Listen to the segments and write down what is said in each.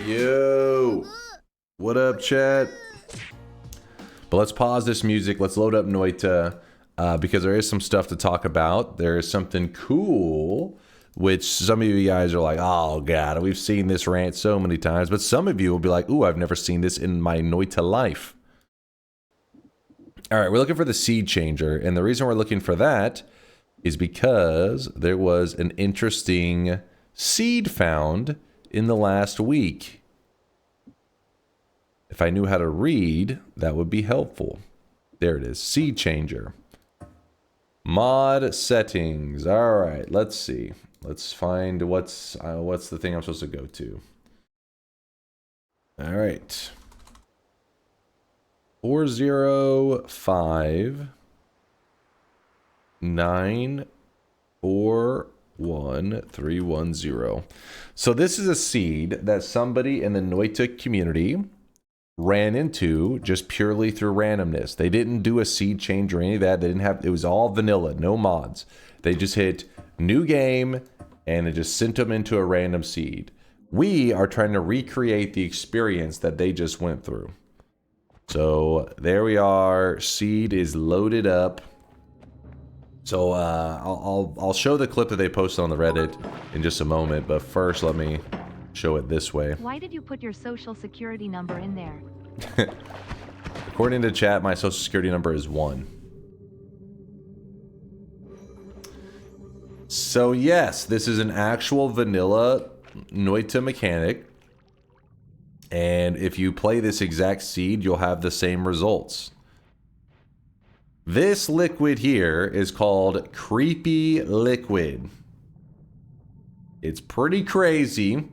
Yo, what up, chat? But let's pause this music. Let's load up Noita because there is some stuff to talk about. There is something cool, which some of you guys are like, oh god, we've seen this rant so many times. But some of you will be like, ooh, I've never seen this in my Noita life. All right, we're looking for the seed changer, and the reason we're looking for that is because there was an interesting seed found in the last week. If I knew how to read, that would be helpful. There it is, seed changer. Mod settings. All right, let's see. Let's find what's the thing I'm supposed to go to. All right. 405941310. So this is a seed that somebody in the Noita community ran into just purely through randomness. They didn't do a seed change or any of that. They didn't have, it was all vanilla, no mods. They just hit new game and it just sent them into a random seed. We are trying to recreate the experience that they just went through. So there we are. Seed is loaded up. So I'll show the clip that they posted on the Reddit in just a moment, but first let me show it this way. Why did you put your social security number in there? According to chat, my social security number is 1. So yes, this is an actual vanilla Noita mechanic. And if you play this exact seed, you'll have the same results. This liquid here is called Creepy Liquid. It's pretty crazy.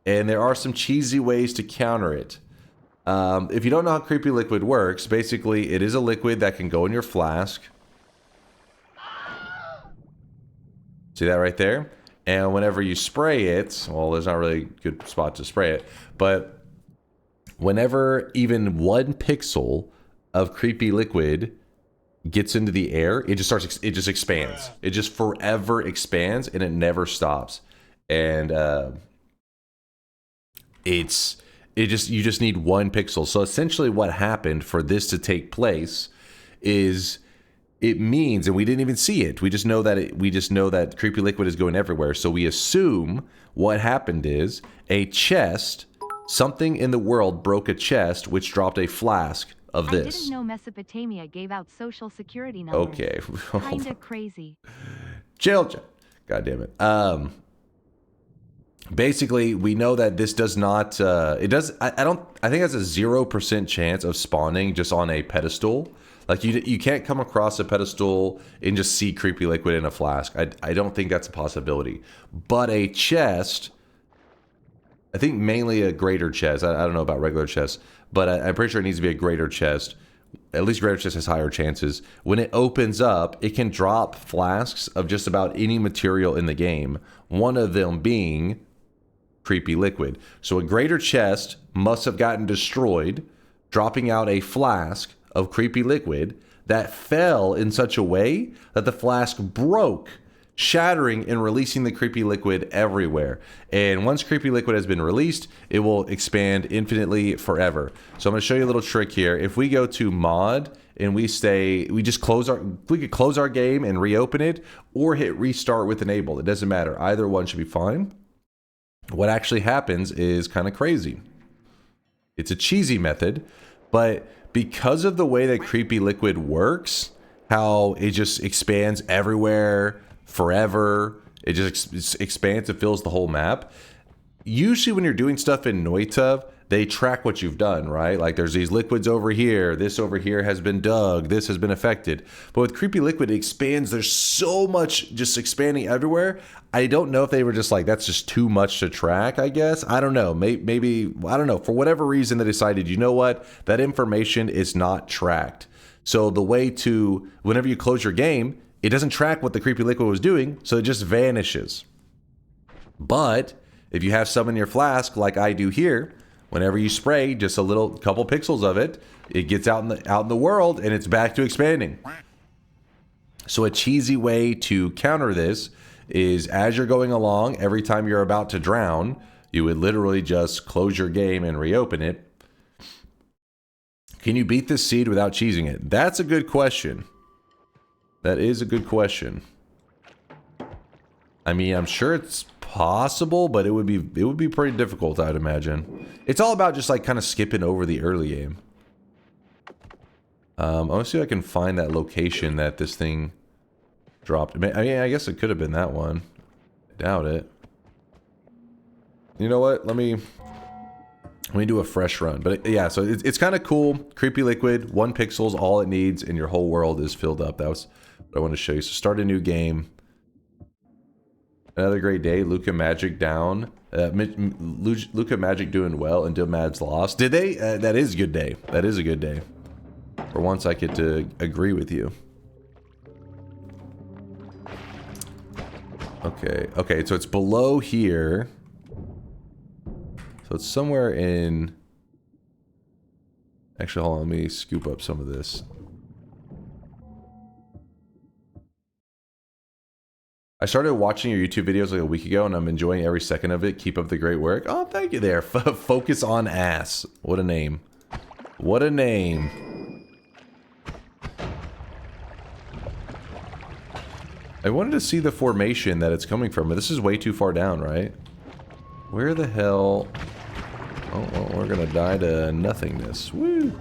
And there are some cheesy ways to counter it. If you don't know how Creepy Liquid works, basically it is a liquid that can go in your flask. See that right there? And whenever you spray it, well, there's not really a good spot to spray it, but whenever even 1 pixel of Creepy Liquid gets into the air, it just expands. It just forever expands and it never stops. And you just need 1 pixel. So essentially what happened for this to take place is it means, and we didn't even see it. We just know that Creepy Liquid is going everywhere. So we assume what happened is a chest, something in the world broke a chest, which dropped a flask of this. I didn't know Mesopotamia gave out social security numbers. Okay. Kinda crazy. Jail. God damn it. Basically, we know that this does not. It does. I think it has a 0% chance of spawning just on a pedestal. Like you can't come across a pedestal and just see Creepy Liquid in a flask. I don't think that's a possibility. But a chest, I think mainly a greater chest. I don't know about regular chests, but I'm pretty sure it needs to be a greater chest. At least greater chest has higher chances. When it opens up, it can drop flasks of just about any material in the game. One of them being Creepy Liquid. So a greater chest must have gotten destroyed, dropping out a flask of Creepy Liquid that fell in such a way that the flask broke, shattering and releasing the Creepy Liquid everywhere. And once Creepy Liquid has been released, it will expand infinitely forever. So I'm going to show you a little trick here. If we go to mod and we could close our game and reopen it, or hit restart with enable. It doesn't matter. Either one should be fine. What actually happens is kind of crazy. It's a cheesy method, but because of the way that Creepy Liquid works, how it just expands everywhere, forever, it just expands and fills the whole map. Usually when you're doing stuff in Noita, they track what you've done, right? Like there's these liquids over here, this over here has been dug, this has been affected. But with Creepy Liquid, it expands. There's so much just expanding everywhere. I don't know if they were just like, that's just too much to track, I guess. I don't know. Maybe, I don't know. For whatever reason, they decided, you know what? That information is not tracked. So the way to, whenever you close your game, it doesn't track what the Creepy Liquid was doing, so it just vanishes. But if you have some in your flask, like I do here, whenever you spray just a couple pixels of it, it gets out in the world and it's back to expanding. So a cheesy way to counter this is as you're going along, every time you're about to drown, You would literally just close your game and reopen it. Can you beat this seed without cheesing it? That's a good question. That is a good question. I mean, I'm sure it's possible, but it would be pretty difficult, I'd imagine. It's all about just like kind of skipping over the early game. I want to see if I can find that location that this thing dropped. I mean, I guess it could have been that one. I doubt it. You know what? Let me do a fresh run. But yeah, so it's kind of cool. Creepy liquid, 1 pixel's all it needs, and your whole world is filled up. That was what I wanted to show you. So start a new game. Another great day. Luca Magic down. Luca Magic doing well until Mads lost. Did they? That is a good day. That is a good day. For once, I get to agree with you. Okay. Okay, so it's below here. So it's somewhere in... Actually, hold on. Let me scoop up some of this. I started watching your YouTube videos like a week ago, and I'm enjoying every second of it. Keep up the great work. Oh, thank you there. Focus on ass. What a name. What a name. I wanted to see the formation that it's coming from, but this is way too far down, right? Where the hell... Oh, well, we're gonna die to nothingness. Woo!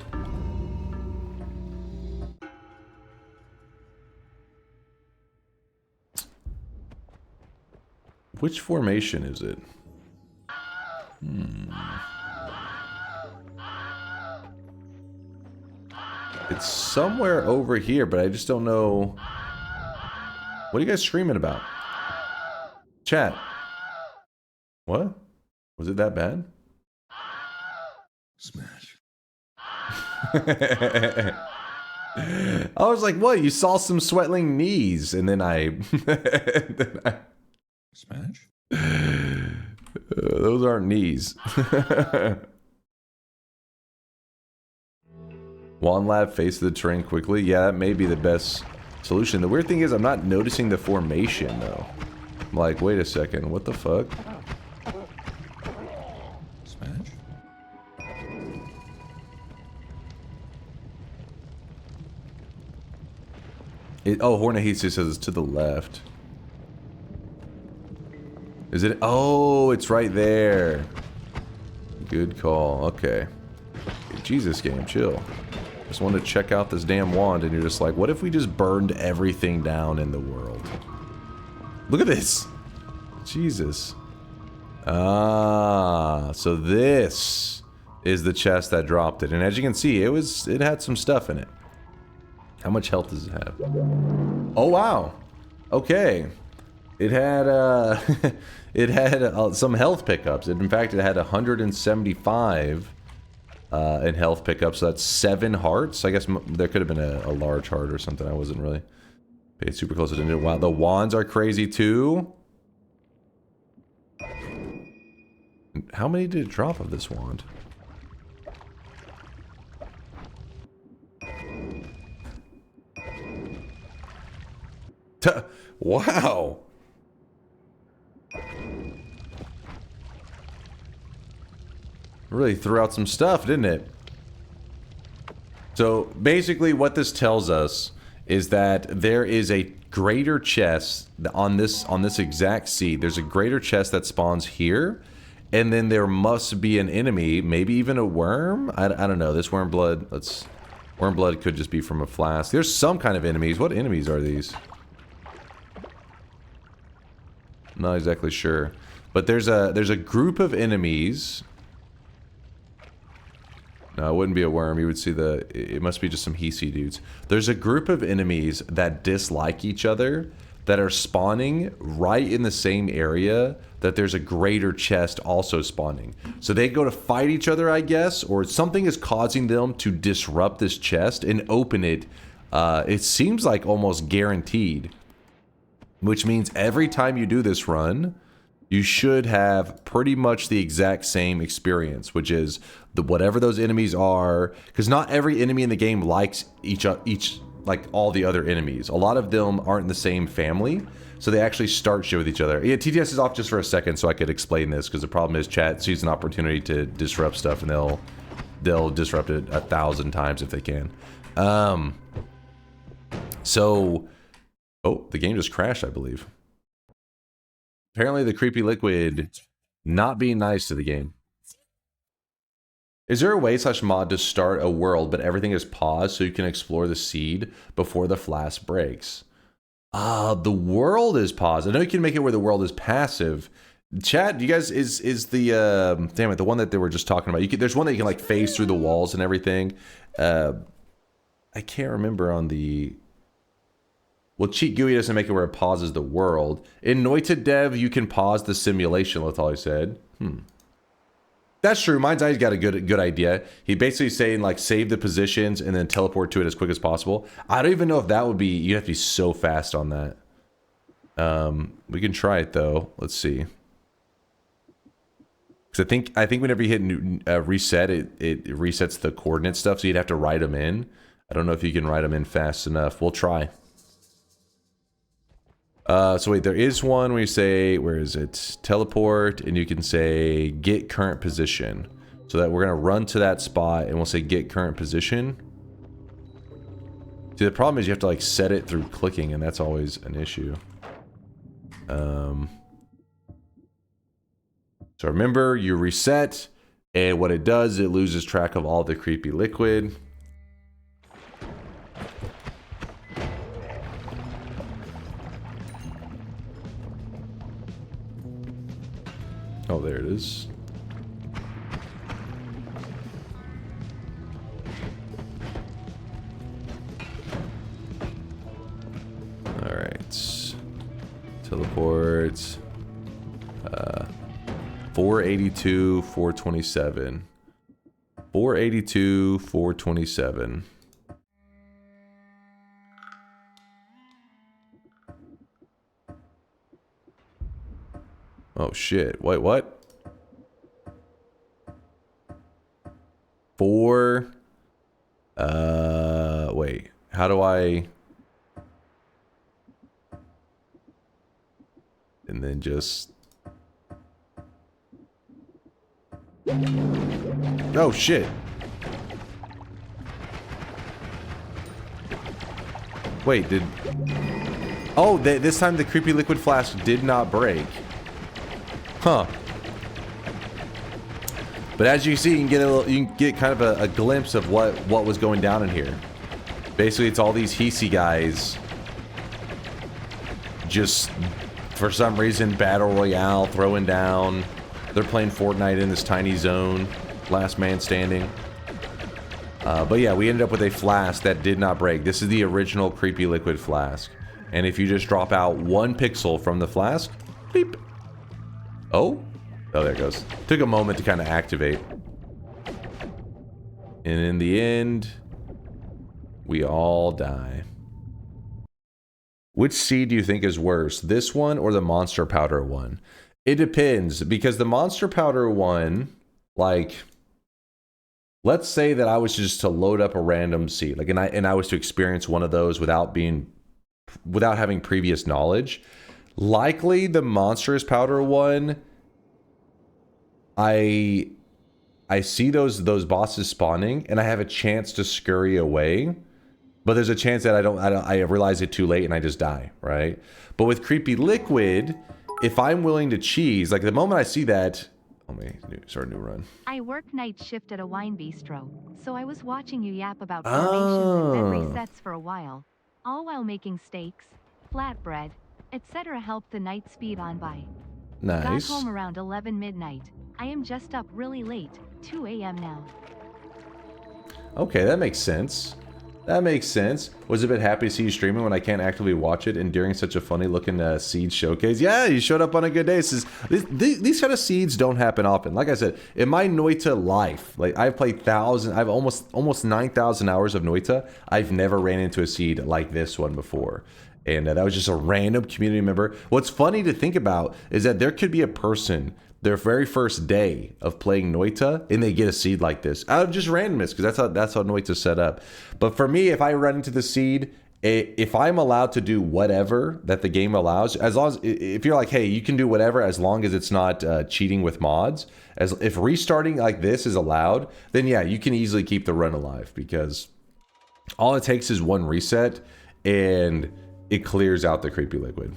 Which formation is it? It's somewhere over here, but I just don't know. What are you guys screaming about? Chat. What? Was it that bad? Smash. I was like, what? You saw some sweatling knees, and then I... Smash? Those aren't knees. Wand Lab face the terrain quickly. Yeah, that may be the best solution. The weird thing is I'm not noticing the formation, though. I'm like, wait a second. What the fuck? Smash? Oh, Hornahisi says it's to the left. Is it? Oh, it's right there. Good call. Okay. Jesus, game, chill. Just wanted to check out this damn wand, and you're just like, what if we just burned everything down in the world? Look at this. Jesus. Ah, so this is the chest that dropped it, and as you can see, it had some stuff in it. How much health does it have? Oh wow. Okay. It had it had some health pickups. In fact, it had 175 in health pickups. So that's 7 hearts. I guess there could have been a large heart or something. I wasn't really paying super close attention. Wow, the wands are crazy too. How many did it drop of this wand? Wow. Really threw out some stuff, didn't it? So basically what this tells us is that there is a greater chest on this exact seed. There's a greater chest that spawns here, and then there must be an enemy, maybe even a worm. I don't know. This worm blood, worm blood could just be from a flask. There's some kind of enemies. What enemies are these? Not exactly sure, but there's a group of enemies. No, it wouldn't be a worm. You would see it must be just some Hisi dudes. There's a group of enemies that dislike each other that are spawning right in the same area that there's a greater chest also spawning. So they go to fight each other, I guess, or something is causing them to disrupt this chest and open it. It seems like almost guaranteed, which means every time you do this run, you should have pretty much the exact same experience, which is whatever those enemies are, because not every enemy in the game likes each like all the other enemies. A lot of them aren't in the same family, so they actually start shit with each other. Yeah, TTS is off just for a second so I could explain this, because the problem is chat sees an opportunity to disrupt stuff, and they'll disrupt it 1,000 times if they can. So, oh, the game just crashed, I believe. Apparently the creepy liquid not being nice to the game. Is there a way / mod to start a world but everything is paused so you can explore the seed before the flask breaks? The world is paused. I know you can make it where the world is passive. Chat, you guys, is the damn it, the one that they were just talking about. There's one that you can like phase through the walls and everything. I can't remember on the. Well, Cheat GUI doesn't make it where it pauses the world. In Noita Dev, you can pause the simulation. That's all I said. That's true. Mine's Eye's got a good idea. He basically saying like save the positions and then teleport to it as quick as possible. I don't even know if that would be. You have to be so fast on that. We can try it though. Let's see. Because I think whenever you hit reset, it resets the coordinate stuff, so you'd have to write them in. I don't know if you can write them in fast enough. We'll try. So wait, there is one where you say, where is it? Teleport, and you can say get current position. So that we're gonna run to that spot, and we'll say get current position. See, the problem is you have to like set it through clicking, and that's always an issue. So remember, you reset, and what it does, it loses track of all the creepy liquid. Oh, there it is. All right. Teleport. 482, 427. 482, 427. Oh shit. Wait, what? 4 wait. How do I and then just oh shit. Wait, did oh, this time the creepy liquid flask did not break. Huh. But as you see, you can get kind of a glimpse of what was going down in here. Basically, it's all these Hisi guys just for some reason battle royale, throwing down. They're playing Fortnite in this tiny zone, last man standing. But yeah, we ended up with a flask that did not break. This is the original creepy liquid flask. And if you just drop out 1 pixel from the flask, beep. Oh, there it goes. Took a moment to kind of activate. And in the end, we all die. Which seed do you think is worse, this one or the monster powder one? It depends, because the monster powder one, like, let's say that I was just to load up a random seed, like, and I was to experience one of those without having previous knowledge. Likely the monstrous powder one, I see those bosses spawning and I have a chance to scurry away, but there's a chance that I realize it too late and I just die, right? But with creepy liquid, if I'm willing to cheese, like the moment I see that, let me start a new run. I work night shift at a wine bistro, so I was watching you yap about formations and bed resets for a while, all while making steaks, flatbread, etc. helped the night speed on by. Nice. Got home around 11 midnight. I am just up really late, 2 a.m. now. Okay, that makes sense. That makes sense. Was a bit happy to see you streaming when I can't actively watch it and during such a funny looking seed showcase. Yeah, you showed up on a good day. These kind of seeds don't happen often. Like I said, in my Noita life, like I've played I've almost 9,000 hours of Noita. I've never ran into a seed like this one before. And that was just a random community member. What's funny to think about is that there could be a person their very first day of playing Noita, and they get a seed like this out of just randomness, because that's how Noita's set up. But for me, if I run into the seed, if I'm allowed to do whatever that the game allows, as long as if you're like, hey, you can do whatever as long as it's not cheating with mods. As if restarting like this is allowed, then yeah, you can easily keep the run alive, because all it takes is one reset and it clears out the creepy liquid.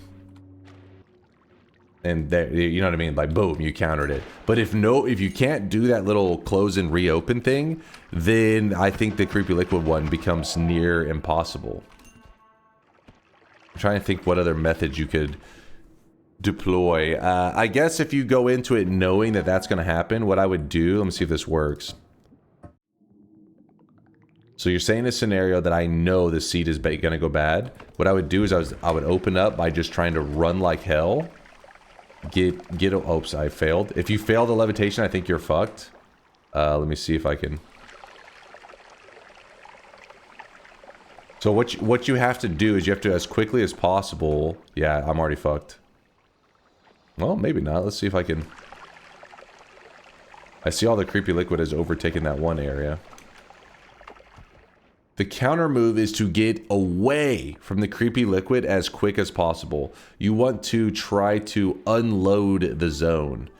And there, you know what I mean? Like, boom, you countered it. But if you can't do that little close and reopen thing, then I think the creepy liquid one becomes near impossible. I'm trying to think what other methods you could deploy. I guess if you go into it knowing that that's going to happen, what I would do, let me see if this works. So you're saying a scenario that I know the seed is going to go bad. What I would do is I would open up by just trying to run like hell. Oops, I failed. If you fail the levitation, I think you're fucked. Let me see if I can. So what you have to do is you have to, as quickly as possible. Yeah, I'm already fucked. Well, maybe not. Let's see if I can. I see all the creepy liquid has overtaken that one area. The counter move is to get away from the creepy liquid as quick as possible. You want to try to unload the zone.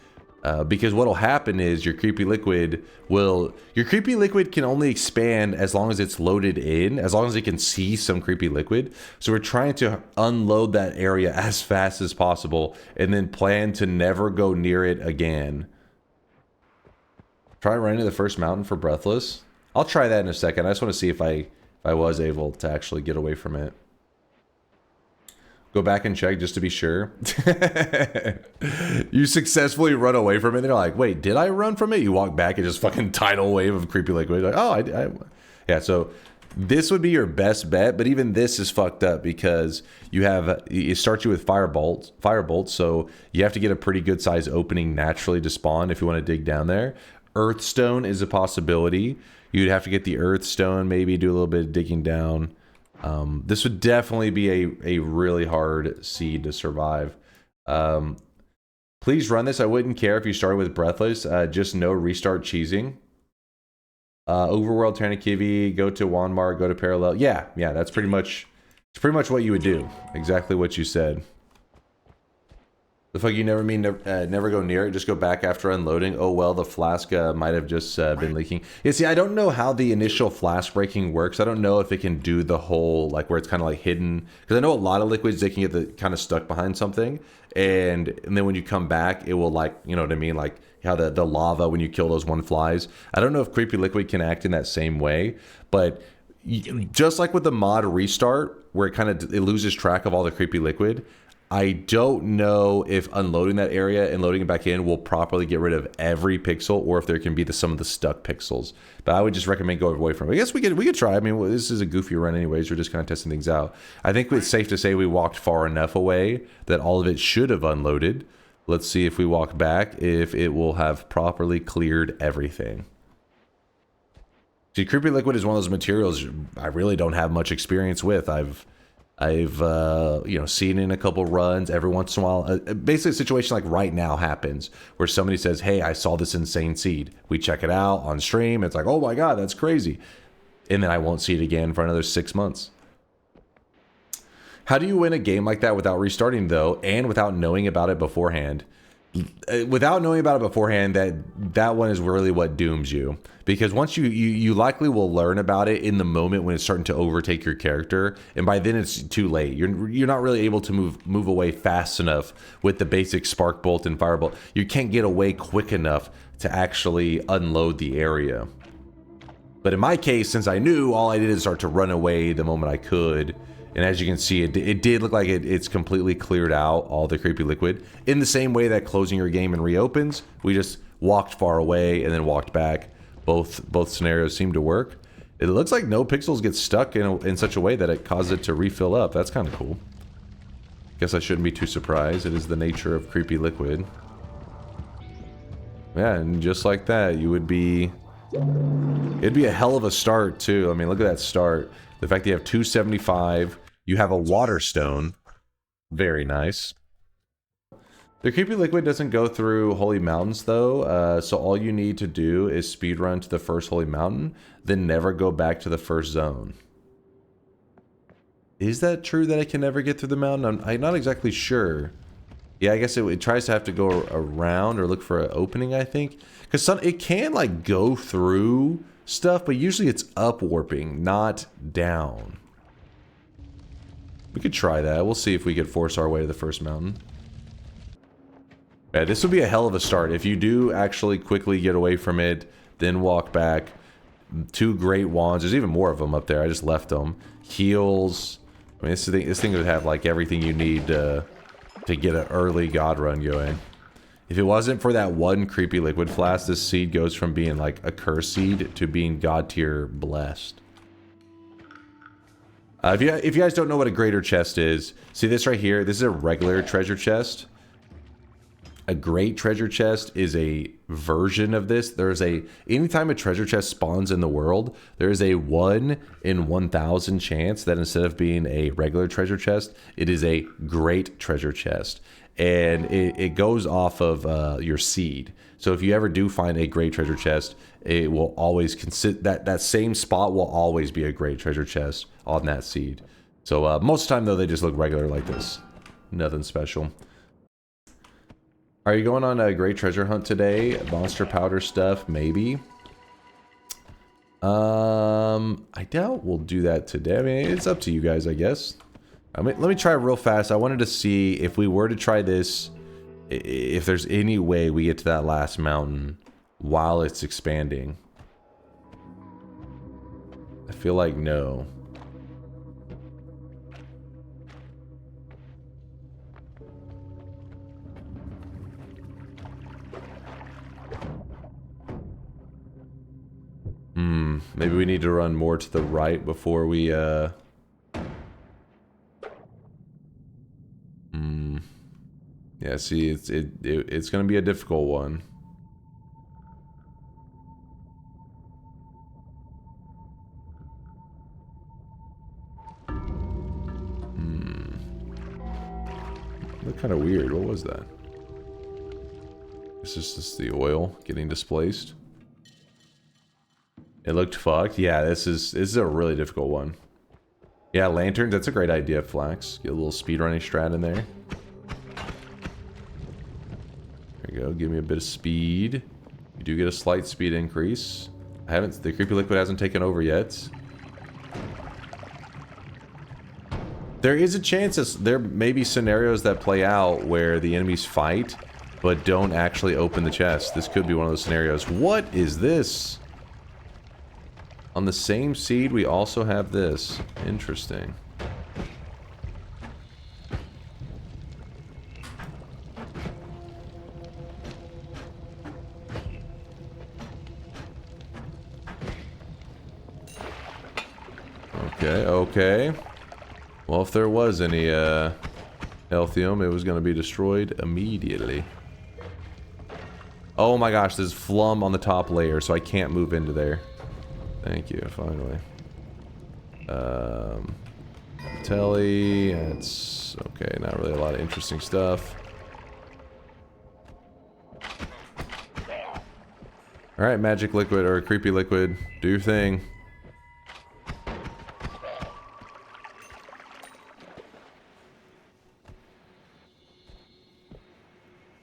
Because what'll happen is your creepy liquid can only expand as long as it's loaded in, as long as it can see some creepy liquid. So we're trying to unload that area as fast as possible and then plan to never go near it again. Try running to the first mountain for Breathless. I'll try that in a second. I just want to see if I was able to actually get away from it. Go back and check just to be sure. You successfully run away from it. They're like, wait, did I run from it? You walk back and just fucking tidal wave of creepy liquid. Like, oh, yeah. So this would be your best bet, but even this is fucked up because it starts you with firebolt. So you have to get a pretty good size opening naturally to spawn if you want to dig down there. Earthstone is a possibility. You'd have to get the Earthstone, maybe do a little bit of digging down. This would definitely be a really hard seed to survive. Please run this. I wouldn't care if you started with Breathless. Just no restart cheesing. Overworld Tanakivi, go to Wand-Mart, go to Parallel. Yeah, that's pretty much what you would do. Exactly what you said. The fuck you never go near it, just go back after unloading. Oh well, the flask might have just been leaking. Yeah, see, I don't know how the initial flask breaking works. I don't know if it can do the whole, like, where it's kind of like hidden. Because I know a lot of liquids, they can get kind of stuck behind something. And then when you come back, it will, like, you know what I mean? Like how the lava when you kill those one flies. I don't know if creepy liquid can act in that same way. But just like with the mod restart, where it loses track of all the creepy liquid, I don't know if unloading that area and loading it back in will properly get rid of every pixel, or if there can be some of the stuck pixels. But I would just recommend going away from it. I guess we could try. I mean, this is a goofy run anyways. We're just kind of testing things out. I think it's safe to say we walked far enough away that all of it should have unloaded. Let's see if we walk back, if it will have properly cleared everything. See, creepy liquid is one of those materials I really don't have much experience with. I've seen it in a couple runs every once in a while. Basically a situation like right now happens where somebody says, hey, I saw this insane seed. We check it out on stream. It's like, oh my God, that's crazy. And then I won't see it again for another 6 months. How do you win a game like that without restarting though, and without knowing about it beforehand? Without knowing about it beforehand, that one is really what dooms you. Because once you likely will learn about it in the moment when it's starting to overtake your character, and by then it's too late. You're not really able to move away fast enough with the basic spark bolt and firebolt. You can't get away quick enough to actually unload the area. But in my case, since I knew, all I did is start to run away the moment I could. And as you can see, it did look like it's completely cleared out all the creepy liquid. In the same way that closing your game and reopens, we just walked far away and then walked back. Both scenarios seem to work. It looks like no pixels get stuck in such a way that it causes it to refill up. That's kind of cool. Guess I shouldn't be too surprised. It is the nature of creepy liquid. Yeah, and just like that, it'd be a hell of a start too. I mean, look at that start. The fact that you have 275, you have a water stone, very nice. The creepy liquid doesn't go through holy mountains though, so all you need to do is speedrun to the first holy mountain, then never go back to the first zone. Is that true that I can never get through the mountain? I'm not exactly sure. Yeah, I guess it tries to have to go around or look for an opening, I think. Because it can, like, go through stuff, but usually it's up warping, not down. We could try that. We'll see if we could force our way to the first mountain. Yeah, this would be a hell of a start. If you do actually quickly get away from it, then walk back. 2 great wands. There's even more of them up there. I just left them. Heals. I mean, this thing would have, like, everything you need to get an early god run going. If it wasn't for that one creepy liquid flask, this seed goes from being like a curse seed to being god tier blessed. If you guys don't know what a greater chest is, see this right here? This is a regular treasure chest. A great treasure chest is a version of this. Anytime a treasure chest spawns in the world, there is a 1 in 1,000 chance that instead of being a regular treasure chest, it is a great treasure chest. And it goes off of your seed. So if you ever do find a great treasure chest, it will always consider that same spot will always be a great treasure chest on that seed. So most of the time though, they just look regular like this. Nothing special. Are you going on a great treasure hunt today? Monster powder stuff, maybe. I doubt we'll do that today. I mean, it's up to you guys, I guess. Let me try real fast. I wanted to see if we were to try this, if there's any way we get to that last mountain while it's expanding. I feel like no. Maybe we need to run more to the right before we, Yeah, see, it's gonna be a difficult one. Looked kind of weird. What was that? Is this just the oil getting displaced? It looked fucked. Yeah, this is a really difficult one. Yeah, lanterns. That's a great idea, Flax. Get a little speedrunning strat in there. There you go. Give me a bit of speed. You do get a slight speed increase. The creepy liquid hasn't taken over yet. There is a chance there may be scenarios that play out where the enemies fight, but don't actually open the chest. This could be one of those scenarios. What is this? On the same seed, we also have this. Interesting. Okay, okay. Well, if there was any Elthium, it was going to be destroyed immediately. Oh my gosh, there's flum on the top layer, so I can't move into there. Thank you, finally. Tele, it's okay, not really a lot of interesting stuff. Alright, magic liquid, or creepy liquid, do your thing.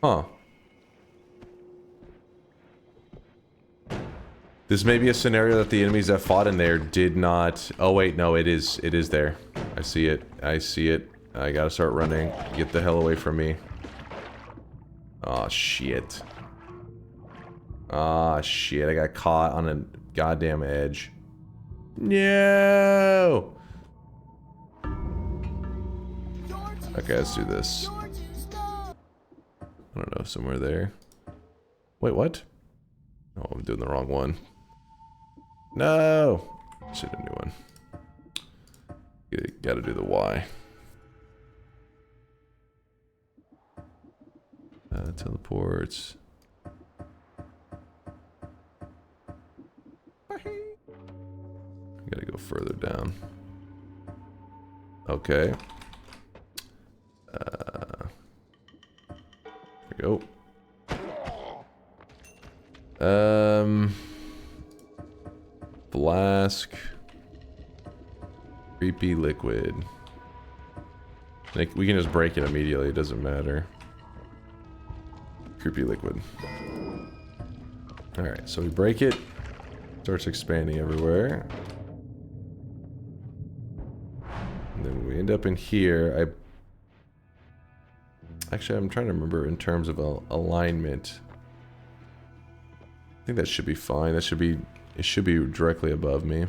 Huh. This may be a scenario that the enemies that fought in there did not... Oh wait, no, it is there. I see it. I see it. I gotta start running. Get the hell away from me. Aw, shit. Ah, shit. I got caught on a goddamn edge. No! Okay, let's do this. I don't know, somewhere there. Wait, what? Oh, I'm doing the wrong one. No! Should do a new one. Gotta do the Y. Teleports. Gotta go further down. Okay. Creepy liquid. Like, we can just break it immediately, it doesn't matter. Creepy liquid. Alright, so we break it. Starts expanding everywhere. And then we end up in here. Actually, I'm trying to remember in terms of alignment. I think that should be fine. That should be... It should be directly above me.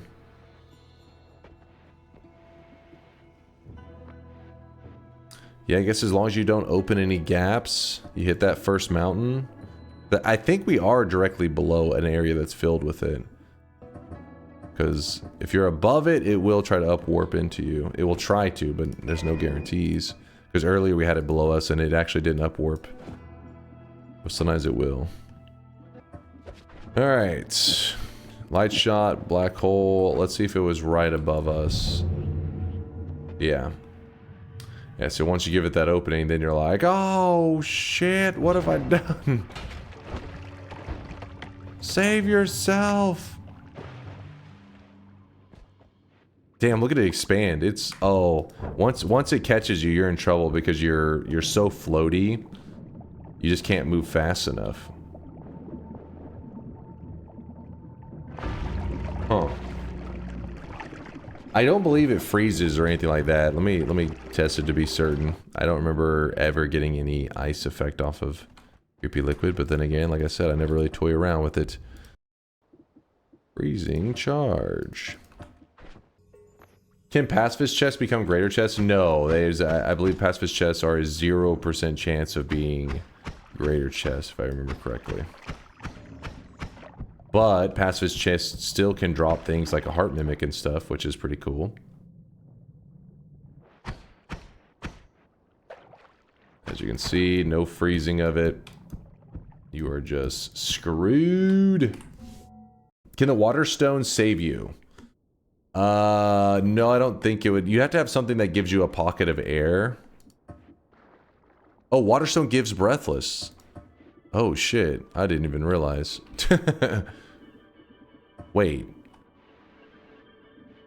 Yeah, I guess as long as you don't open any gaps, you hit that first mountain. But I think we are directly below an area that's filled with it. Because if you're above it, it will try to up-warp into you. It will try to, but there's no guarantees. Because earlier we had it below us and it actually didn't up-warp. But sometimes it will. Alright. Light shot, black hole. Let's see if it was right above us. Yeah. Yeah, so once you give it that opening, then you're like, oh shit, what have I done? Save yourself. Damn, look at it expand. It's, oh, once it catches you, you're in trouble because you're so floaty. You just can't move fast enough. Huh. I don't believe it freezes or anything like that. Let me test it to be certain. I don't remember ever getting any ice effect off of Creepy Liquid, but then again, like I said, I never really toy around with it. Freezing charge. Can pacifist chests become greater chests? No, I believe pacifist chests are a 0% chance of being greater chests, if I remember correctly. But pacifist chests still can drop things like a heart mimic and stuff, which is pretty cool. As you can see, no freezing of it. You are just screwed. Can the water stone save you? No, I don't think it would. You have to have something that gives you a pocket of air. Oh, water stone gives breathless. Oh shit, I didn't even realize. Wait.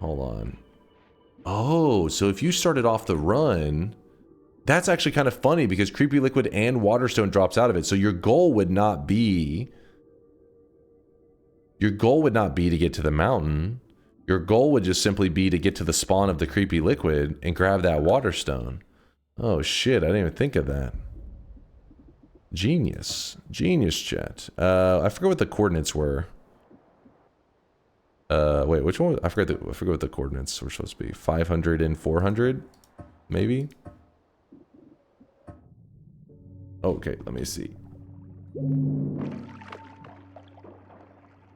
Hold on. Oh, so if you started off the run, that's actually kind of funny because Creepy Liquid and Waterstone drops out of it. So your goal would not be... Your goal would not be to get to the mountain. Your goal would just simply be to get to the spawn of the Creepy Liquid and grab that Waterstone. Oh shit, I didn't even think of that. Genius. Genius, chat. I forget what the coordinates were. Wait, which one? I forget what the coordinates were supposed to be. 500 and 400? Maybe? Okay, let me see.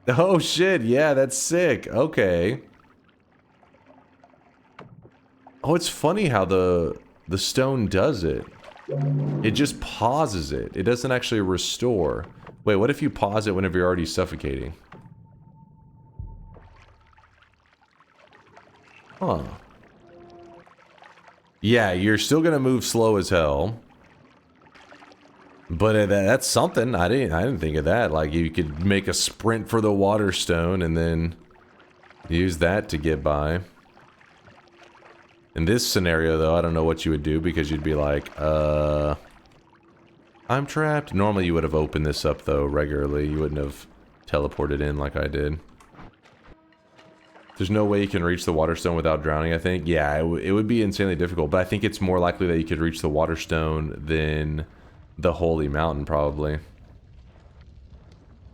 Oh shit, yeah, that's sick. Okay. Oh, it's funny how the stone does it. It just pauses it. It doesn't actually restore. Wait, what if you pause it whenever you're already suffocating? Huh. Yeah, you're still gonna move slow as hell. But that's something. I didn't think of that. Like, you could make a sprint for the water stone and then use that to get by. In this scenario, though, I don't know what you would do because you'd be like, I'm trapped. Normally, you would have opened this up, though, regularly. You wouldn't have teleported in like I did. There's no way you can reach the water stone without drowning, I think. Yeah, it would be insanely difficult, but I think it's more likely that you could reach the water stone than the holy mountain, probably.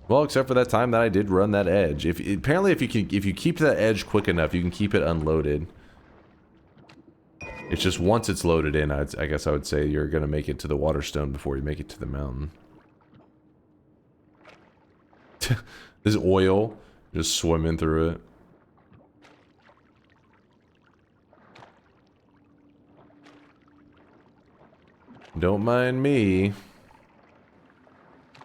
Well, except for that time that I did run that edge. Apparently, if you keep that edge quick enough, you can keep it unloaded. It's just once it's loaded in, I guess I would say you're gonna make it to the water stone before you make it to the mountain. This oil just swimming through it. Don't mind me.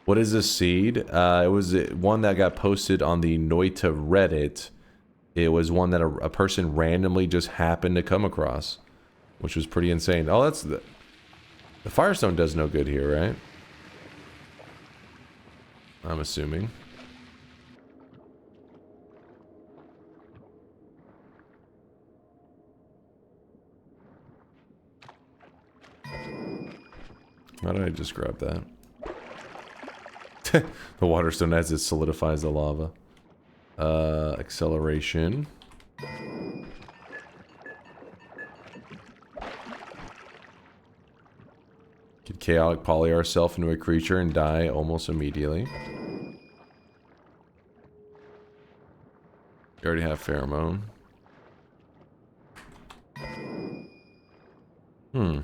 What is this seed? It was one that got posted on the Noita Reddit. It was one that a person randomly just happened to come across, which was pretty insane. Oh, that's the Firestone does no good here, right? I'm assuming. Why did I just grab that? The water stone as it solidifies the lava. Acceleration. Could chaotic poly ourselves into a creature and die almost immediately. We already have pheromone. Hmm.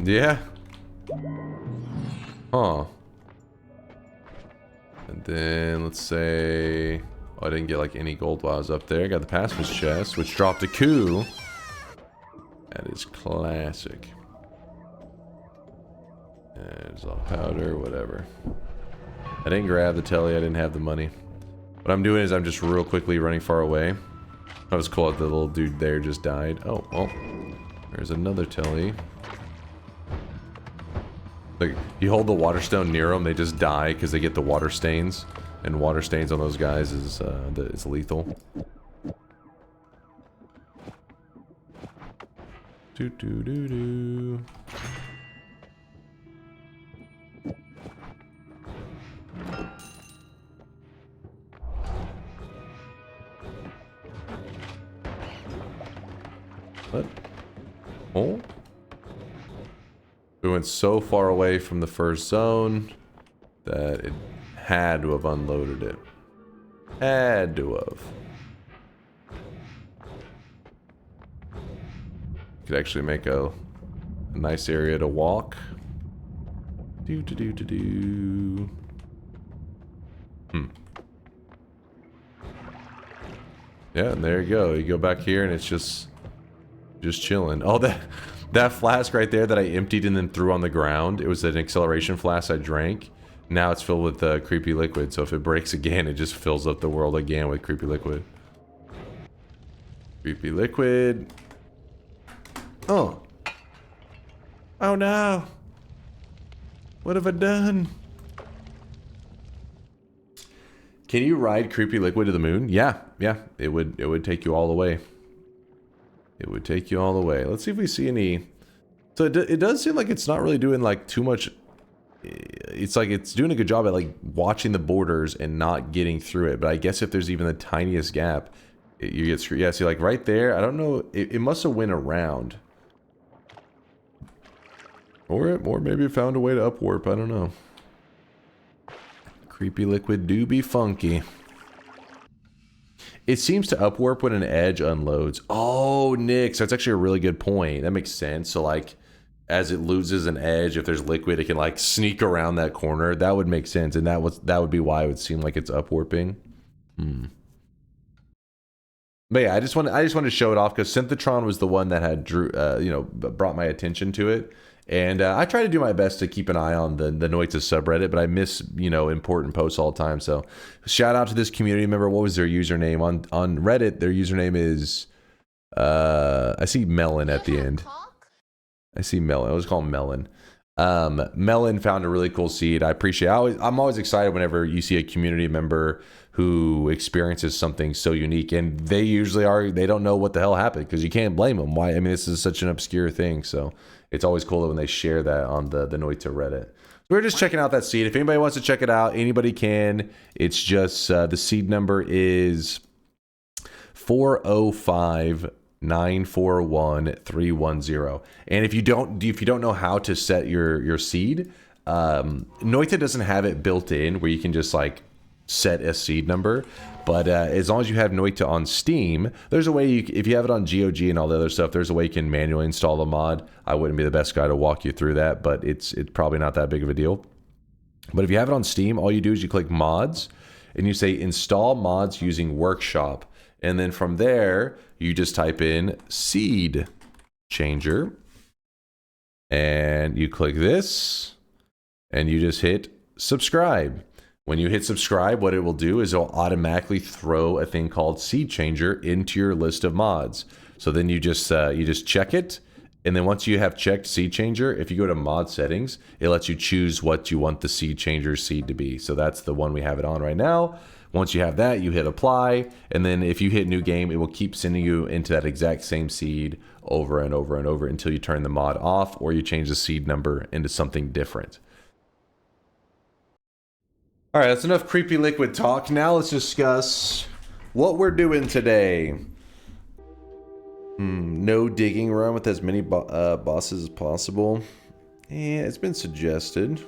Yeah. Huh. And then let's say, oh, I didn't get like any gold while I was up there. I got the pacifist chest, which dropped a coup. That is classic. There's all powder, whatever. I didn't grab the tele, I didn't have the money. What I'm doing is I'm just real quickly running far away. That was cool that the little dude there just died. Oh, well. There's another tele. Like, you hold the water stone near them, they just die because they get the water stains. And water stains on those guys is lethal. Do do do do. What? Oh? We went so far away from the first zone that it had to have unloaded it. Had to have. Could actually make a nice area to walk. Do do do do do. Yeah, and there you go. You go back here and it's just chilling. Oh, that flask right there that I emptied and then threw on the ground, it was an acceleration flask I drank. Now it's filled with creepy liquid, so if it breaks again, it just fills up the world again with creepy liquid. Creepy liquid. Oh. Oh no. What have I done? Can you ride creepy liquid to the moon? Yeah, yeah. It would take you all the way. It would take you all the way. Let's see if we see any. So it does seem like it's not really doing like too much. It's like it's doing a good job at like watching the borders and not getting through it. But I guess if there's even the tiniest gap, you get screwed. Yeah, see like right there, I don't know. It must have went around. Or maybe it found a way to upwarp. I don't know. Creepy liquid do be funky. It seems to upwarp when an edge unloads. Oh, Nix, that's actually a really good point. That makes sense. So, like, as it loses an edge, if there's liquid, it can, like, sneak around that corner. That would make sense, and that would be why it would seem like it's upwarping. But yeah, I just wanted to show it off because Synthetron was the one that had brought my attention to it. And I try to do my best to keep an eye on the Noita subreddit, but I miss, important posts all the time. So shout out to this community member. What was their username? On Reddit, their username is, I see Melon at the end. I see Melon. I was called Melon. Melon found a really cool seed. I appreciate it. I'm always excited whenever you see a community member who experiences something so unique. And they usually they don't know what the hell happened because you can't blame them. Why? I mean, this is such an obscure thing. So it's always cool when they share that on the Noita Reddit. So we're just checking out that seed. If anybody wants to check it out, anybody can. It's just the seed number is 405941310. And if you don't know how to set your seed, Noita doesn't have it built in where you can just like set a seed number. But as long as you have Noita on Steam, there's a way if you have it on GOG and all the other stuff, there's a way you can manually install the mod. I wouldn't be the best guy to walk you through that, but it's probably not that big of a deal. But if you have it on Steam, all you do is you click mods and you say install mods using workshop. And then from there, you just type in seed changer and you click this and you just hit subscribe. When you hit subscribe, what it will do is it'll automatically throw a thing called seed changer into your list of mods. So then you just check it. And then once you have checked seed changer, if you go to mod settings, it lets you choose what you want the seed changer seed to be. So that's the one we have it on right now. Once you have that, you hit apply, and then if you hit new game, it will keep sending you into that exact same seed over and over and over until you turn the mod off or you change the seed number into something different. All right, that's enough creepy liquid talk. Now let's discuss what we're doing today. No digging run with as many bosses as possible. Yeah, it's been suggested.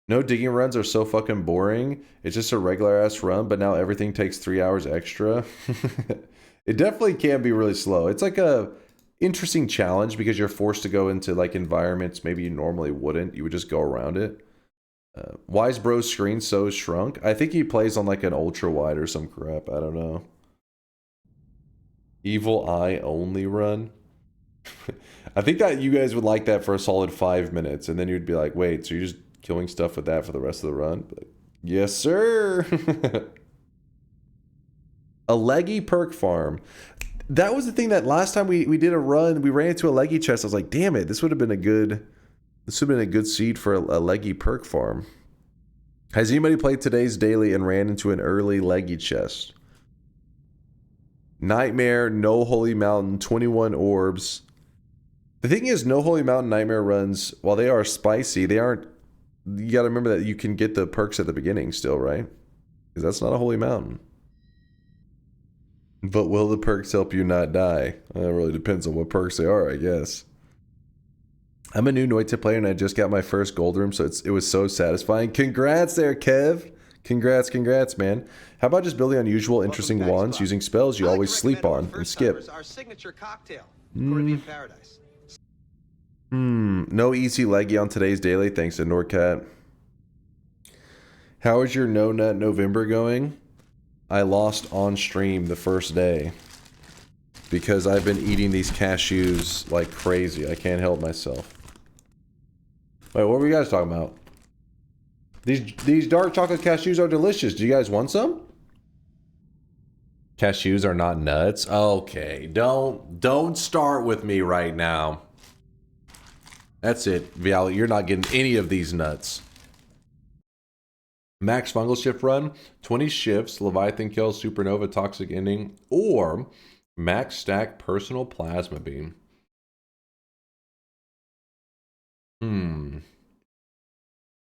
No digging runs are so fucking boring. It's just a regular ass run, but now everything takes 3 hours extra. It definitely can be really slow. It's like a interesting challenge because you're forced to go into like environments maybe you normally wouldn't. You would just go around it. Wise Bro's screen so shrunk. I think he plays on like an ultra wide or some crap. I don't know. Evil Eye only run. I think that you guys would like that for a solid 5 minutes, and then you'd be like, wait, so you're just killing stuff with that for the rest of the run? Like, yes, sir. A leggy perk farm. That was the thing that last time we did a run, we ran into a leggy chest. I was like, damn it, this would have been a good seed for a leggy perk farm. Has anybody played today's daily and ran into an early leggy chest? Nightmare, No Holy Mountain, 21 orbs. The thing is, No Holy Mountain Nightmare runs, while they are spicy, they aren't... You gotta remember that you can get the perks at the beginning still, right? Because that's not a Holy Mountain. But will the perks help you not die? It really depends on what perks they are, I guess. I'm a new Noita player and I just got my first gold room, so it was so satisfying. Congrats there, Kev. Congrats, man. How about just building unusual, interesting wands using spells you always sleep on and skip? Our signature cocktail, Caribbean Paradise. No easy leggy on today's daily, thanks to Norcat. How is your No Nut November going? I lost on stream the first day because I've been eating these cashews like crazy. I can't help myself. Wait, what were you guys talking about? These dark chocolate cashews are delicious. Do you guys want some? Cashews are not nuts. Okay, don't start with me right now. That's it, Vial. You're not getting any of these nuts. Max fungal shift run, 20 shifts, Leviathan kill, supernova, toxic ending, or max stack personal plasma beam.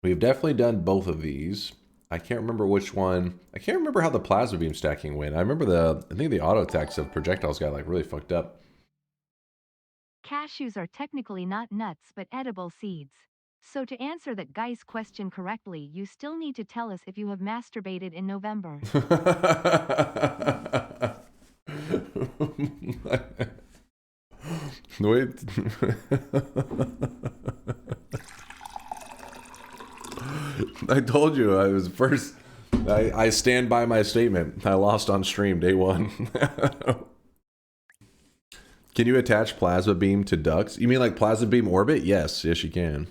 We've definitely done both of these. I can't remember which one. I can't remember how the plasma beam stacking went. I remember I think the auto attacks of projectiles got like really fucked up. Cashews are technically not nuts but edible seeds. So to answer that guy's question correctly, you still need to tell us if you have masturbated in November. Wait. I told you I was first. I stand by my statement. I lost on stream day one. Can you attach plasma beam to ducks? You mean like plasma beam orbit? Yes, you can.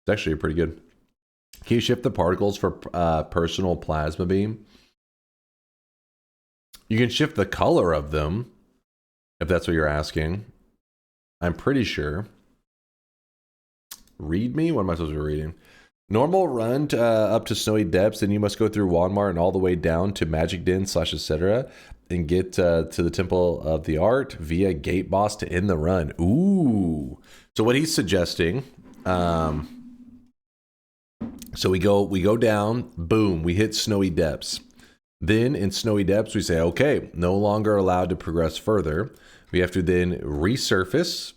It's actually pretty good. Can you shift the particles for personal plasma beam? You can shift the color of them, if that's what you're asking. I'm pretty sure. Read me? What am I supposed to be reading? Normal run up to snowy depths, then you must go through Wand-Mart and all the way down to Magic Den / etc. and get to the Temple of the Art via Gate Boss to end the run. Ooh. So what he's suggesting, so we go down, boom, we hit snowy depths. Then in snowy depths, we say, okay, no longer allowed to progress further. We have to then resurface,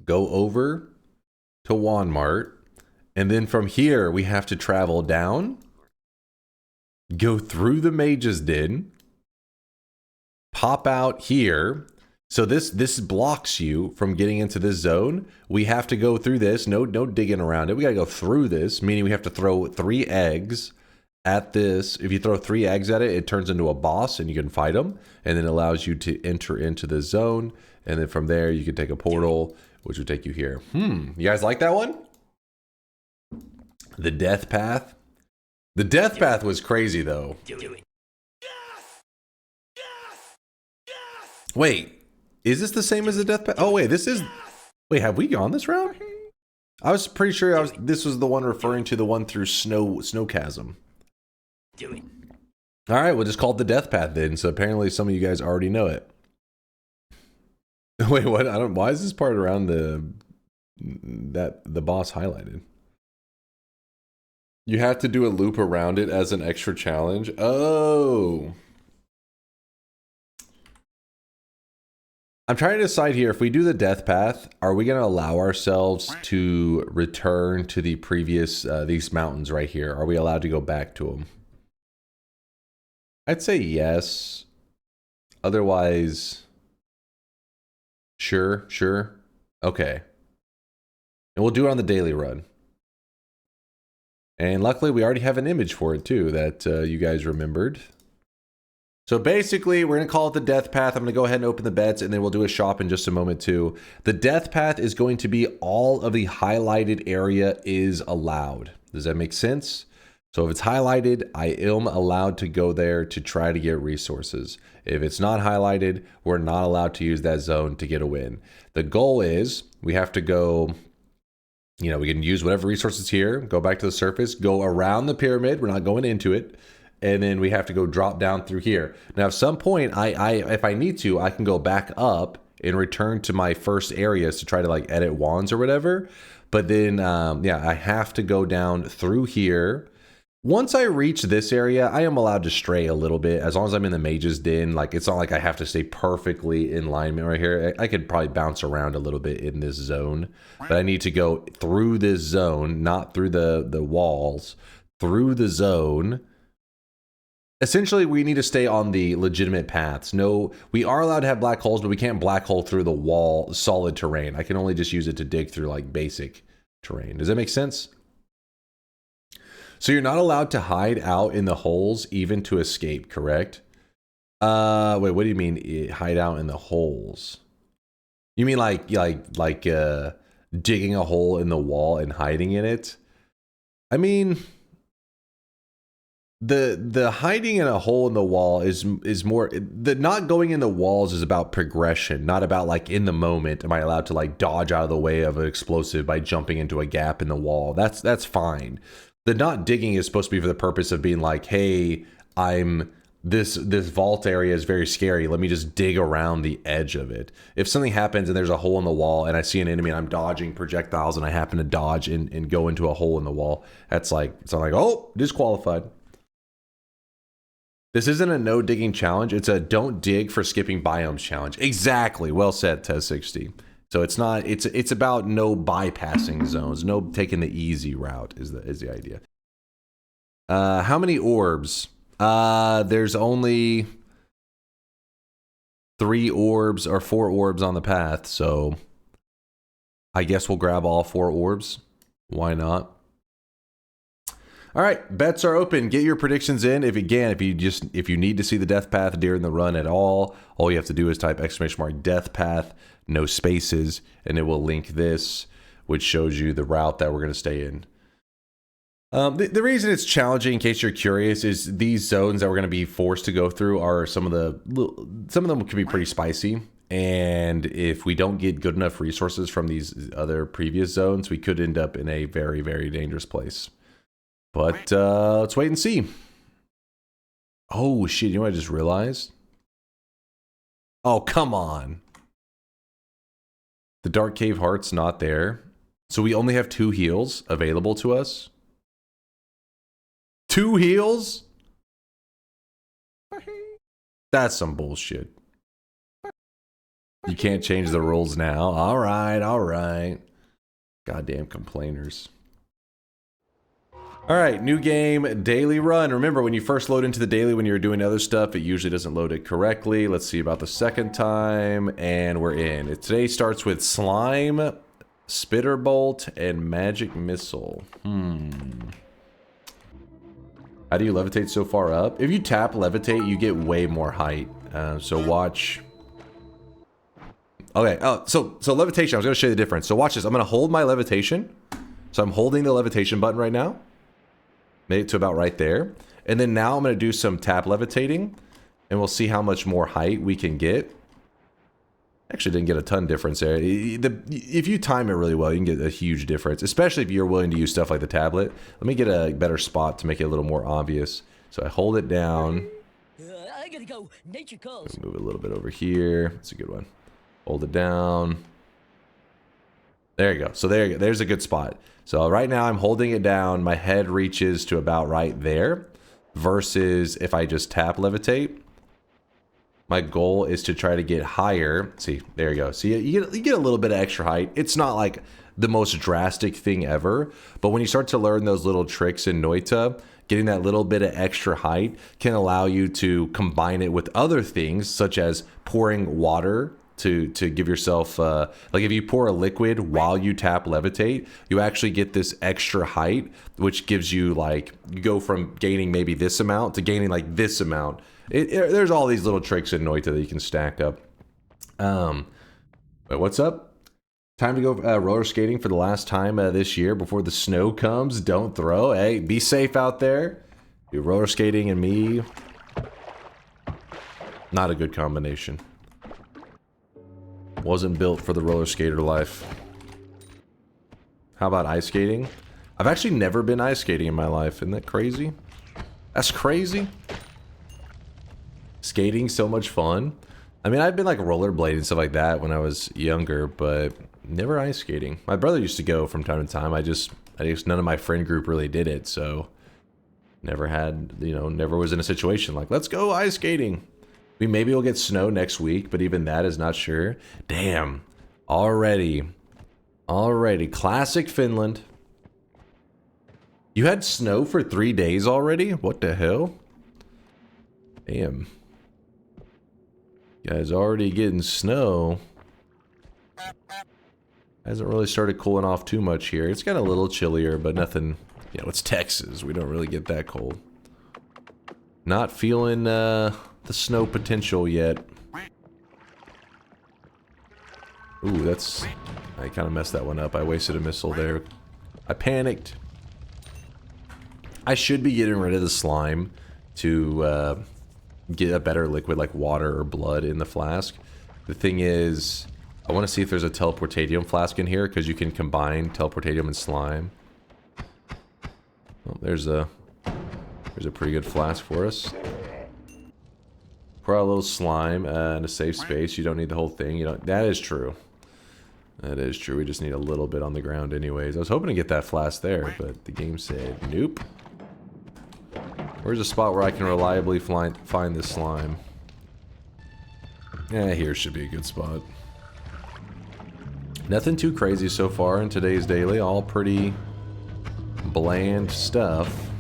go over to Wand-Mart, and then from here, we have to travel down, go through the Mage's Den, pop out here. So this blocks you from getting into this zone. We have to go through this. No digging around it. We got to go through this, meaning we have to throw 3 eggs at this. If you throw 3 eggs at it, it turns into a boss and you can fight them. And then it allows you to enter into the zone. And then from there, you can take a portal, which would take you here. You guys like that one? The Death Path. The Death Path was crazy, though. Wait, is this the same as the Death Path? Oh, wait, this is... Wait, have we gone this route? I was pretty sure this was the one referring to the one through Snow Chasm. Do it. All right, we'll just call it the death path then. So apparently some of you guys already know it. Wait, what? I don't. Why is this part around the boss highlighted? You have to do a loop around it as an extra challenge. Oh. I'm trying to decide here, if we do the death path, are we going to allow ourselves to return to the previous, these mountains right here? Are we allowed to go back to them? I'd say yes. Otherwise, sure. Okay. And we'll do it on the daily run. And luckily, we already have an image for it too that you guys remembered. So basically, we're going to call it the death path. I'm going to go ahead and open the bets, and then we'll do a shop in just a moment too. The death path is going to be all of the highlighted area is allowed. Does that make sense? So if it's highlighted, I am allowed to go there to try to get resources. If it's not highlighted, we're not allowed to use that zone to get a win. The goal is we have to go, you know, we can use whatever resources here, go back to the surface, go around the pyramid. We're not going into it. And then we have to go drop down through here. Now, at some point, if I need to, I can go back up and return to my first areas to try to like edit wands or whatever. But then, yeah, I have to go down through here. Once I reach this area, I am allowed to stray a little bit. As long as I'm in the mage's den, like it's not like I have to stay perfectly in alignment right here. I could probably bounce around a little bit in this zone. But I need to go through this zone, not through the walls, through the zone. Essentially, we need to stay on the legitimate paths. No, we are allowed to have black holes, but we can't black hole through the wall, solid terrain. I can only just use it to dig through like basic terrain. Does that make sense? So you're not allowed to hide out in the holes even to escape, correct? Wait, what do you mean hide out in the holes? You mean like digging a hole in the wall and hiding in it? I mean, the hiding in a hole in the wall is more, the not going in the walls is about progression, not about like in the moment am I allowed to like dodge out of the way of an explosive by jumping into a gap in the wall. That's fine. The not digging is supposed to be for the purpose of being like, hey, this vault area is very scary. Let me just dig around the edge of it. If something happens and there's a hole in the wall and I see an enemy and I'm dodging projectiles and I happen to dodge and go into a hole in the wall, that's like, it's not like, oh, disqualified. This isn't a no digging challenge. It's a don't dig for skipping biomes challenge. Exactly. Well said, Tez60. So it's not, it's about no bypassing zones, no taking the easy route is the idea. How many orbs? There's only 3 orbs or 4 orbs on the path, so I guess we'll grab all 4 orbs. Why not? All right, bets are open. Get your predictions in. If you need to see the death path during the run at all you have to do is type !death path, no spaces, and it will link this, which shows you the route that we're going to stay in. The reason it's challenging, in case you're curious, is these zones that we're going to be forced to go through are some of them can be pretty spicy. And if we don't get good enough resources from these other previous zones, we could end up in a very, very dangerous place. But let's wait and see. Oh shit, you know what I just realized? Oh, come on. The Dark Cave Heart's not there. So we only have 2 heals available to us. 2 heals? That's some bullshit. You can't change the rules now. All right. Goddamn complainers. All right, new game, daily run. Remember, when you first load into the daily, when you're doing other stuff, it usually doesn't load it correctly. Let's see about the second time, and we're in. Today starts with Slime, Spitter Bolt, and Magic Missile. How do you levitate so far up? If you tap levitate, you get way more height. So watch. Okay, so levitation, I was gonna show you the difference. So watch this, I'm gonna hold my levitation. So I'm holding the levitation button right now. Made it to about right there. And then now I'm going to do some tap levitating. And we'll see how much more height we can get. Actually didn't get a ton difference there. If you time it really well, you can get a huge difference. Especially if you're willing to use stuff like the tablet. Let me get a better spot to make it a little more obvious. So I hold it down. I gotta go. Nature calls. Move it a little bit over here. That's a good one. Hold it down. There you go. So there you go. There's a good spot. So right now I'm holding it down. My head reaches to about right there. Versus if I just tap levitate. My goal is to try to get higher. See, there you go. See, you get a little bit of extra height. It's not like the most drastic thing ever. But when you start to learn those little tricks in Noita, getting that little bit of extra height can allow you to combine it with other things, such as pouring water to give yourself, like if you pour a liquid while you tap levitate, you actually get this extra height, which gives you like, you go from gaining maybe this amount to gaining like this amount. There's all these little tricks in Noita that you can stack up. But what's up? Time to go roller skating for the last time this year before the snow comes. Don't throw. Hey, be safe out there. Do roller skating and me. Not a good combination. Wasn't built for the roller skater life. How about ice skating? I've actually never been ice skating in my life. Isn't that crazy? That's crazy. Skating so much fun. I mean, I've been like rollerblading and stuff like that when I was younger, but never ice skating. My brother used to go from time to time. I just none of my friend group really did it, so never had, you know, never was in a situation like, let's go ice skating. Maybe we'll get snow next week, but even that is not sure. Damn. Already. Classic Finland. You had snow for 3 days already? What the hell? Damn. You guys already getting snow. Hasn't really started cooling off too much here. It's got a little chillier, but nothing, you know, it's Texas. We don't really get that cold. Not feeling the snow potential yet. Ooh, that's... I kind of messed that one up. I wasted a missile there. I panicked. I should be getting rid of the slime to get a better liquid like water or blood in the flask. The thing is, I want to see if there's a teleportadium flask in here, because you can combine teleportadium and slime. Oh, there's a pretty good flask for us. Pour out a little slime in a safe space. You don't need the whole thing. You don't. That is true. That is true. We just need a little bit on the ground anyways. I was hoping to get that flask there, but the game said nope. Where's a spot where I can reliably find this slime? Yeah, here should be a good spot. Nothing too crazy so far in today's daily. All pretty bland stuff.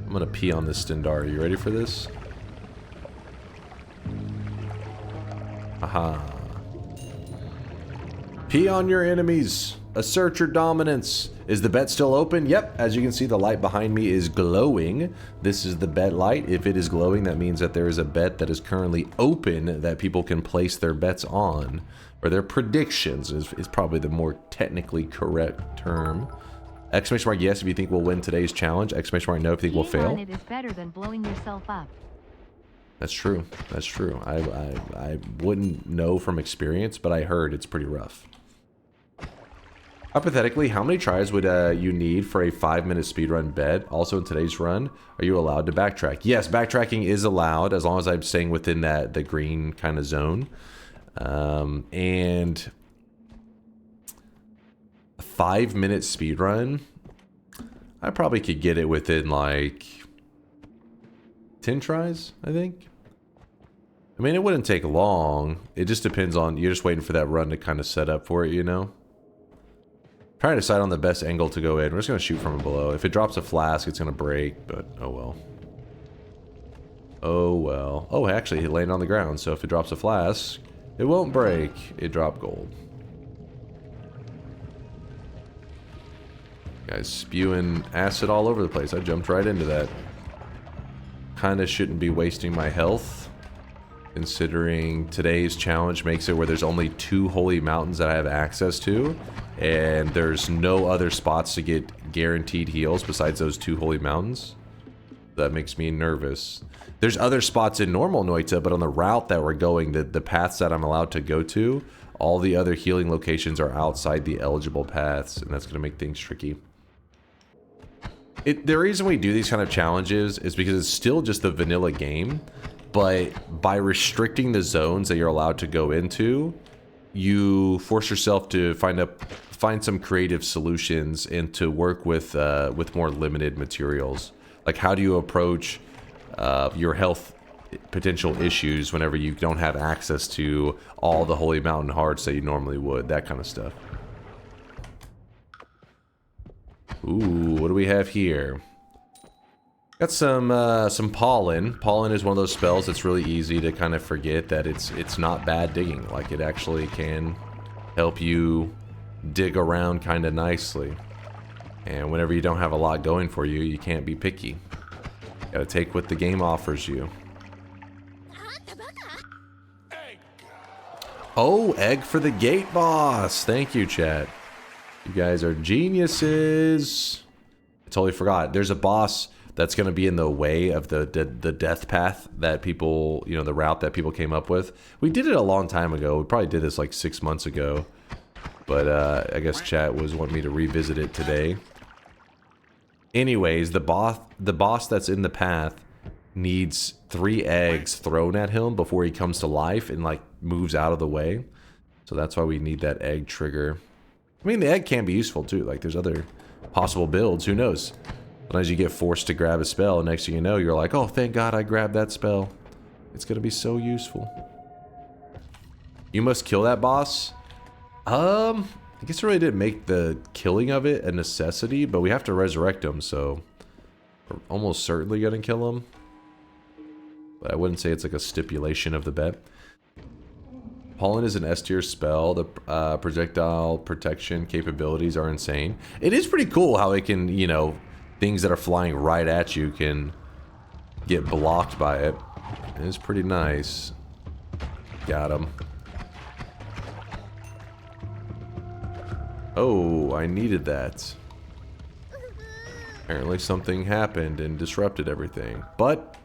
I'm gonna pee on this Stendar. Are you ready for this? Aha. Pee on your enemies. Assert your dominance. Is the bet still open? Yep. As you can see, the light behind me is glowing. This is the bet light. If it is glowing, that means that there is a bet that is currently open that people can place their bets on. Or their predictions is probably the more technically correct term. Exclamation mark yes if you think we'll win today's challenge. Exclamation mark no if you think we'll fail. It is better than blowing yourself up. That's true. That's true. I wouldn't know from experience, but I heard it's pretty rough. Hypothetically, how many tries would you need for a 5-minute speedrun bet? Also in today's run, are you allowed to backtrack? Yes, backtracking is allowed as long as I'm staying within the green kind of zone. And a 5-minute speedrun, I probably could get it within like 10 tries, I think. I mean, it wouldn't take long. It just depends on, you're just waiting for that run to kind of set up for it, you know? Trying to decide on the best angle to go in. We're just going to shoot from below. If it drops a flask, it's going to break, but oh well. Oh well. Oh, actually, it landed on the ground, so if it drops a flask, it won't break. It dropped gold. Guys spewing acid all over the place. I jumped right into that. Kinda shouldn't be wasting my health, considering today's challenge makes it where there's only 2 holy mountains that I have access to, and there's no other spots to get guaranteed heals besides those 2 holy mountains. That makes me nervous. There's other spots in normal Noita, but on the route that we're going, the paths that I'm allowed to go to, all the other healing locations are outside the eligible paths, and that's going to make things tricky. The reason we do these kind of challenges is because it's still just the vanilla game, but by restricting the zones that you're allowed to go into, you force yourself to find some creative solutions and to work with more limited materials. Like, how do you approach your health potential issues whenever you don't have access to all the Holy Mountain hearts that you normally would, that kind of stuff. Ooh, what do we have here? Got some pollen. Pollen is one of those spells that's really easy to kind of forget that it's not bad digging. Like, it actually can help you dig around kind of nicely. And whenever you don't have a lot going for you, you can't be picky. Gotta take what the game offers you. Oh, egg for the gate boss. Thank you, chat. You guys are geniuses. I totally forgot. There's a boss that's going to be in the way of the death path that people, you know, the route that people came up with. We did it a long time ago. We probably did this like 6 months ago. But I guess chat was wanting me to revisit it today. Anyways, the boss that's in the path needs 3 eggs thrown at him before he comes to life and like moves out of the way. So that's why we need that egg trigger. I mean, the egg can be useful too. Like, there's other possible builds. Who knows? Sometimes you get forced to grab a spell, and next thing you know, you're like, oh, thank God I grabbed that spell. It's gonna be so useful. You must kill that boss. I guess I really didn't make the killing of it a necessity, but we have to resurrect him, so we're almost certainly gonna kill him. But I wouldn't say it's like a stipulation of the bet. Pollen is an S tier spell. The projectile protection capabilities are insane. It is pretty cool how it can, you know, things that are flying right at you can get blocked by it. It is pretty nice. Got him. Oh, I needed that. Apparently something happened and disrupted everything. But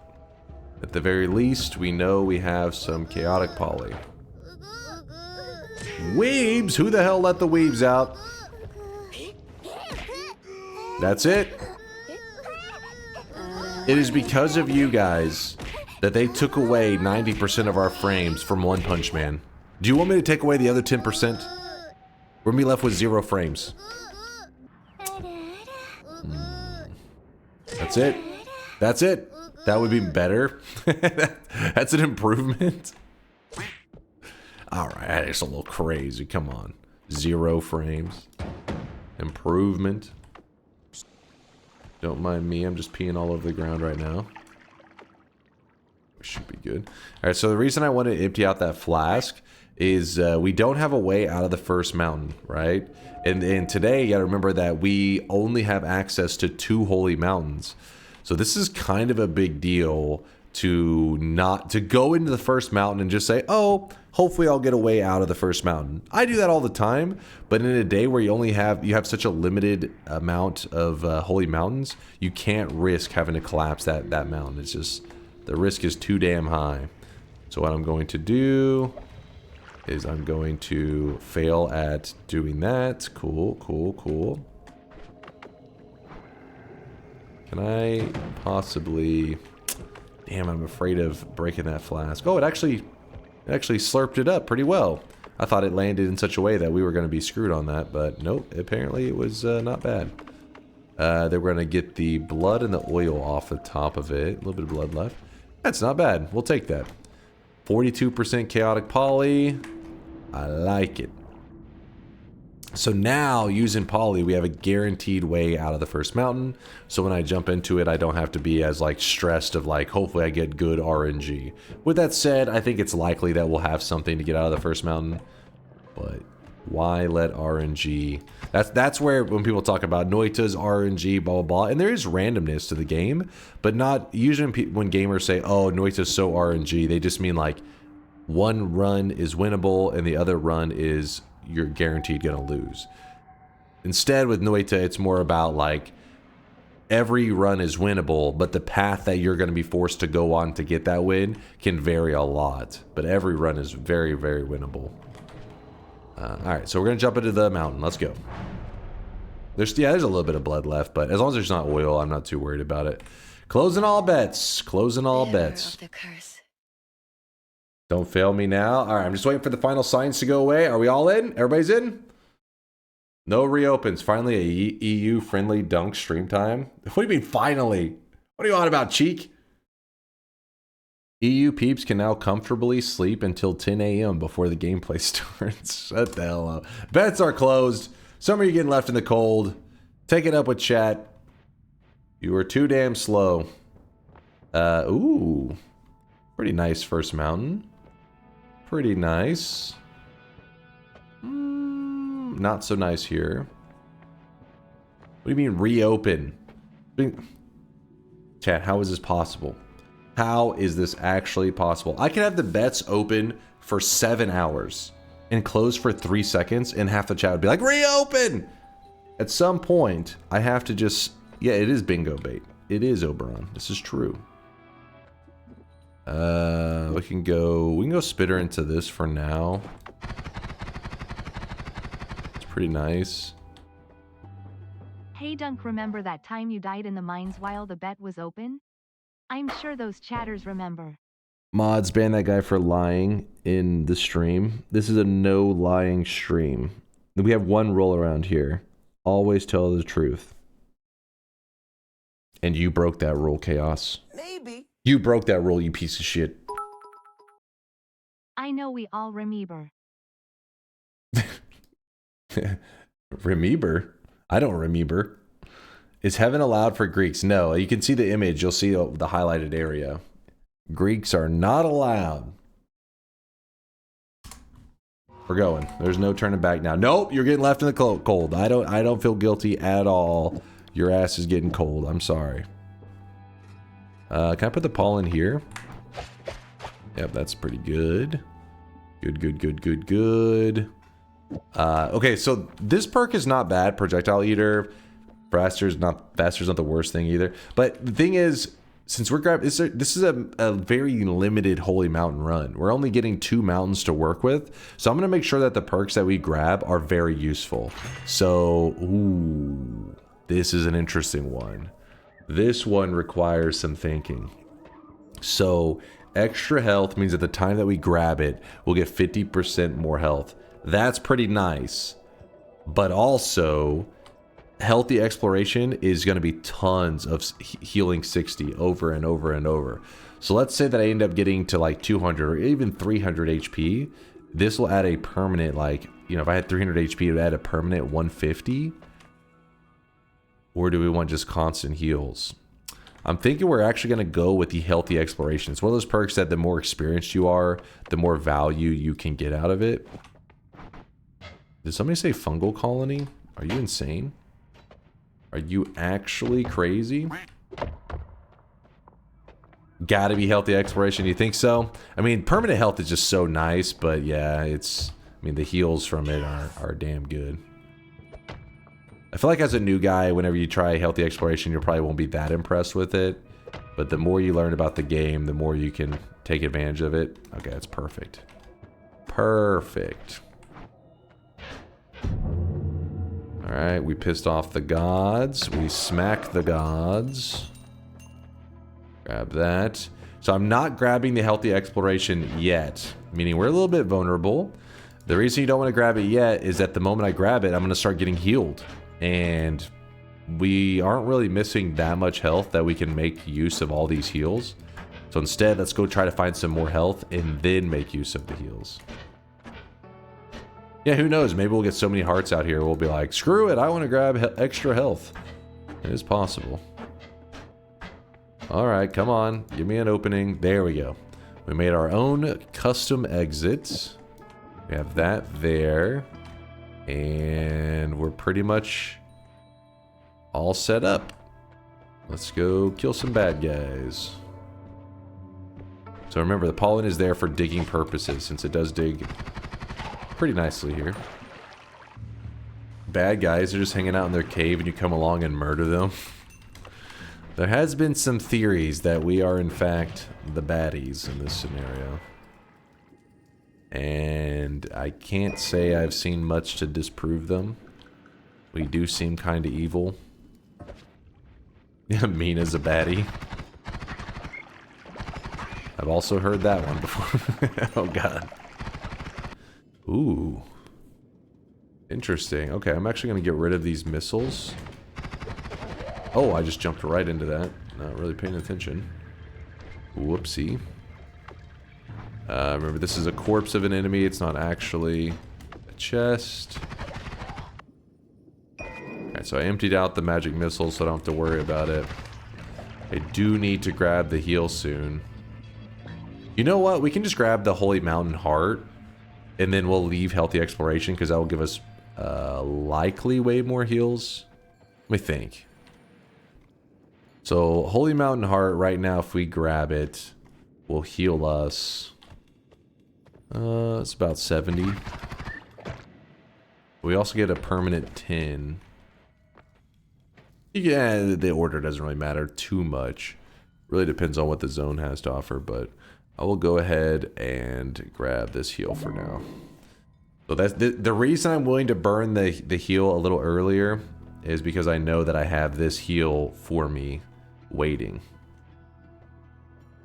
at the very least, we know we have some chaotic poly. Weebs! Who the hell let the weebs out? That's it. It is because of you guys that they took away 90% of our frames from One Punch Man. Do you want me to take away the other 10%? We're gonna be left with 0 frames. That's it. That's it. That would be better. That's an improvement. Alright, that's a little crazy. Come on. 0 frames. Improvement. Don't mind me, I'm just peeing all over the ground right now. Should be good. Alright, so the reason I want to empty out that flask is we don't have a way out of the first mountain, right? And today, you gotta remember that we only have access to 2 holy mountains. So this is kind of a big deal to go into the first mountain and just say, oh, hopefully I'll get a way out of the first mountain. I do that all the time, but in a day where you have such a limited amount of holy mountains, you can't risk having to collapse that mountain. It's just, the risk is too damn high. So what I'm going to do is I'm going to fail at doing that. Cool, cool, cool. Can I possibly... Damn, I'm afraid of breaking that flask. Oh, it actually slurped it up pretty well. I thought it landed in such a way that we were going to be screwed on that, but nope, apparently it was not bad. Then we're going to get the blood and the oil off the top of it. A little bit of blood left. That's not bad. We'll take that. 42% chaotic poly. I like it. So now, using poly, we have a guaranteed way out of the first mountain. So when I jump into it, I don't have to be as like stressed of like, hopefully I get good RNG. With that said, I think it's likely that we'll have something to get out of the first mountain. But why let RNG... That's where when people talk about Noita's RNG, blah, blah, blah. And there is randomness to the game. But not... Usually when gamers say, oh, Noita's so RNG, they just mean like one run is winnable and the other run is... you're guaranteed gonna lose. Instead, with Noita, it's more about like every run is winnable, but the path that you're gonna be forced to go on to get that win can vary a lot. But every run is very, very winnable. Alright, so we're gonna jump into the mountain. Let's go. There's a little bit of blood left, but as long as there's not oil, I'm not too worried about it. Closing all bets. Closing all bets. Of the curse. Don't fail me now. All right, I'm just waiting for the final signs to go away. Are we all in? Everybody's in? No reopens. Finally, a EU-friendly dunk stream time. What do you mean, finally? What are you on about, cheek? EU peeps can now comfortably sleep until 10 a.m. before the gameplay starts. Shut the hell up. Bets are closed. Some of you getting left in the cold. Take it up with chat. You were too damn slow. Ooh. Pretty nice first mountain. Pretty nice. Not so nice here. What do you mean reopen? Chat, how is this possible? How is this actually possible? I can have the bets open for 7 hours and close for 3 seconds, and half the chat would be like, reopen! At some point, I have to just... Yeah, it is bingo bait. It is Oberon. This is true. We can go spitter into this for now. It's pretty nice. Hey Dunk, remember that time you died in the mines while the bet was open? I'm sure those chatters remember. Mods, ban that guy for lying in the stream. This is a no lying stream. We have one rule around here. Always tell the truth. And you broke that rule, Chaos. Maybe. You broke that rule, you piece of shit. I know we all remember. Remember? I don't remember. Is heaven allowed for Greeks? No. You can see the image. You'll see the highlighted area. Greeks are not allowed. We're going. There's no turning back now. Nope, you're getting left in the cold. I don't feel guilty at all. Your ass is getting cold. I'm sorry. Can I put the pollen here? Yep, that's pretty good. Good. Okay, so this perk is not bad. Projectile Eater. Faster's not the worst thing either. But the thing is, since we're grabbing... This is a very limited Holy Mountain run. We're only getting 2 mountains to work with. So I'm going to make sure that the perks that we grab are very useful. So, ooh... This is an interesting one. This one requires some thinking. So, extra health means at the time that we grab it, we'll get 50% more health. That's pretty nice. But also, healthy exploration is going to be tons of healing 60 over and over and over. So let's say that I end up getting to like 200 or even 300 HP. This will add a permanent, like, you know, if I had 300 HP, it would add a permanent 150. Or do we want just constant heals? I'm thinking we're actually going to go with the healthy exploration. It's one of those perks that the more experienced you are, the more value you can get out of it. Did somebody say fungal colony? Are you insane? Are you actually crazy? Gotta be healthy exploration. You think so? I mean, permanent health is just so nice, but yeah, it's... I mean, the heals from it are damn good. I feel like as a new guy, whenever you try healthy exploration, you probably won't be that impressed with it. But the more you learn about the game, the more you can take advantage of it. Okay, that's perfect. Perfect. Alright, we pissed off the gods. We smack the gods. Grab that. So I'm not grabbing the healthy exploration yet. Meaning we're a little bit vulnerable. The reason you don't want to grab it yet is that the moment I grab it, I'm going to start getting healed. And we aren't really missing that much health that we can make use of all these heals. So instead, let's go try to find some more health and then make use of the heals. Yeah, who knows? Maybe we'll get so many hearts out here, we'll be like, screw it, I want to grab extra health. It is possible. Alright, come on. Give me an opening. There we go. We made our own custom exit. We have that there. And we're pretty much all set up. Let's go kill some bad guys. So remember, the pollen is there for digging purposes, since it does dig pretty nicely here. Bad guys are just hanging out in their cave and you come along and murder them. There has been some theories that we are in fact the baddies in this scenario. And I can't say I've seen much to disprove them. We do seem kind of evil. Yeah, Mina's a baddie. I've also heard that one before. Oh god. Ooh. Interesting. Okay, I'm actually going to get rid of these missiles. Oh, I just jumped right into that. Not really paying attention. Whoopsie. Remember, this is a corpse of an enemy. It's not actually a chest. Alright, so I emptied out the magic missile so I don't have to worry about it. I do need to grab the heal soon. You know what? We can just grab the Holy Mountain Heart. And then we'll leave Healthy Exploration because that will give us likely way more heals. Let me think. So, Holy Mountain Heart right now, if we grab it, will heal us. It's about 70. We also get a permanent 10. Yeah, the order doesn't really matter too much. Really depends on what the zone has to offer, but I will go ahead and grab this heal for now. So that's the reason I'm willing to burn the heal a little earlier is because I know that I have this heal for me waiting.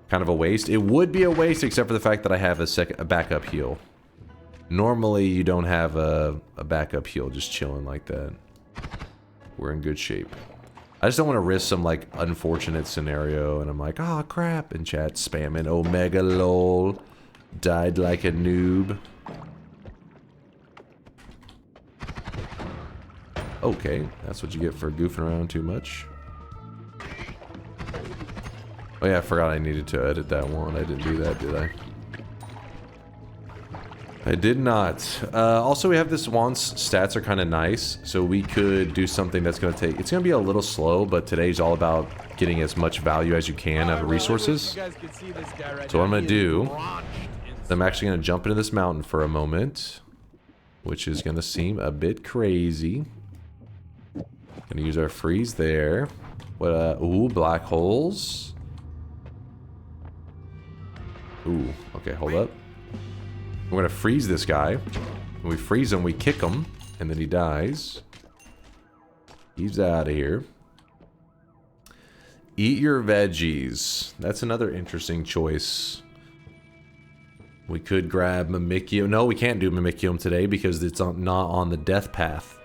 Kind of a waste. It would be a waste except for the fact that I have a backup heal. Normally you don't have a backup heal just chilling like that. We're in good shape. I just don't want to risk some like unfortunate scenario and I'm like, oh crap, and chat spamming Omega lol. Died like a noob. Okay, that's what you get for goofing around too much. Oh yeah, I forgot I needed to edit that one. I didn't do that, did I? I did not. Also, we have this wand's stats are kind of nice, so we could do something that's going to take... It's going to be a little slow, but today's all about getting as much value as you can out of resources. So what I'm going to do... I'm actually going to jump into this mountain for a moment, which is going to seem a bit crazy. Going to use our freeze there. What? Ooh, black holes. Ooh, okay, hold up. We're gonna freeze this guy. When we freeze him, we kick him, and then he dies. He's out of here. Eat your veggies. That's another interesting choice. We could grab Mimikyu. No, we can't do Mimikyu today because it's not on the death path.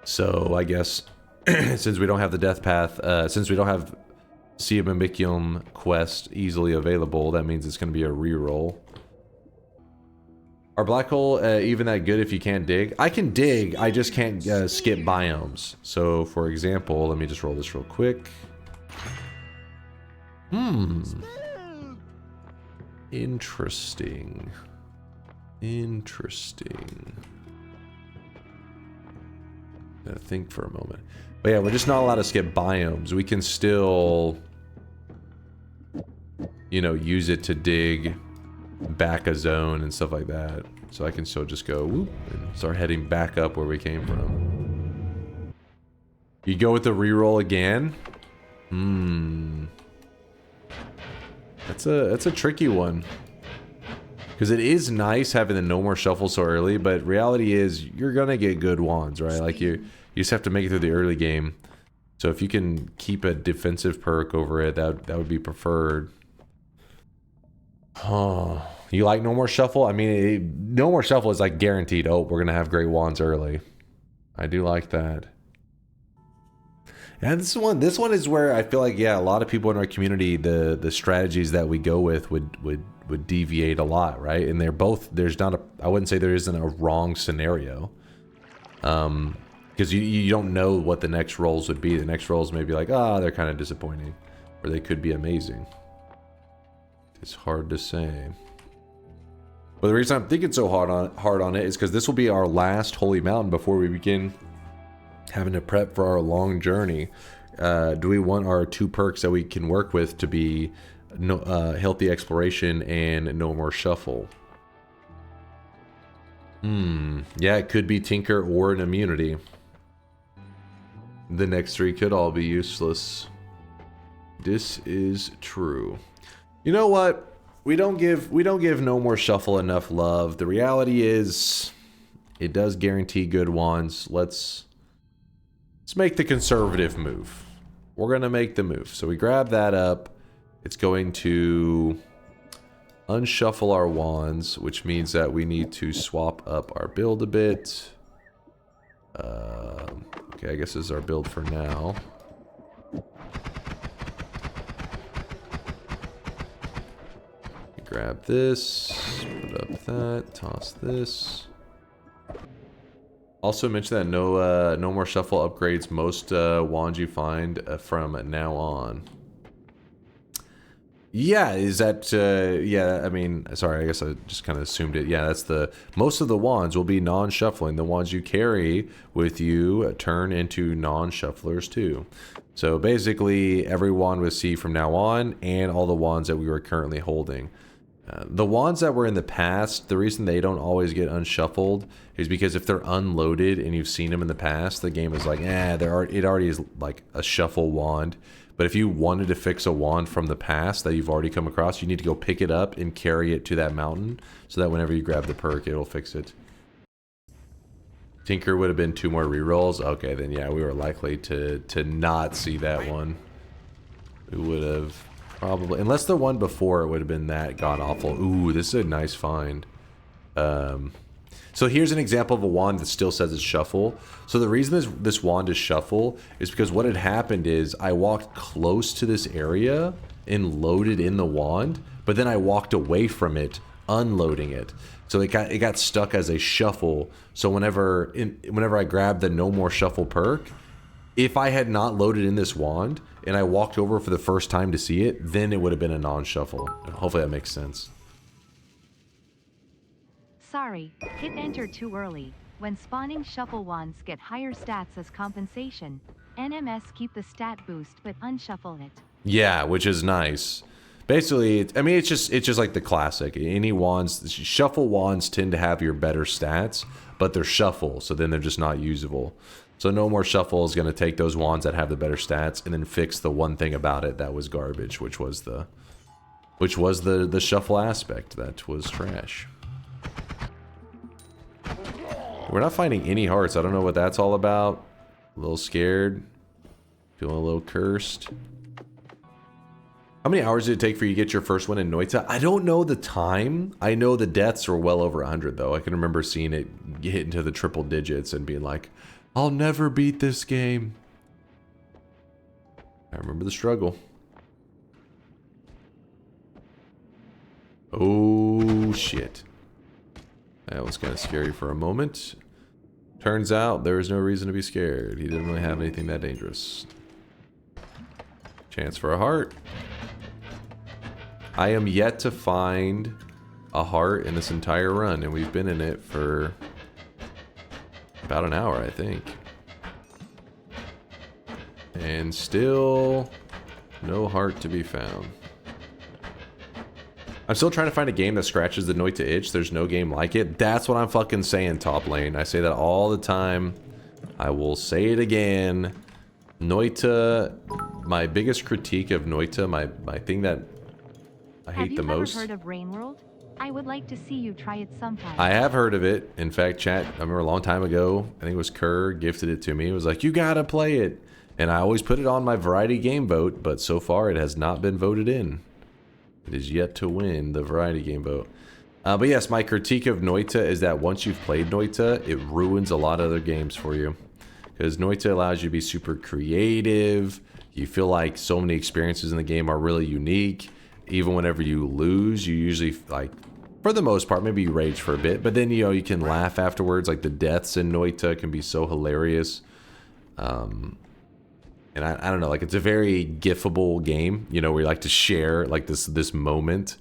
So I guess since we don't have the death path, since we don't have See a Mimikyu quest easily available, that means it's going to be a reroll. Are black hole even that good if you can't dig? I can dig, I just can't skip biomes. So, for example, let me just roll this real quick. Interesting. Interesting. Gotta think for a moment. But yeah, we're just not allowed to skip biomes. We can still, you know, use it to dig back a zone and stuff like that. So I can still just go whoop and start heading back up where we came from. You go with the reroll again? That's a tricky one. Because it is nice having the no more shuffle so early, but reality is you're gonna get good wands, right? Like you just have to make it through the early game. So if you can keep a defensive perk over it, that would be preferred. Oh, you like no more shuffle? I mean, no more shuffle is like guaranteed. Oh, we're gonna have great wands early. I do like that. And this one is where I feel like, yeah, a lot of people in our community, the strategies that we go with would deviate a lot, right? And they're both, there's not a, I wouldn't say there isn't a wrong scenario. Because you don't know what the next rolls would be. The next rolls may be like, ah, they're kind of disappointing. Or they could be amazing. It's hard to say. But the reason I'm thinking so hard on it is because this will be our last Holy Mountain before we begin having to prep for our long journey. Do we want our 2 perks that we can work with to be Healthy Exploration and No More Shuffle? Yeah, it could be Tinker or an Immunity. The next 3 could all be useless. This is true. You know what? We don't give No More Shuffle enough love. The reality is, it does guarantee good wands. Let's Let's make the conservative move. We're going to make the move. So we grab that up. It's going to unshuffle our wands, which means that we need to swap up our build a bit. Okay, I guess this is our build for now. Grab this, put up that, toss this. Also mention that no more shuffle upgrades most wands you find from now on. Yeah, is that, yeah, I mean, sorry, I guess I just kind of assumed it. Yeah, that's most of the wands will be non-shuffling. The wands you carry with you turn into non-shufflers too. So basically, every wand we see from now on, and all the wands that we were currently holding. The wands that were in the past, the reason they don't always get unshuffled is because if they're unloaded and you've seen them in the past, the game is like, it already is like a shuffle wand. But if you wanted to fix a wand from the past that you've already come across, you need to go pick it up and carry it to that mountain so that whenever you grab the perk, it'll fix it. Tinker would have been 2 more rerolls. Okay, then yeah, we were likely to not see that one. We would have probably, unless the one before it would have been that god-awful. Ooh, this is a nice find. So here's an example of a wand that still says it's shuffle. So the reason this wand is shuffle is because what had happened is I walked close to this area and loaded in the wand, but then I walked away from it, unloading it. So it got stuck as a shuffle. So whenever I grabbed the no more shuffle perk, if I had not loaded in this wand and I walked over for the first time to see it, then it would have been a non-shuffle. Hopefully that makes sense. Sorry, hit enter too early. When spawning shuffle wands get higher stats as compensation. NMS keep the stat boost but unshuffle it. Yeah, which is nice. Basically, I mean, it's just like the classic. Any wands, shuffle wands tend to have your better stats, but they're shuffle, so then they're just not usable. So no more shuffle is going to take those wands that have the better stats and then fix the one thing about it that was garbage, which was the shuffle aspect that was trash. We're not finding any hearts. I don't know what that's all about. A little scared. Feeling a little cursed. How many hours did it take for you to get your first one in Noita? I don't know the time. I know the deaths were well over 100 though. I can remember seeing it hit into the triple digits and being like, I'll never beat this game. I remember the struggle. Oh shit. That was kind of scary for a moment. Turns out there was no reason to be scared. He didn't really have anything that dangerous. Chance for a heart. I am yet to find a heart in this entire run, and we've been in it for about an hour, I think. And still no heart to be found. I'm still trying to find a game that scratches the Noita itch. There's no game like it. That's what I'm fucking saying, top lane. I say that all the time. I will say it again. Noita, my biggest critique of Noita, my thing that I hate the most. Have you ever heard of Rain World? I would like to see you try it sometime. I have heard of it. In fact, chat, I remember a long time ago, I think it was Kerr gifted it to me. It was like, you gotta play it. And I always put it on my variety game vote, but so far it has not been voted in. It is yet to win the variety game vote. But yes, my critique of Noita is that once you've played Noita, it ruins a lot of other games for you. Because Noita allows you to be super creative. You feel like so many experiences in the game are really unique. Even whenever you lose, you usually, like, for the most part, maybe you rage for a bit. But then, you know, you can laugh afterwards. Like, the deaths in Noita can be so hilarious. And I don't know, like, it's a very gifable game, you know, where you like to share, like, this moment.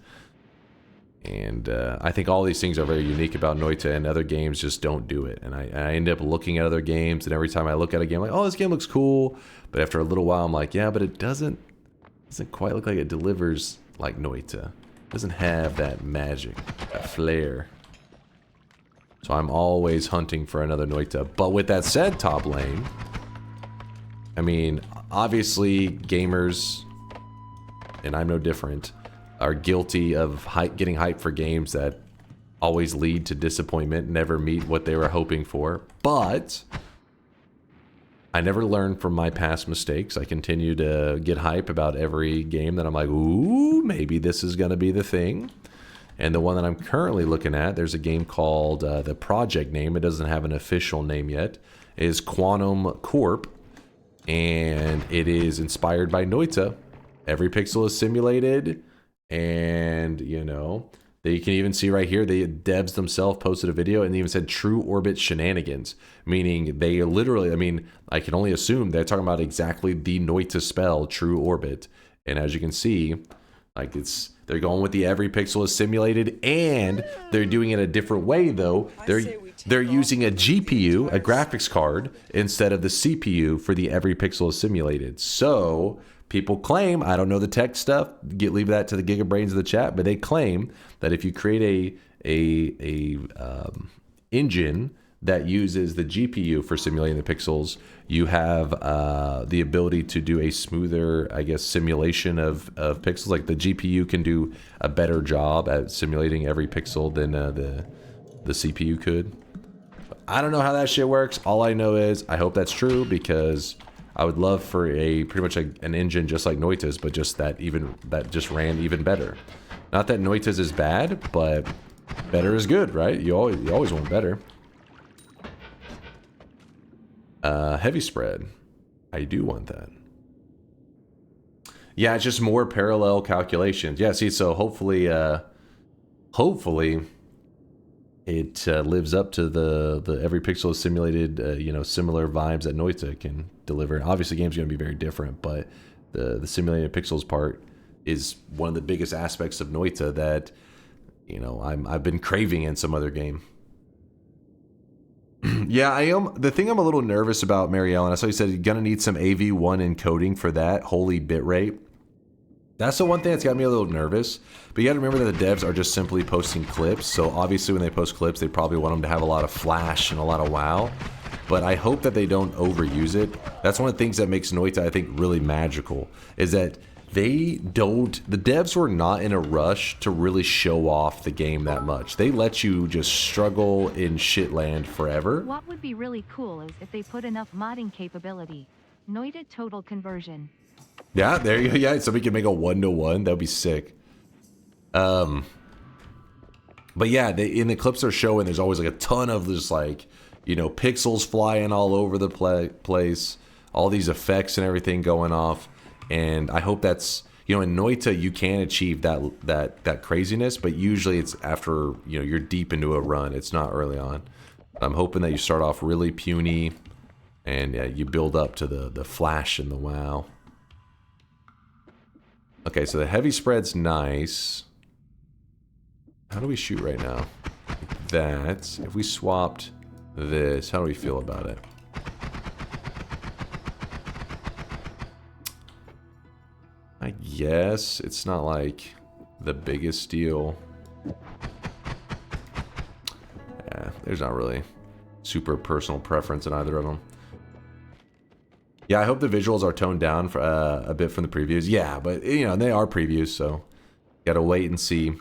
And I think all these things are very unique about Noita, and other games just don't do it. And I end up looking at other games, and every time I look at a game, I'm like, oh, this game looks cool. But after a little while, I'm like, yeah, but it doesn't quite look like it delivers like Noita. It doesn't have that magic, that flair. So I'm always hunting for another Noita. But with that said, top lane, I mean, obviously gamers, and I'm no different, are guilty of getting hyped for games that always lead to disappointment, never meet what they were hoping for. But I never learn from my past mistakes. I continue to get hype about every game that I'm like, ooh, maybe this is going to be the thing. And the one that I'm currently looking at, there's a game called, the project name, it doesn't have an official name yet, is Quantum Corp. And it is inspired by Noita. Every pixel is simulated. And, you know, you can even see right here, the devs themselves posted a video and they even said true orbit shenanigans, meaning they literally, I mean, I can only assume they're talking about exactly the Noita spell, true orbit. And as you can see, like they're going with the every pixel is simulated, and they're doing it a different way though. They're using a GPU, a graphics card, instead of the CPU for the every pixel is simulated. So people claim, I don't know the tech stuff, leave that to the gigabrains of the chat, but they claim that if you create a engine that uses the GPU for simulating the pixels, you have the ability to do a smoother, I guess, simulation of pixels. Like the GPU can do a better job at simulating every pixel than the CPU could. I don't know how that shit works. All I know is I hope that's true, because I would love for pretty much an engine just like Noita's, but just that just ran even better. Not that Noita's is bad, but better is good, right? You always want better. Heavy spread. I do want that. Yeah, it's just more parallel calculations. Yeah, see, so hopefully it lives up to the every pixel is simulated, you know, similar vibes that Noita can deliver. Obviously, the game's going to be very different, but the simulated pixels part is one of the biggest aspects of Noita that, you know, I've been craving in some other game. Yeah, I am. The thing I'm a little nervous about, Mary Ellen, I saw you said you're going to need some AV1 encoding for that. Holy bitrate. That's the one thing that's got me a little nervous. But you got to remember that the devs are just simply posting clips. So obviously when they post clips, they probably want them to have a lot of flash and a lot of wow. But I hope that they don't overuse it. That's one of the things that makes Noita, I think, really magical, is that the devs were not in a rush to really show off the game that much. They let you just struggle in shitland forever. What would be really cool is if they put enough modding capability. Noita total conversion. Yeah, there you go. Yeah, somebody can make a 1-to-1. That would be sick. But yeah, in the clips they're showing, there's always like a ton of just like, you know, pixels flying all over the place, all these effects and everything going off. And I hope that's, you know, in Noita you can achieve that craziness, but usually it's after, you know, you're deep into a run. It's not early on. I'm hoping that you start off really puny and you build up to the flash and the wow. Okay, so the heavy spread's nice. How do we shoot right now? That. If we swapped this, how do we feel about it? I guess it's not like the biggest deal. Yeah, there's not really super personal preference in either of them. Yeah, I hope the visuals are toned down for, a bit from the previews. Yeah, but, you know, they are previews, so gotta wait and see.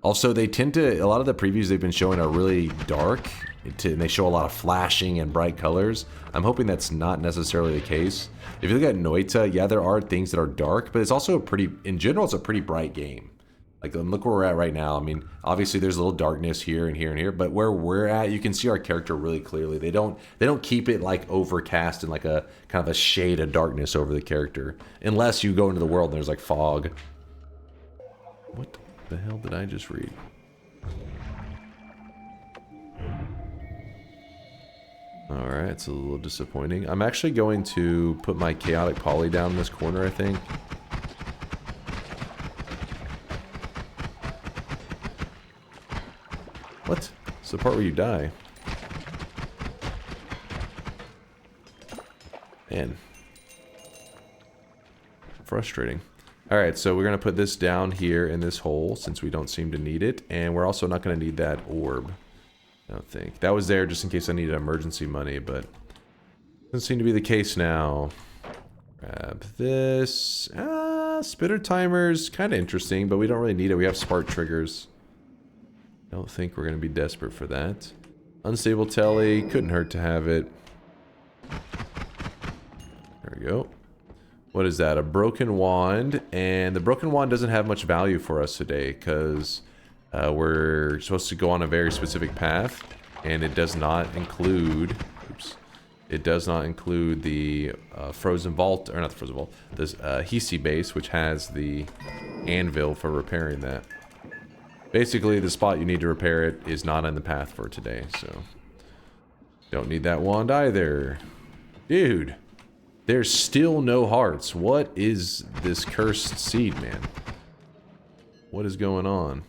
Also, they tend to, a lot of the previews they've been showing are really dark, and they show a lot of flashing and bright colors. I'm hoping that's not necessarily the case. If you look at Noita, yeah, there are things that are dark, but it's also in general, it's a pretty bright game. Like, look where we're at right now. I mean, obviously there's a little darkness here and here and here, but where we're at, you can see our character really clearly. They don't keep it like overcast and like a kind of a shade of darkness over the character, unless you go into the world and there's like fog. What the hell did I just read? Alright, it's a little disappointing. I'm actually going to put my chaotic poly down in this corner, I think. What? It's the part where you die. Man. Frustrating. Alright, so we're going to put this down here in this hole since we don't seem to need it. And we're also not going to need that orb. I don't think. That was there just in case I needed emergency money, but doesn't seem to be the case now. Grab this. Spitter timer's kind of interesting, but we don't really need it. We have spark triggers. I don't think we're going to be desperate for that. Unstable tele. Couldn't hurt to have it. There we go. What is that? A broken wand. And the broken wand doesn't have much value for us today because we're supposed to go on a very specific path. And it does not include... Oops. It does not include the frozen vault, or not the frozen vault, this Hisi base, which has the anvil for repairing that. Basically, the spot you need to repair it is not in the path for today, so... Don't need that wand either. Dude, there's still no hearts. What is this cursed seed, man? What is going on?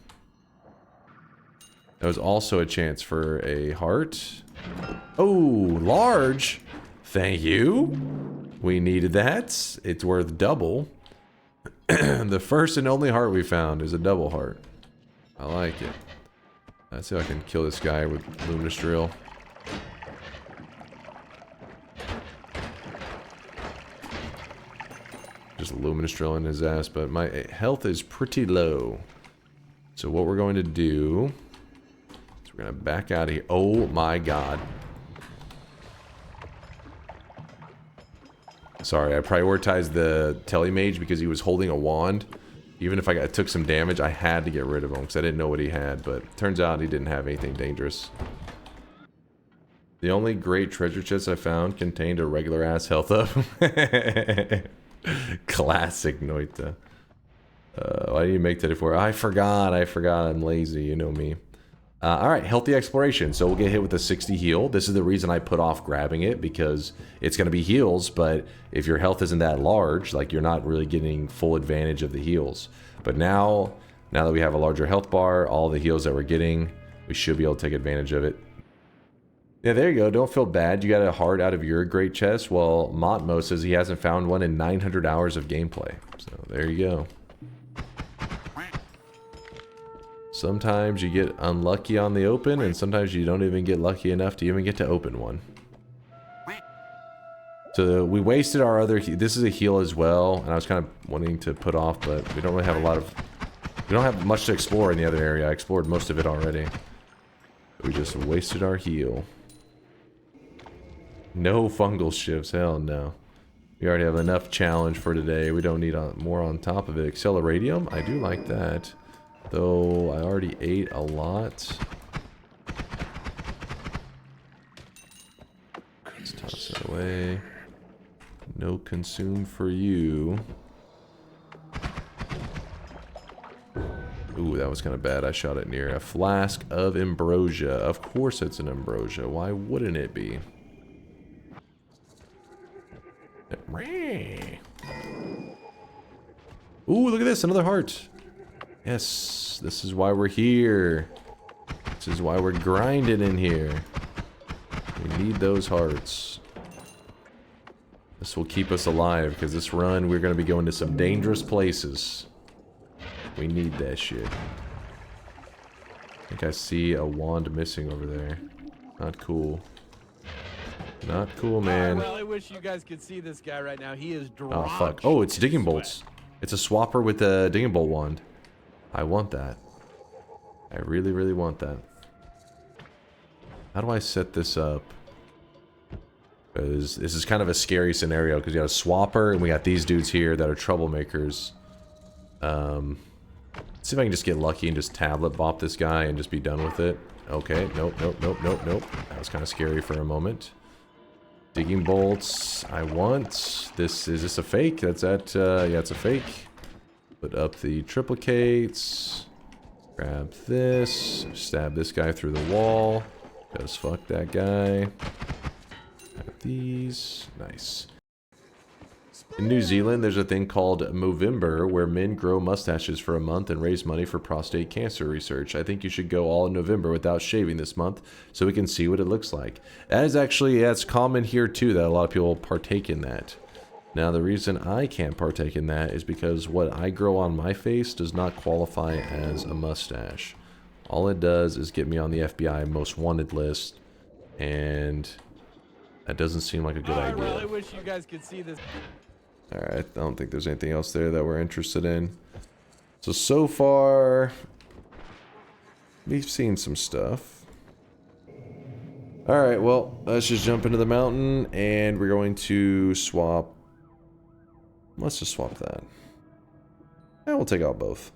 There was also a chance for a heart. Oh, large. Thank you. We needed that. It's worth double. The first and only heart we found is a double heart. I like it. Let's see if I can kill this guy with luminous drill. Just luminous drill in his ass, but my health is pretty low. So what we're going to do is we're going to back out of here. Oh my god. Sorry, I prioritized the telemage because he was holding a wand. Even if I took some damage, I had to get rid of him because I didn't know what he had, but turns out he didn't have anything dangerous. The only great treasure chest I found contained a regular ass health up. Classic Noita. Why do you make that for? I forgot. I'm lazy. You know me. Alright, healthy exploration. So we'll get hit with a 60 heal. This is the reason I put off grabbing it, because it's going to be heals, but if your health isn't that large, like, you're not really getting full advantage of the heals. But now that we have a larger health bar, all the heals that we're getting, we should be able to take advantage of it. Yeah, there you go. Don't feel bad. You got a heart out of your great chest. Well, Motmo says he hasn't found one in 900 hours of gameplay. So there you go. Sometimes you get unlucky on the open, and sometimes you don't even get lucky enough to even get to open one. So we wasted our other... This is a heal as well, and I was kind of wanting to put off, but we don't really have a lot of... We don't have much to explore in the other area. I explored most of it already. We just wasted our heal. No fungal shifts, hell no. We already have enough challenge for today. We don't need more on top of it. Acceleradium, I do like that. Though I already ate a lot. Let's toss it away. No consume for you. Ooh, that was kind of bad. I shot it near a flask of ambrosia. Of course it's an ambrosia. Why wouldn't it be? Ooh, look at this. Another heart. Yes, this is why we're here. This is why we're grinding in here. We need those hearts. This will keep us alive, because this run, we're going to be going to some dangerous places. We need that shit. I think I see a wand missing over there. Not cool. Not cool, man. I really wish you guys could see this guy right now. He is dry. Oh, fuck. Oh, it's digging bolts. It's a swapper with a digging bolt wand. I want that. I really, really want that. How do I set this up? Because this is kind of a scary scenario, because you got a swapper and we got these dudes here that are troublemakers. Let's see if I can just get lucky and just tablet bop this guy and just be done with it. Okay, nope. That was kind of scary for a moment. Digging bolts, I want. Is this a fake? Yeah, it's a fake. Put up the triplicates. Grab this. Stab this guy through the wall. Because fuck that guy. Got these. Nice. In New Zealand, there's a thing called Movember, where men grow mustaches for a month and raise money for prostate cancer research. I think you should go all in November without shaving this month, so we can see what it looks like. That is actually, that's common here too, that a lot of people partake in that. Now, the reason I can't partake in that is because what I grow on my face does not qualify as a mustache. All it does is get me on the FBI most wanted list, and that doesn't seem like a good idea. I really wish you guys could see this. Alright, I don't think there's anything else there that we're interested in. So far, we've seen some stuff. Alright, well, let's just jump into the mountain, and we're going to swap Let's just swap that. And we'll take out both.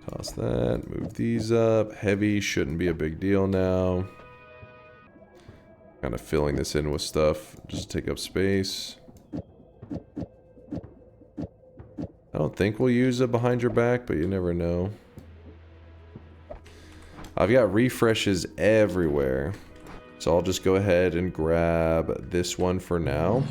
Toss that. Move these up. Heavy shouldn't be a big deal now. Kind of filling this in with stuff. Just take up space. I don't think we'll use it behind your back, but you never know. I've got refreshes everywhere. So I'll just go ahead and grab this one for now.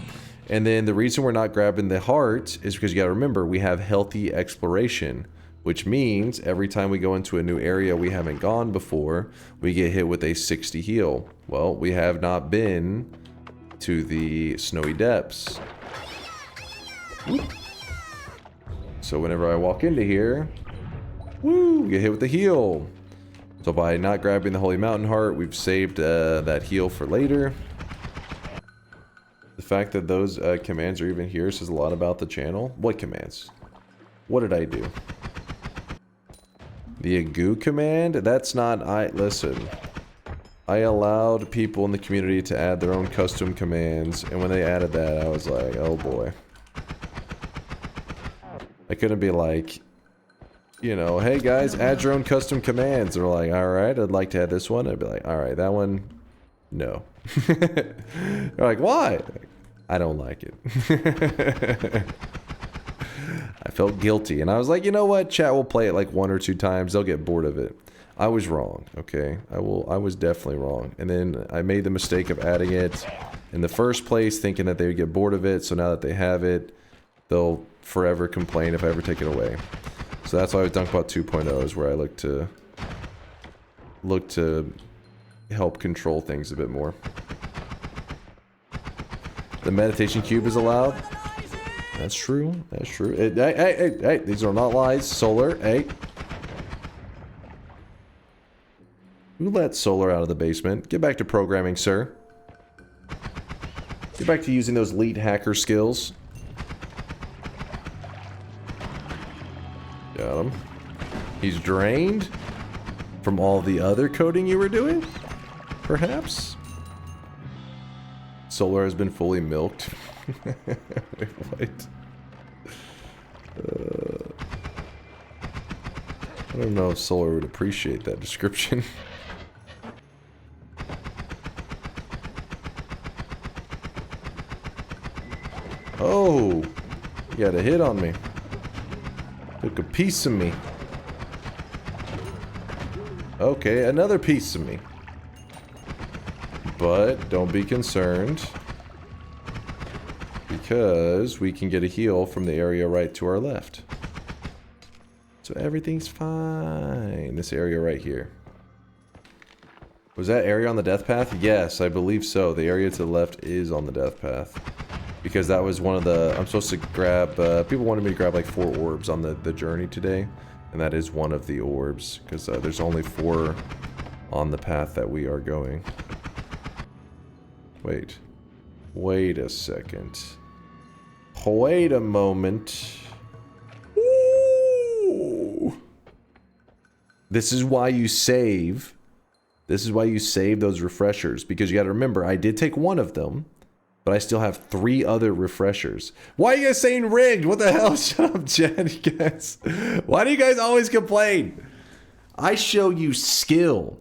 And then the reason we're not grabbing the heart is because you gotta remember, we have healthy exploration. Which means every time we go into a new area we haven't gone before, we get hit with a 60 heal. Well, we have not been to the snowy depths. So whenever I walk into here, woo, get hit with the heal. So by not grabbing the Holy Mountain Heart, we've saved that heal for later. The fact that those commands are even here says a lot about the channel. What commands? What did I do? The Agu command? That's not... Listen. I allowed people in the community to add their own custom commands, and when they added that, I was like, oh boy. I couldn't be like, you know, hey guys, add your own custom commands. They're like, alright, I'd like to add this one. I'd be like, alright, that one, no. They're like, why? I don't like it. I felt guilty, and I was like, you know what? Chat will play it like 1 or 2 times. They'll get bored of it. I was wrong, okay? I was definitely wrong. And then I made the mistake of adding it in the first place, thinking that they would get bored of it. So now that they have it, they'll forever complain if I ever take it away. So that's why DunkBot 2.0 is where I look to help control things a bit more. The meditation cube is allowed. That's true. That's true. Hey, these are not lies. Solar, hey. Who let Solar out of the basement? Get back to programming, sir. Get back to using those elite hacker skills. Got him. He's drained from all the other coding you were doing? Perhaps? Solar has been fully milked. Wait, what? I don't know if Solar would appreciate that description. Oh! You got a hit on me. Took a piece of me. Okay, another piece of me. But don't be concerned, because we can get a heal from the area right to our left. So everything's fine. This area right here. Was that area on the death path? Yes, I believe so. The area to the left is on the death path. Because that was one of the... I'm supposed to grab... people wanted me to grab like 4 orbs on the journey today. And that is one of the orbs. Because there's only 4 on the path that we are going. Wait. Wait a second. Wait a moment. Ooh. This is why you save. This is why you save those refreshers. Because you gotta remember, I did take 1 of them. But I still have 3 other refreshers. Why are you guys saying rigged? What the hell? Shut up, Chad, you guys. Why do you guys always complain? I show you skill.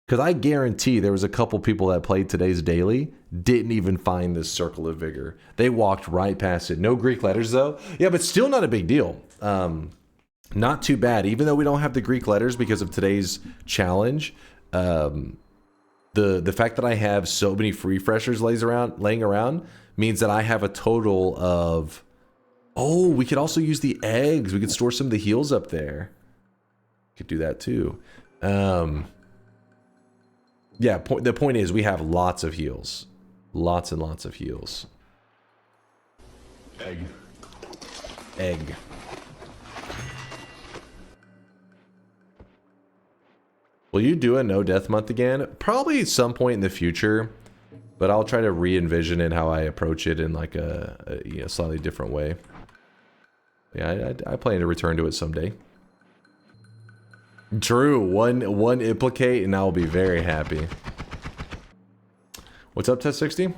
Because I guarantee there was a couple people that played today's daily, didn't even find this Circle of Vigor. They walked right past it. No Greek letters, though. Yeah, but still not a big deal. Not too bad. Even though we don't have the Greek letters because of today's challenge, the fact that I have so many free refreshers laying around means that I have a total of... Oh, we could also use the eggs. We could store some of the heals up there. Could do that, too. Yeah, the point is we have lots of heals. Lots and lots of heals. Egg. Egg. Will you do a no death month again? Probably at some point in the future, but I'll try to re-envision it how I approach it in like a you know, slightly different way. Yeah, I plan to return to it someday. True, one implicate and I'll be very happy. What's up, Test 60?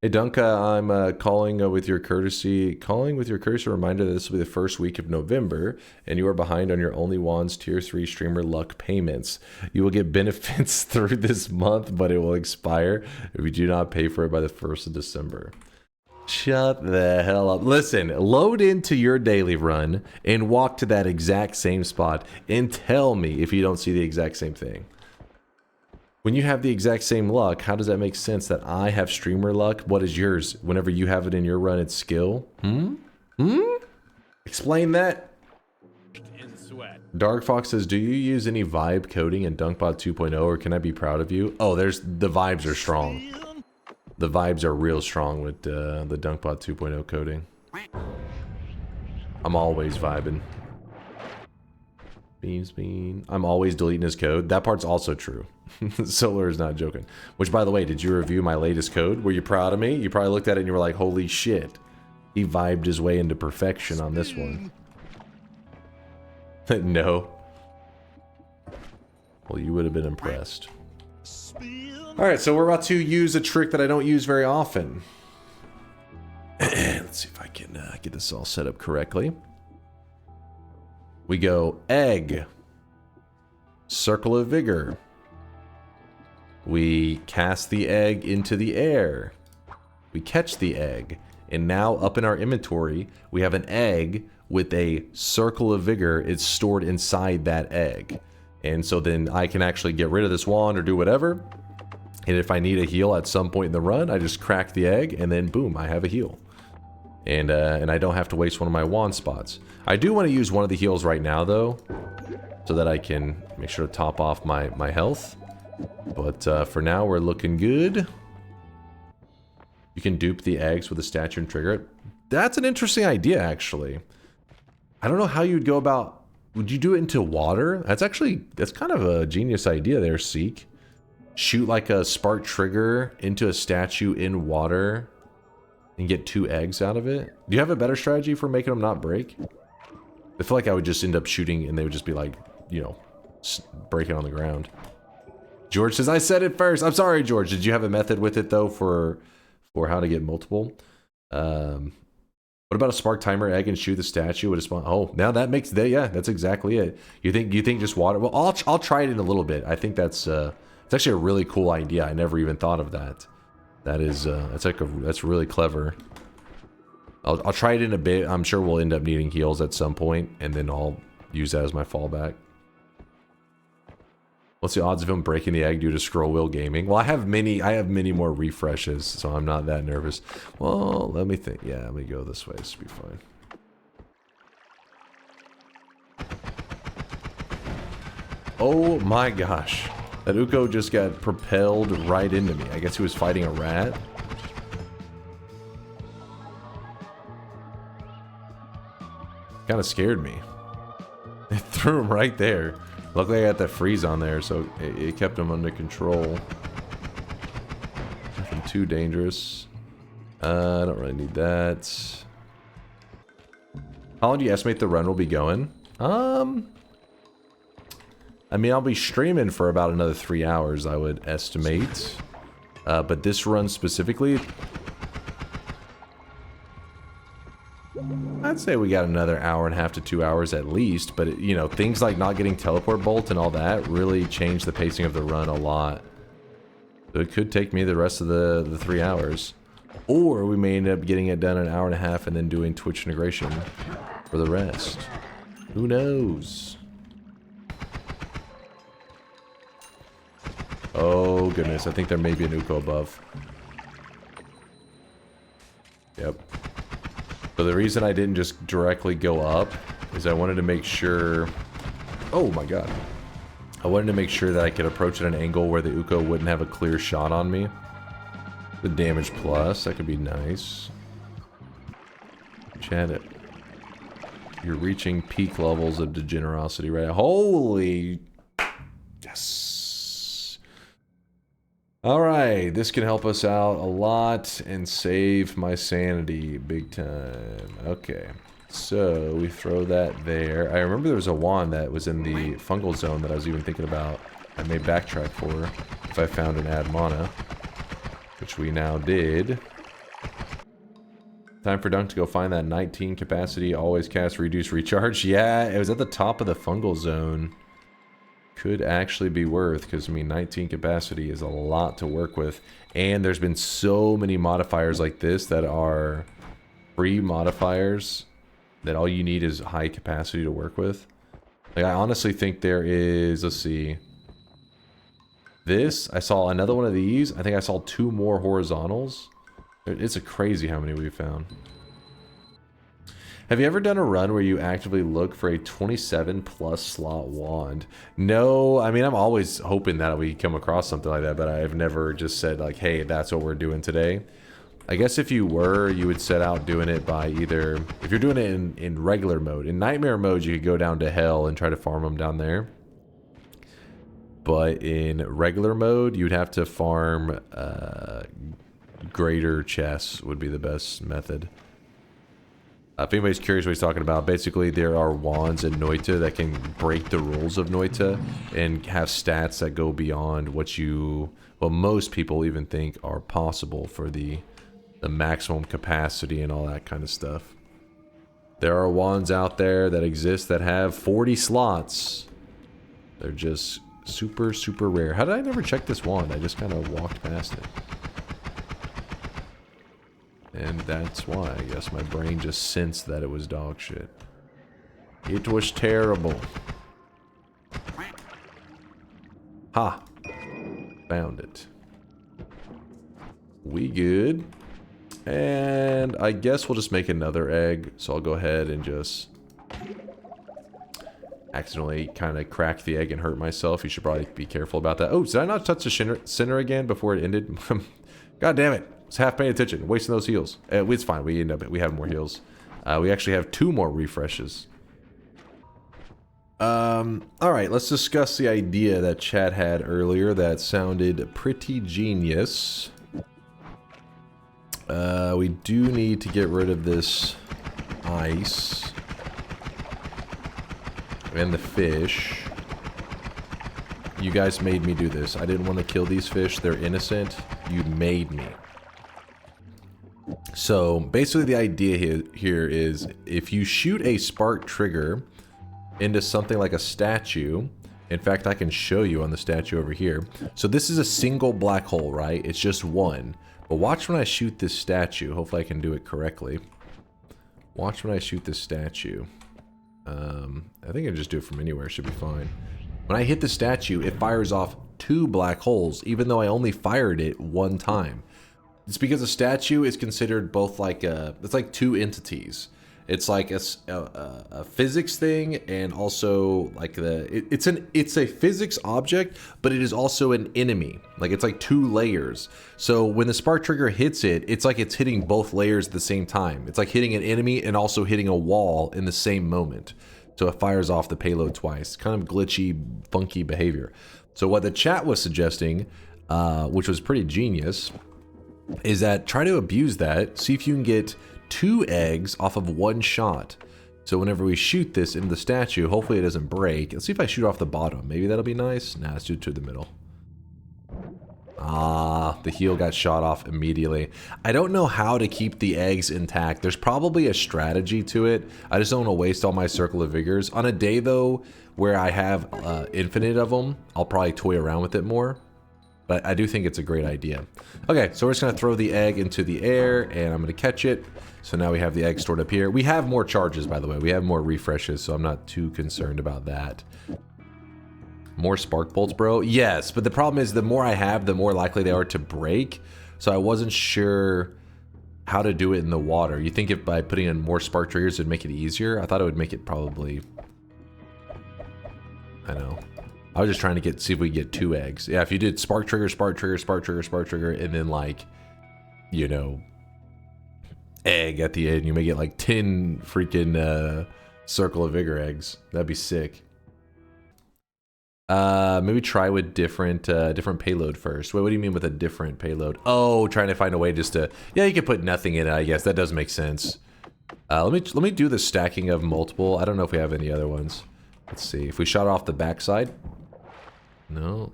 Hey Dunka, I'm calling with your courtesy reminder that this will be the first week of November, and you are behind on your Only Wands Tier 3 streamer luck payments. You will get benefits through this month, but it will expire if you do not pay for it by the 1st of December. Shut the hell up. Listen, load into your daily run and walk to that exact same spot and tell me if you don't see the exact same thing. When you have the exact same luck, how does that make sense that I have streamer luck? What is yours? Whenever you have it in your run, it's skill? Explain that. In sweat. Dark Fox says, do you use any vibe coding in DunkBot 2.0 or can I be proud of you? Oh, the vibes are strong. The vibes are real strong with the DunkBot 2.0 coding. I'm always vibing. Bean. I'm always deleting his code. That part's also true. Solar is not joking. Which, by the way, did you review my latest code? Were you proud of me? You probably looked at it and you were like, holy shit. He vibed his way into perfection on this one. No. Well, you would have been impressed. Alright, so we're about to use a trick that I don't use very often. Let's see if I can get this all set up correctly. We go egg, circle of vigor. We cast the egg into the air. We catch the egg. And now up in our inventory, we have an egg with a circle of vigor. It's stored inside that egg. And so then I can actually get rid of this wand or do whatever. And if I need a heal at some point in the run, I just crack the egg and then boom, I have a heal. And I don't have to waste one of my wand spots. I do want to use one of the heals right now though, so that I can make sure to top off my health. But for now, we're looking good. You can dupe the eggs with a statue and trigger it. That's an interesting idea, actually. I don't know how you'd go about... Would you do it into water? That's kind of a genius idea there, Seek. Shoot like a spark trigger into a statue in water and get 2 eggs out of it. Do you have a better strategy for making them not break? I feel like I would just end up shooting and they would just be like, you know, breaking on the ground. George says, I said it first. I'm sorry, George. Did you have a method with it, though, for how to get multiple? What about a spark timer egg and shoot the statue with a spawn? Oh, now that makes... Yeah, that's exactly it. You think just water... Well, I'll try it in a little bit. I think that's... it's actually a really cool idea. I never even thought of that. That is... that's really clever. I'll try it in a bit. I'm sure we'll end up needing heals at some point, and then I'll use that as my fallback. What's the odds of him breaking the egg due to scroll wheel gaming? Well, I have many more refreshes, so I'm not that nervous. Well, let me think. Yeah, let me go this way. This should be fine. Oh my gosh. That Uko just got propelled right into me. I guess he was fighting a rat. Kind of scared me. It threw him right there. Luckily I got that freeze on there, so it kept him under control. Nothing too dangerous. I don't really need that. How long do you estimate the run will be going? I mean, I'll be streaming for about another 3 hours, I would estimate. But this run specifically, I'd say we got another 1.5 to 2 hours at least, but you know, things like not getting teleport bolt and all that really changed the pacing of the run a lot. So it could take me the rest of the 3 hours. Or we may end up getting it done in an 1.5 hours and then doing Twitch integration for the rest. Who knows? Oh goodness, I think there may be an Uko above. Yep. So the reason I didn't just directly go up is I wanted to make sure... Oh my god. I wanted to make sure that I could approach at an angle where the Uko wouldn't have a clear shot on me. The damage plus, that could be nice. Chat it. You're reaching peak levels of degenerosity right now. Holy... Yes. Alright, this can help us out a lot and save my sanity big time. Okay, so we throw that there. I remember there was a wand that was in the fungal zone that I was even thinking about. I may backtrack for if I found an ad mana, which we now did. Time for Dunk to go find that 19 capacity, always cast, reduce, recharge. Yeah, it was at the top of the fungal zone. Could actually be worth, because I mean 19 capacity is a lot to work with. And there's been so many modifiers like this that are free modifiers that all you need is high capacity to work with. Like, I honestly think there is, let's see. This, I saw another one of these. I think I saw 2 more horizontals. It's a crazy how many we've found. Have you ever done a run where you actively look for a 27 plus slot wand? No, I mean, I'm always hoping that we come across something like that, but I've never just said like, hey, that's what we're doing today. I guess if you were, you would set out doing it by either, if you're doing it in regular mode. In nightmare mode, you could go down to hell and try to farm them down there. But in regular mode, you'd have to farm greater chests would be the best method. If anybody's curious what he's talking about, basically there are wands in Noita that can break the rules of Noita and have stats that go beyond what you, well, most people even think are possible for the maximum capacity and all that kind of stuff. There are wands out there that exist that have 40 slots. They're just super, super rare. How did I never check this wand? I just kind of walked past it. And that's why, I guess, my brain just sensed that it was dog shit. It was terrible. Ha! Found it. We good. And I guess we'll just make another egg. So I'll go ahead and just accidentally kind of crack the egg and hurt myself. You should probably be careful about that. Oh, did I not touch the center again before it ended? God damn it. I was half paying attention. Wasting those heals. It's fine. We have more heals. We actually have 2 more refreshes. Alright, let's discuss the idea that Chad had earlier that sounded pretty genius. We do need to get rid of this ice. And the fish. You guys made me do this. I didn't want to kill these fish. They're innocent. You made me. So, basically the idea here is if you shoot a spark trigger into something like a statue, in fact, I can show you on the statue over here. So this is a single black hole, right? It's just one. But watch when I shoot this statue. Hopefully I can do it correctly. Watch when I shoot this statue. I think I can just do it from anywhere. It should be fine. When I hit the statue, it fires off 2 black holes, even though I only fired it 1 time. It's because a statue is considered both like it's like 2 entities. It's like a physics thing, and also like it's a physics object, but it is also an enemy. Like it's like 2 layers. So when the spark trigger hits it, it's like it's hitting both layers at the same time. It's like hitting an enemy and also hitting a wall in the same moment. So it fires off the payload twice. Kind of glitchy, funky behavior. So what the chat was suggesting, which was pretty genius, is that try to abuse that. See if you can get 2 eggs off of 1 shot. So whenever we shoot this into the statue, hopefully it doesn't break. Let's see if I shoot off the bottom. Maybe that'll be nice. Nah, let's do it to the middle. Ah, the heel got shot off immediately. I don't know how to keep the eggs intact. There's probably a strategy to it. I just don't want to waste all my circle of vigors. On a day though, where I have infinite of them, I'll probably toy around with it more. But I do think it's a great idea. Okay, so we're just going to throw the egg into the air, and I'm going to catch it. So now we have the egg stored up here. We have more charges, by the way. We have more refreshes, so I'm not too concerned about that. More spark bolts, bro? Yes, but the problem is the more I have, the more likely they are to break. So I wasn't sure how to do it in the water. You think if by putting in more spark triggers it would make it easier? I thought it would make it probably... I know. I was just trying to see if we get 2 eggs. Yeah, if you did spark trigger, spark trigger, spark trigger, spark trigger, and then like, you know, egg at the end, you may get like 10 freaking circle of vigor eggs. That'd be sick. Maybe try with different payload first. Wait, what do you mean with a different payload? Oh, trying to find a way just to, yeah, you could put nothing in it, I guess. That does make sense. Let me do the stacking of multiple. I don't know if we have any other ones. Let's see. If we shot off the backside. No.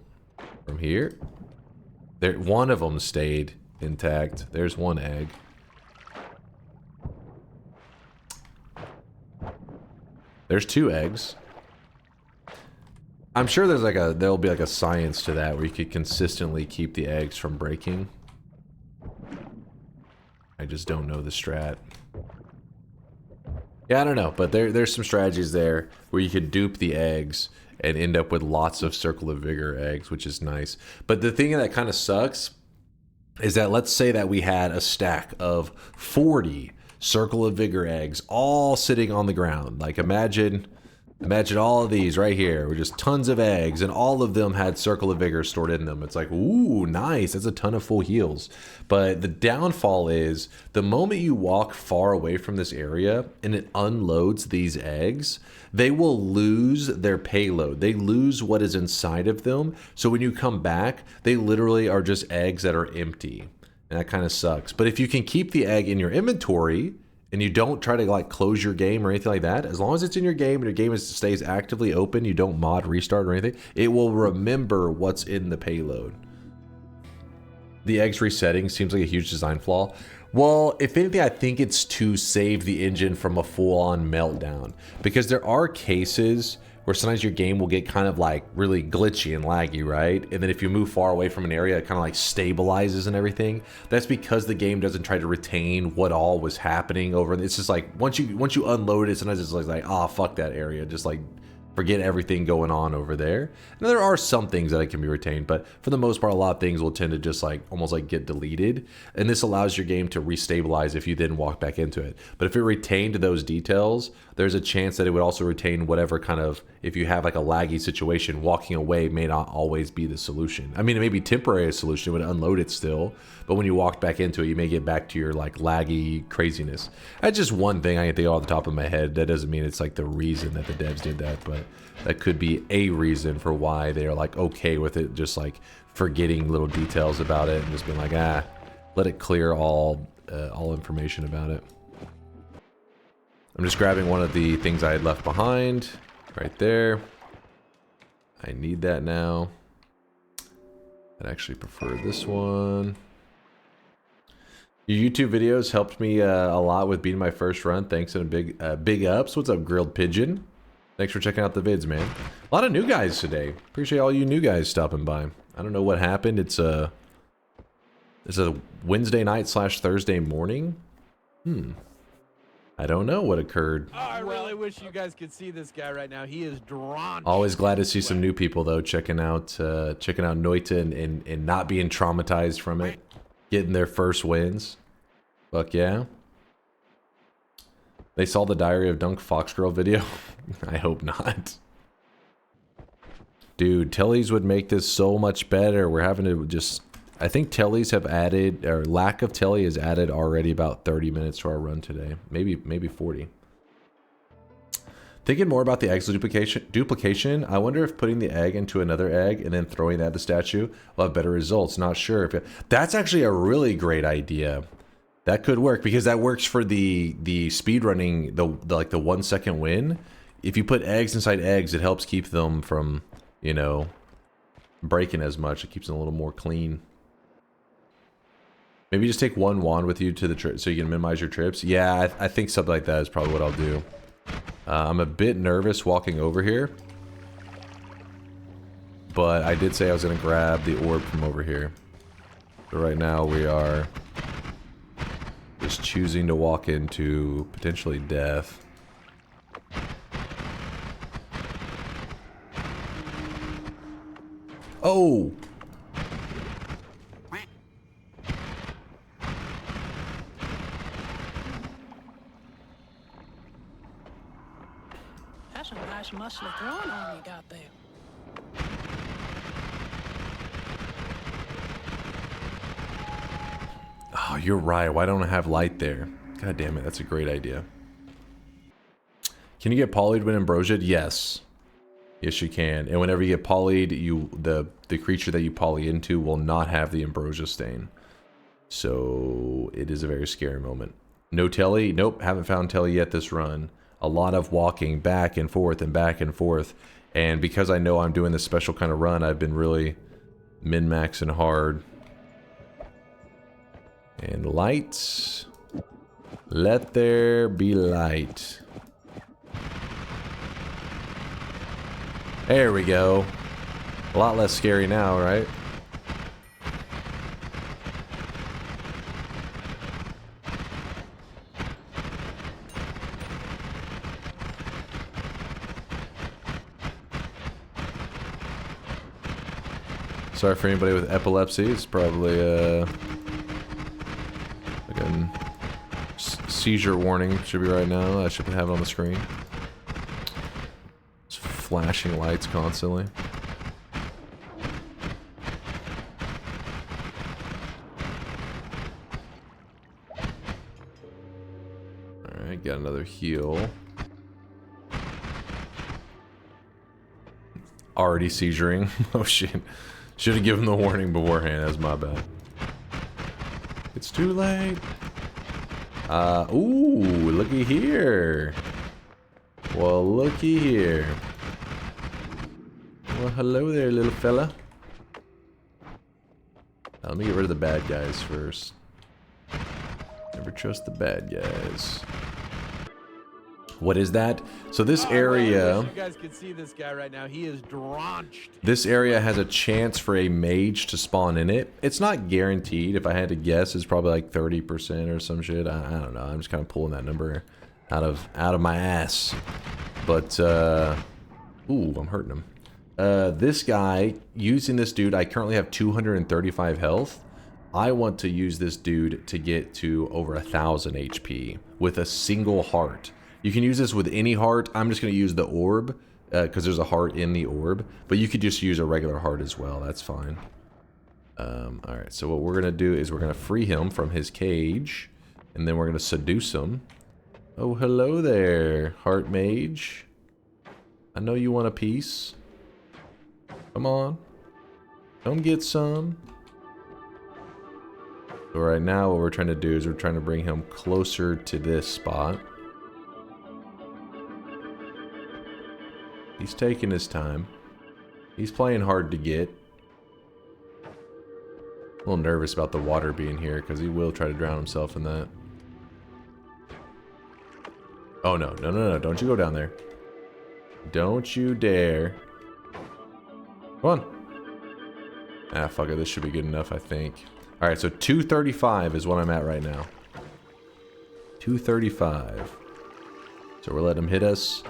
From here. There, one of them stayed intact. There's 1 egg. There's 2 eggs. I'm sure there'll be like a science to that where you could consistently keep the eggs from breaking. I just don't know the strat. Yeah, I don't know, but there's some strategies there where you could dupe the eggs and end up with lots of Circle of Vigor eggs, which is nice. But the thing that kind of sucks is that let's say that we had a stack of 40 Circle of Vigor eggs all sitting on the ground. Like imagine all of these right here were just tons of eggs, and all of them had Circle of Vigor stored in them. It's like, ooh, nice. That's a ton of full heals. But the downfall is the moment you walk far away from this area and it unloads these eggs, they will lose their payload. They lose what is inside of them. So when you come back, they literally are just eggs that are empty. And that kind of sucks. But if you can keep the egg in your inventory, and you don't try to like close your game or anything like that, as long as it's in your game and your game stays actively open, you don't mod, restart, or anything, it will remember what's in the payload. The eggs resetting seems like a huge design flaw. Well, if anything, I think it's to save the engine from a full-on meltdown, because there are cases where sometimes your game will get kind of like really glitchy and laggy, right? And then if you move far away from an area, it kind of like stabilizes and everything. That's because the game doesn't try to retain what all was happening over. It's just like once you unload it, sometimes it's like, oh, fuck that area. Just like forget everything going on over there. Now there are some things that can be retained, but for the most part, a lot of things will tend to just like almost like get deleted. And this allows your game to restabilize if you then walk back into it. But if it retained those details, there's a chance that it would also retain whatever kind of, if you have like a laggy situation, walking away may not always be the solution. I mean, it may be temporary a solution, it would unload it still, but when you walk back into it, you may get back to your like laggy craziness. That's just one thing I can think of off the top of my head. That doesn't mean it's like the reason that the devs did that, but that could be a reason for why they are like okay with it, just like forgetting little details about it and just being like, let it clear all information about it. I'm just grabbing one of the things I had left behind right there. I need that now. I'd actually prefer this one. Your YouTube videos helped me a lot with beating my first run. Thanks, and a big ups. What's up, Grilled Pigeon? Thanks for checking out the vids, man. A lot of new guys today. Appreciate all you new guys stopping by. I don't know what happened. It's a Wednesday night / Thursday morning. I don't know what occurred. Oh, I really wish you guys could see this guy right now. He is drawn. Always glad to see some new people though, checking out Noita and not being traumatized from it, getting their first wins. Fuck yeah. They saw the Diary of Dunk Foxgirl video. I hope not. Dude, tellies would make this so much better. We're having to just, I think tellies have added, or lack of telly has added already about 30 minutes to our run today. Maybe 40. Thinking more about the eggs duplication, I wonder if putting the egg into another egg and then throwing that at the statue will have better results. Not sure if that's actually a really great idea. That could work because that works for the speed running, the like the 1 second win. If you put eggs inside eggs, it helps keep them from, you know, breaking as much. It keeps them a little more clean. Maybe just take one wand with you to the trip so you can minimize your trips. Yeah, I think something like that is probably what I'll do. I'm a bit nervous walking over here, but I did say I was going to grab the orb from over here. So right now we are just choosing to walk into potentially death. Oh! That's some nice muscly throwing arm you got there. Oh, you're right. Why don't I have light there? God damn it, that's a great idea. Can you get polyed when ambrosiaed? Yes. Yes, you can. And whenever you get polyed, the creature that you poly into will not have the ambrosia stain. So it is a very scary moment. No telly? Nope, haven't found telly yet this run. A lot of walking back and forth and back and forth. And because I know I'm doing this special kind of run, I've been really min-maxing hard. And lights. Let there be light. There we go. A lot less scary now, right? Sorry for anybody with epilepsy. It's probably like a seizure warning should be right now. I should have it on the screen. It's flashing lights constantly. Alright, got another heal. Already seizuring. Oh shit. Should have given the warning beforehand. That's my bad. It's too late. Ooh, looky here. Well, looky here. Well, hello there, little fella. Let me get rid of the bad guys first. Never trust the bad guys. What is that? So this area... I wish you guys could see this guy right now. He is drenched. This area has a chance for a mage to spawn in it. It's not guaranteed. If I had to guess, it's probably like 30% or some shit. I don't know. I'm just kind of pulling that number out of my ass. But, ooh, I'm hurting him. This guy, using this dude, I currently have 235 health. I want to use this dude to get to over 1,000 HP with a single heart. You can use this with any heart. I'm just going to use the orb because there's a heart in the orb. But you could just use a regular heart as well. That's fine. Alright, so what we're going to do is we're going to free him from his cage. And then we're going to seduce him. Oh, hello there, heart mage. I know you want a piece. Come on. Come get some. So right now what we're trying to do is we're trying to bring him closer to this spot. He's taking his time. He's playing hard to get. A little nervous about the water being here because he will try to drown himself in that. Oh no, no, no, no, don't you go down there. Don't you dare. Come on. Ah, fuck it, this should be good enough, I think. Alright, so 235 is what I'm at right now. 235. So we're letting him hit us.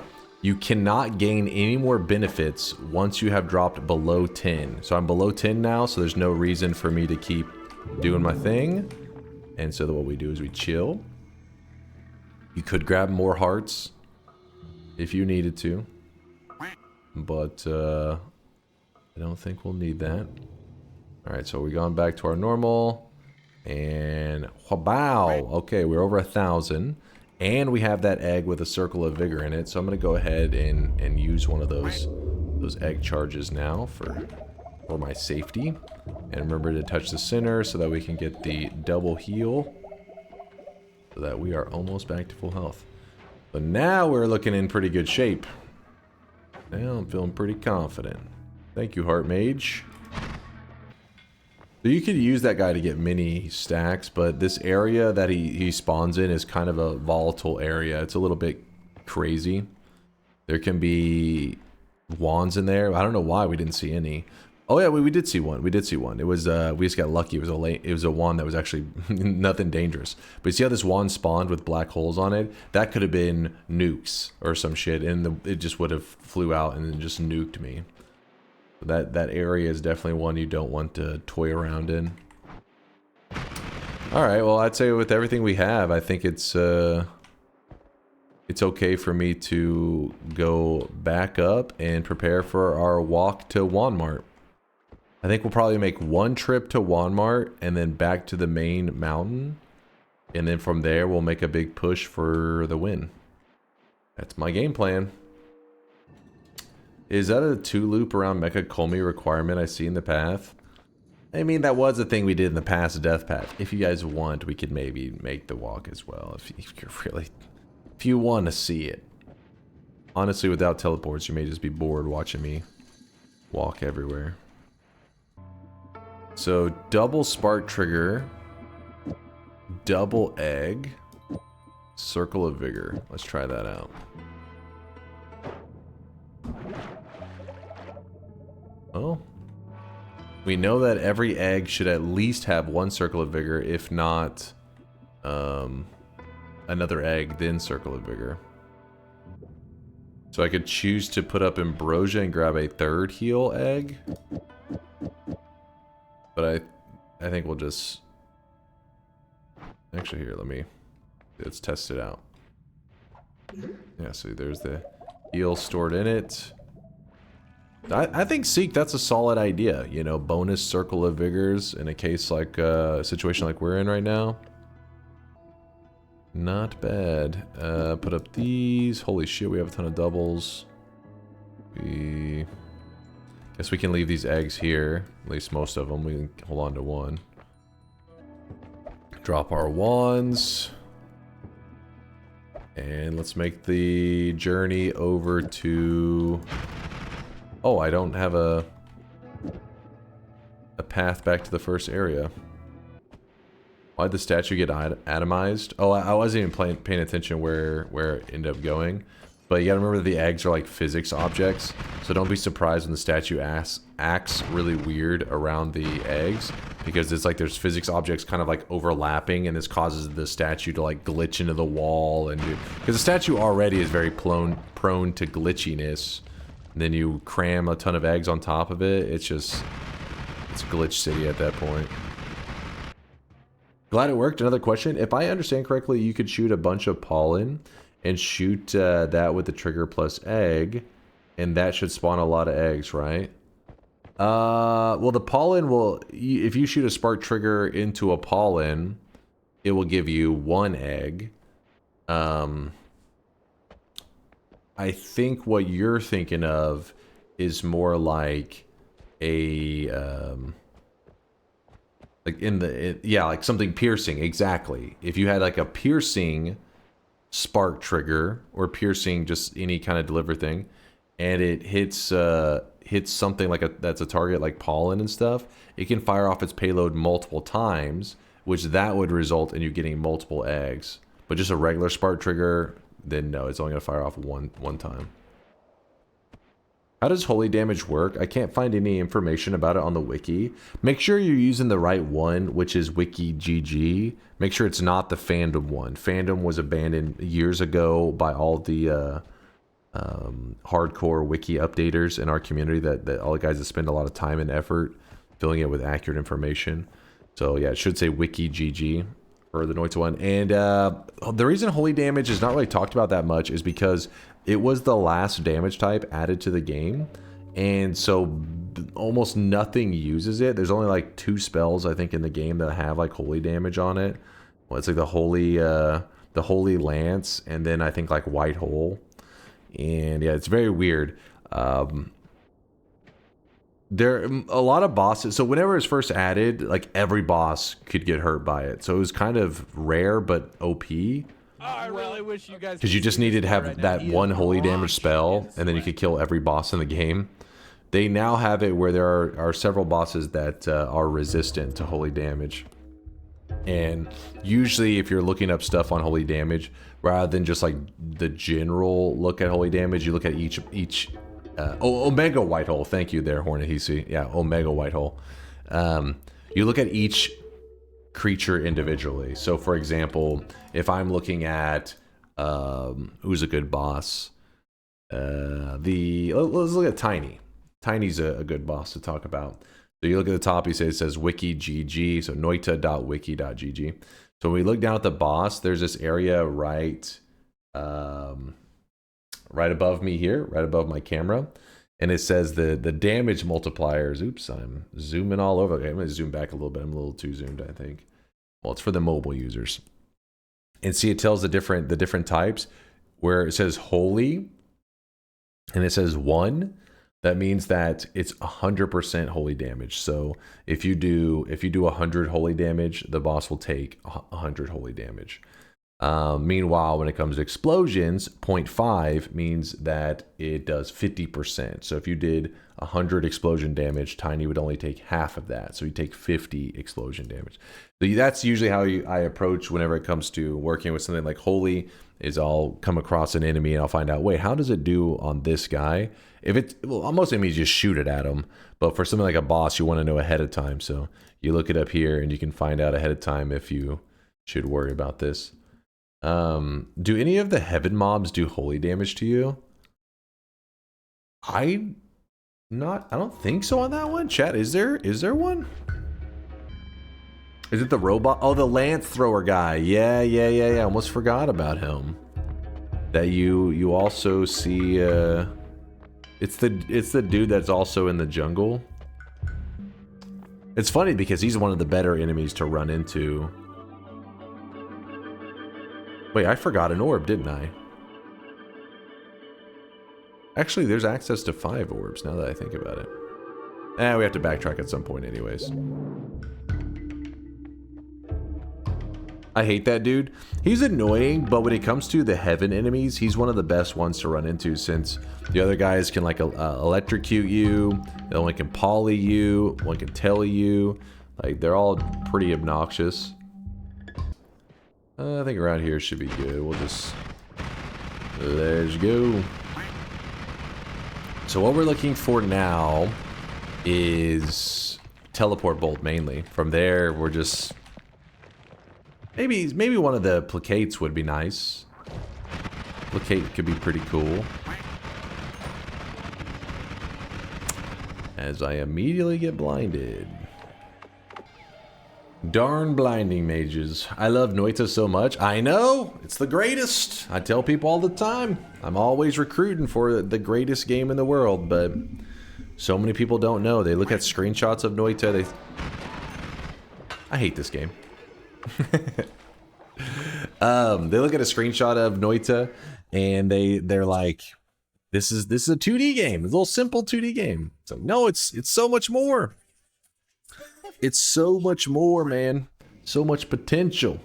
You cannot gain any more benefits once you have dropped below 10. So I'm below 10 now, so there's no reason for me to keep doing my thing. And so what we do is we chill. You could grab more hearts if you needed to. But I don't think we'll need that. Alright, so we've gone back to our normal. And wow, okay, we're over 1,000. And we have that egg with a circle of vigor in it. So I'm going to go ahead and use one of those egg charges now for my safety. And remember to touch the center so that we can get the double heal. So that we are almost back to full health. But now we're looking in pretty good shape. Now I'm feeling pretty confident. Thank you, Heart Mage. So you could use that guy to get mini stacks, but this area that he spawns in is kind of a volatile area. It's a little bit crazy. There can be wands in there. I don't know why we didn't see any. Oh yeah, we did see one. We did see one. It was we just got lucky. It was a wand that was actually nothing dangerous. But you see how this wand spawned with black holes on it? That could have been nukes or some shit, and it just would have flew out and then just nuked me. That area is definitely one you don't want to toy around in. Alright, well I'd say with everything we have, I think it's okay for me to go back up and prepare for our walk to Wand-Mart. I think we'll probably make one trip to Wand-Mart and then back to the main mountain. And then from there we'll make a big push for the win. That's my game plan. Is that a 2-loop around Mecha Kolmi requirement I see in the path? I mean, that was a thing we did in the past death path. If you guys want, we could maybe make the walk as well. If you want to see it. Honestly, without teleports, you may just be bored watching me walk everywhere. So, double spark trigger, double egg, circle of vigor. Let's try that out. Oh. We know that every egg should at least have one circle of vigor, if not another egg, then circle of vigor. So I could choose to put up ambrosia and grab a third heal egg. But I think we'll just... Actually, here, let's test it out. Yeah, so there's the heal stored in it. I think Seek, that's a solid idea. You know, bonus circle of vigors in a case like a situation like we're in right now. Not bad. Put up these. Holy shit, we have a ton of doubles. Guess we can leave these eggs here. At least most of them. We can hold on to one. Drop our wands. And let's make the journey over to... Oh, I don't have a path back to the first area. Why'd the statue get atomized? Oh, I wasn't even paying attention where it ended up going. But you gotta remember that the eggs are like physics objects. So don't be surprised when the statue acts really weird around the eggs. Because it's like there's physics objects kind of like overlapping, and this causes the statue to like glitch into the wall. And because the statue already is very prone to glitchiness. And then you cram a ton of eggs on top of it. It's glitch city at that point. Glad it worked. Another question. If I understand correctly, you could shoot a bunch of pollen and shoot that with the trigger plus egg, and that should spawn a lot of eggs, right? Well, the pollen will... If you shoot a spark trigger into a pollen, it will give you one egg. I think what you're thinking of is more like a... like something piercing, exactly. If you had like a piercing spark trigger, or piercing just any kind of deliver thing, and it hits something like that's a target like pollen and stuff, it can fire off its payload multiple times, which that would result in you getting multiple eggs. But just a regular spark trigger, then no, it's only gonna fire off one time. How does holy damage work? I can't find any information about it on the wiki. Make sure you're using the right one, which is wiki GG. Make sure it's not the fandom one. Fandom was abandoned years ago by all the hardcore wiki updaters in our community, that all the guys that spend a lot of time and effort filling it with accurate information. So yeah, it should say wiki GG for the Noita one. And the reason holy damage is not really talked about that much is because it was the last damage type added to the game, and so almost nothing uses it. There's only like 2 spells I think in the game that have like holy damage on it. Well, it's like the holy lance, and then I think like white hole. And yeah, it's very weird. There are a lot of bosses. So whenever it's first added, like every boss could get hurt by it. So it was kind of rare, but OP. Oh, I really wish you guys... Because you just needed to have that one holy damage spell, and then you could kill every boss in the game. They now have it where there are several bosses that are resistant to holy damage. And usually if you're looking up stuff on holy damage, rather than just like the general look at holy damage, you look at each Omega White Hole. Thank you there, Hornahisi. Yeah, Omega White Hole. You look at each creature individually. So for example, if I'm looking at who's a good boss, let's look at Tiny. Tiny's a good boss to talk about. So you look at the top, it says wiki GG, so noita.wiki.gg. So when we look down at the boss, there's this area right above me here, right above my camera. And it says the damage multipliers. Oops, I'm zooming all over. Okay, I'm going to zoom back a little bit. I'm a little too zoomed, I think. Well, it's for the mobile users. And see, it tells the different types, where it says holy and it says 1. That means that it's 100% holy damage. So if you do 100 holy damage, the boss will take 100 holy damage. Meanwhile, when it comes to explosions, 0.5 means that it does 50%. So if you did 100 explosion damage, Tiny would only take half of that. So he'd take 50 explosion damage. So that's usually how I approach whenever it comes to working with something like Holy, is I'll come across an enemy and I'll find out, wait, how does it do on this guy? If it's, well, most enemies just shoot it at them. But for something like a boss, you want to know ahead of time. So you look it up here and you can find out ahead of time if you should worry about this. Do any of the heaven mobs do holy damage to you? I don't think so on that one. Chat, is there one? Is it the robot? Oh, the lance thrower guy. Yeah. I almost forgot about him. That you also see it's the dude that's also in the jungle. It's funny because he's one of the better enemies to run into. Wait, I forgot an orb, didn't I? Actually, there's access to 5 orbs now that I think about it. We have to backtrack at some point anyways. I hate that dude. He's annoying, but when it comes to the heaven enemies, he's one of the best ones to run into since the other guys can like electrocute you, the only can poly you, one can tele you. Like, they're all pretty obnoxious. I think around here should be good. We'll just... Let's go. So what we're looking for now is teleport bolt mainly. From there, we're just... Maybe one of the placates would be nice. Placate could be pretty cool. As I immediately get blinded. Darn blinding mages. I love Noita so much. I know! It's the greatest! I tell people all the time. I'm always recruiting for the greatest game in the world, but so many people don't know. They look at screenshots of Noita, I hate this game. They look at a screenshot of Noita and they're like, this is a 2D game, a little simple 2D game. So no, it's so much more. It's so much more, man. So much potential.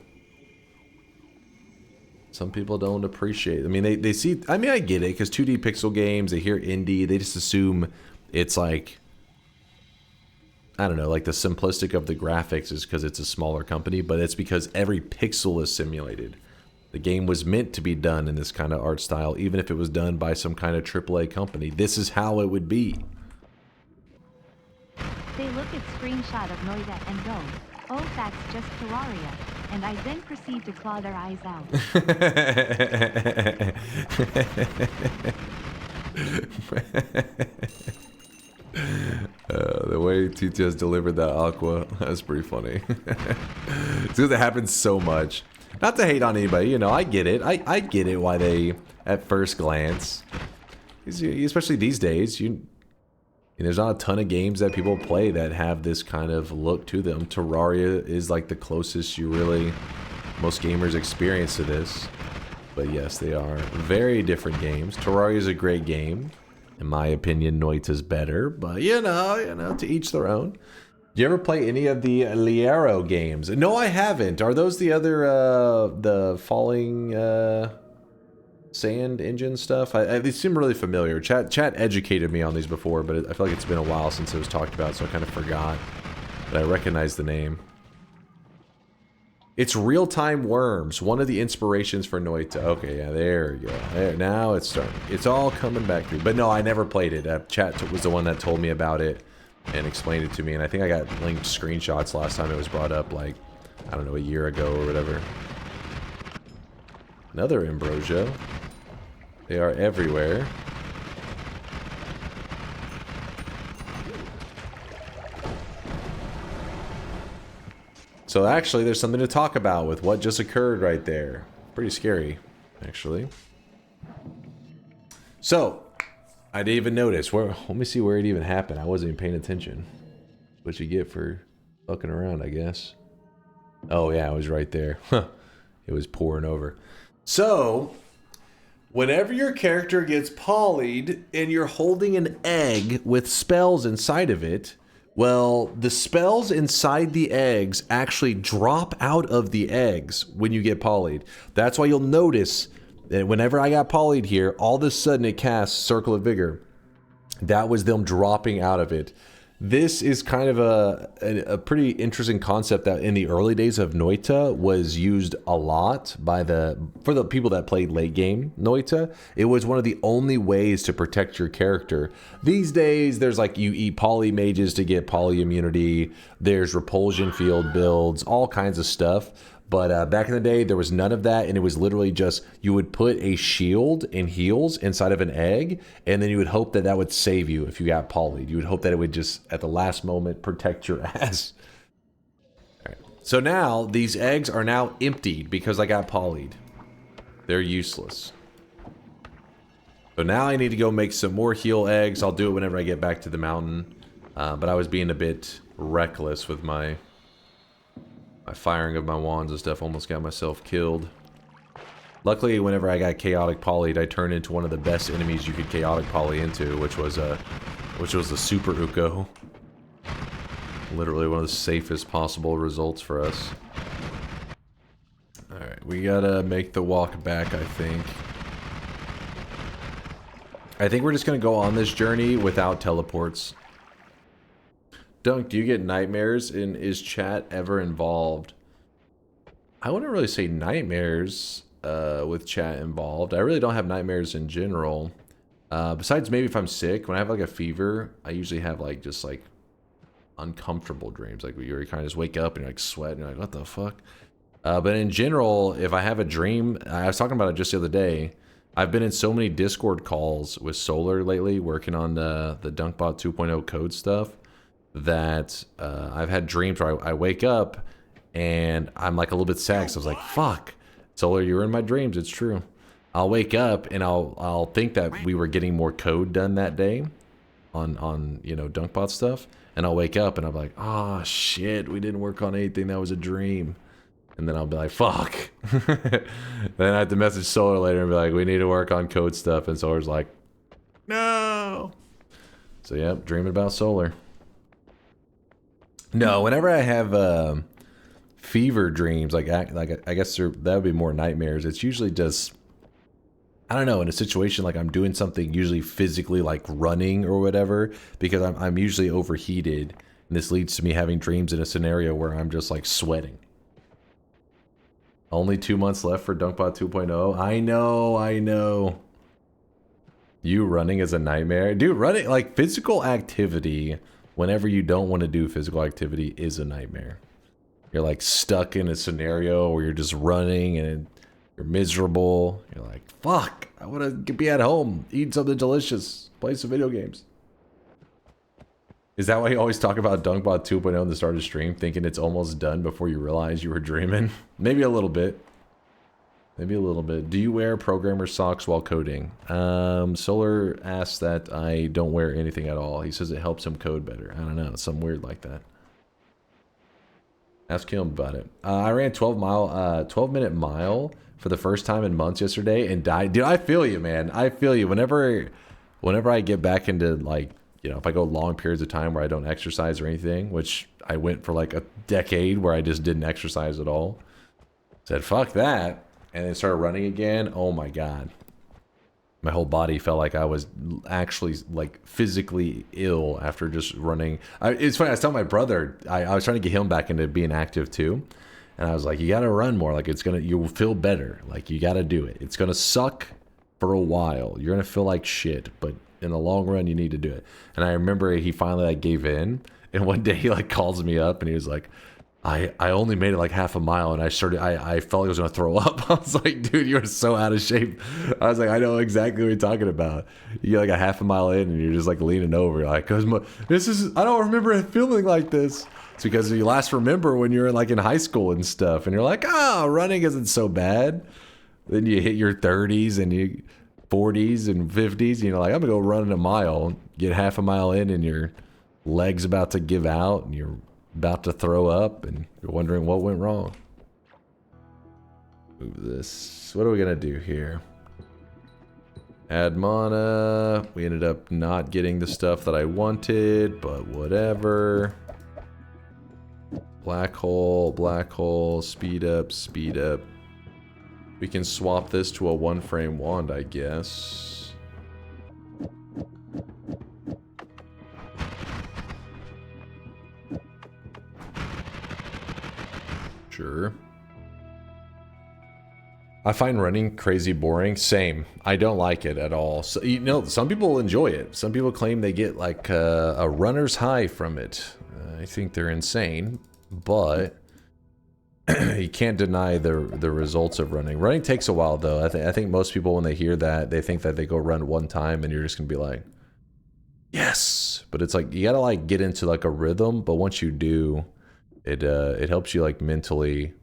Some people don't appreciate it. I mean, they see, I mean, I get it, because 2D pixel games, they hear indie, they just assume it's like, I don't know, like the simplistic of the graphics is because it's a smaller company, but it's because every pixel is simulated. The game was meant to be done in this kind of art style, even if it was done by some kind of AAA company. This is how it would be. They look at screenshot of Noita and go, oh, that's just Terraria. And I then proceed to claw their eyes out. The way TTS delivered that aqua, that's pretty funny. It's because it happens so much. Not to hate on anybody, you know, I get it. I get it why they, at first glance, especially these days, there's not a ton of games that people play that have this kind of look to them. Terraria is like the closest most gamers experience to this. But yes, they are very different games. Terraria is a great game. In my opinion, Noita's better, but you know, to each their own. Do you ever play any of the Liero games? No, I haven't. Are those the other, the falling sand engine stuff? They seem really familiar. Chat educated me on these before, but I feel like it's been a while since it was talked about, so I kind of forgot. But I recognize the name. It's Real-Time Worms, one of the inspirations for Noita. Okay, yeah, there we go. There, now it's starting. It's all coming back through. But no, I never played it. Chat was the one that told me about it and explained it to me. And I think I got linked screenshots last time it was brought up, like, I don't know, a year ago or whatever. Another Ambrosia. They are everywhere. So actually, there's something to talk about with what just occurred right there. Pretty scary, actually. So, I didn't even notice. Let me see where it even happened. I wasn't even paying attention. What you get for fucking around, I guess. Oh yeah, it was right there. It was pouring over. So, whenever your character gets polyed and you're holding an egg with spells inside of it, well, the spells inside the eggs actually drop out of the eggs when you get polyed. That's why you'll notice that whenever I got polyed here, all of a sudden it casts Circle of Vigor. that was them dropping out of it. This is kind of a pretty interesting concept that in the early days of Noita was used a lot for the people that played late game Noita. It was one of the only ways to protect your character. These days, there's like you eat poly mages to get poly immunity. There's repulsion field builds, all kinds of stuff. But back in the day, there was none of that, and it was literally just you would put a shield and heals inside of an egg, and then you would hope that that would save you if you got polyed. You would hope that it would just, at the last moment, protect your ass. All right. So now, these eggs are now emptied because I got polyed. They're useless. So now I need to go make some more heal eggs. I'll do it whenever I get back to the mountain. But I was being a bit reckless with my firing of my wands and stuff. Almost got myself killed. Luckily, whenever I got chaotic polyed, I turned into one of the best enemies you could chaotic poly into, which was the super Uko. Literally one of the safest possible results for us. Alright, we gotta make the walk back, I think. I think we're just gonna go on this journey without teleports. Dunk, do you get nightmares, and is chat ever involved? I wouldn't really say nightmares with chat involved. I really don't have nightmares in general. Besides maybe if I'm sick, when I have like a fever, I usually have like just like uncomfortable dreams. Like you kind of just wake up and you're like sweating, you're like, what the fuck? But in general, if I have a dream, I was talking about it just the other day. I've been in so many Discord calls with Solar lately, working on the DunkBot 2.0 code stuff, that I've had dreams where I wake up and I'm like a little bit sad. So I was like, fuck, Solar, you were in my dreams. It's true. I'll wake up and I'll think that we were getting more code done that day on you know, DunkBot stuff. And I'll wake up and I'm like, oh shit, we didn't work on anything. That was a dream. And then I'll be like, fuck. Then I have to message Solar later and be like, we need to work on code stuff. And Solar's like, no. So yep, dreaming about Solar. No, whenever I have fever dreams, like I guess that would be more nightmares. It's usually just, I don't know, in a situation like I'm doing something usually physically, like running or whatever, because I'm usually overheated, and this leads to me having dreams in a scenario where I'm just like sweating. Only 2 months left for DunkBot 2.0. I know. You running is a nightmare, dude. Running, like physical activity, whenever you don't want to do physical activity, is a nightmare. You're like stuck in a scenario where you're just running and you're miserable. You're like, fuck, I want to be at home, eat something delicious, play some video games. Is that why you always talk about DunkBot 2.0 in the start of stream, thinking it's almost done before you realize you were dreaming? Maybe a little bit. Maybe a little bit. Do you wear programmer socks while coding? Solar asks that I don't wear anything at all. He says it helps him code better. I don't know. It's something weird like that. Ask him about it. I ran 12-minute mile for the first time in months yesterday and died. Dude, I feel you, man. I feel you. Whenever I get back into, like, you know, if I go long periods of time where I don't exercise or anything, which I went for like a decade where I just didn't exercise at all. Said, fuck that. And then started running again. Oh my God. My whole body felt like I was actually like physically ill after just running. It's funny, I was telling my brother, I was trying to get him back into being active too. And I was like, you gotta run more. Like you'll feel better. Like you gotta do it. It's gonna suck for a while. You're gonna feel like shit, but in the long run, you need to do it. And I remember he finally like gave in. And one day he like calls me up and he was like, I only made it like half a mile and I felt like I was gonna throw up. I was like, dude, you're so out of shape. I was like, I know exactly what you're talking about. You get like a half a mile in and you're just like leaning over. You're like, I don't remember it feeling like this. It's because you last remember when you're like in high school and stuff and you're like, running isn't so bad. Then you hit your 30s and you 40s and 50s and you're like, I'm gonna go run a mile, get half a mile in and your leg's about to give out and you're about to throw up and you're wondering what went wrong. Move this. What are we gonna do here? Add mana. We ended up not getting the stuff that I wanted, but whatever. Black hole, speed up. We can swap this to a 1-frame wand, I guess. Sure. I find running crazy boring. Same. I don't like it at all. So, you know, some people enjoy it. Some people claim they get like a runner's high from it. I think they're insane, but you can't deny the results of running. Running takes a while though. I think most people when they hear that, they think that they go run one time and you're just gonna be like, yes. But it's like you gotta like get into like a rhythm. But once you do, it helps you like mentally.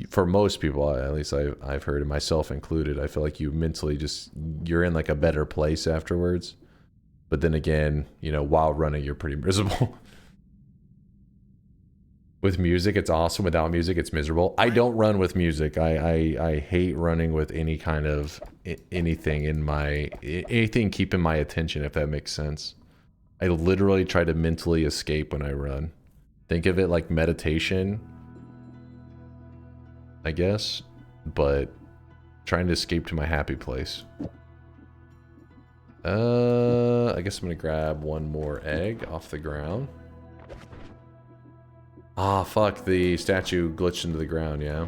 For most people, at least I've heard it, myself included, I feel like you mentally you're in like a better place afterwards. But then again, you know, while running, you're pretty miserable. With music, it's awesome. Without music, it's miserable. I don't run with music. I hate running with any kind of anything keeping my attention, if that makes sense. I literally try to mentally escape when I run. Think of it like meditation, I guess, but trying to escape to my happy place. I guess I'm gonna grab one more egg off the ground. Ah, fuck, the statue glitched into the ground, yeah.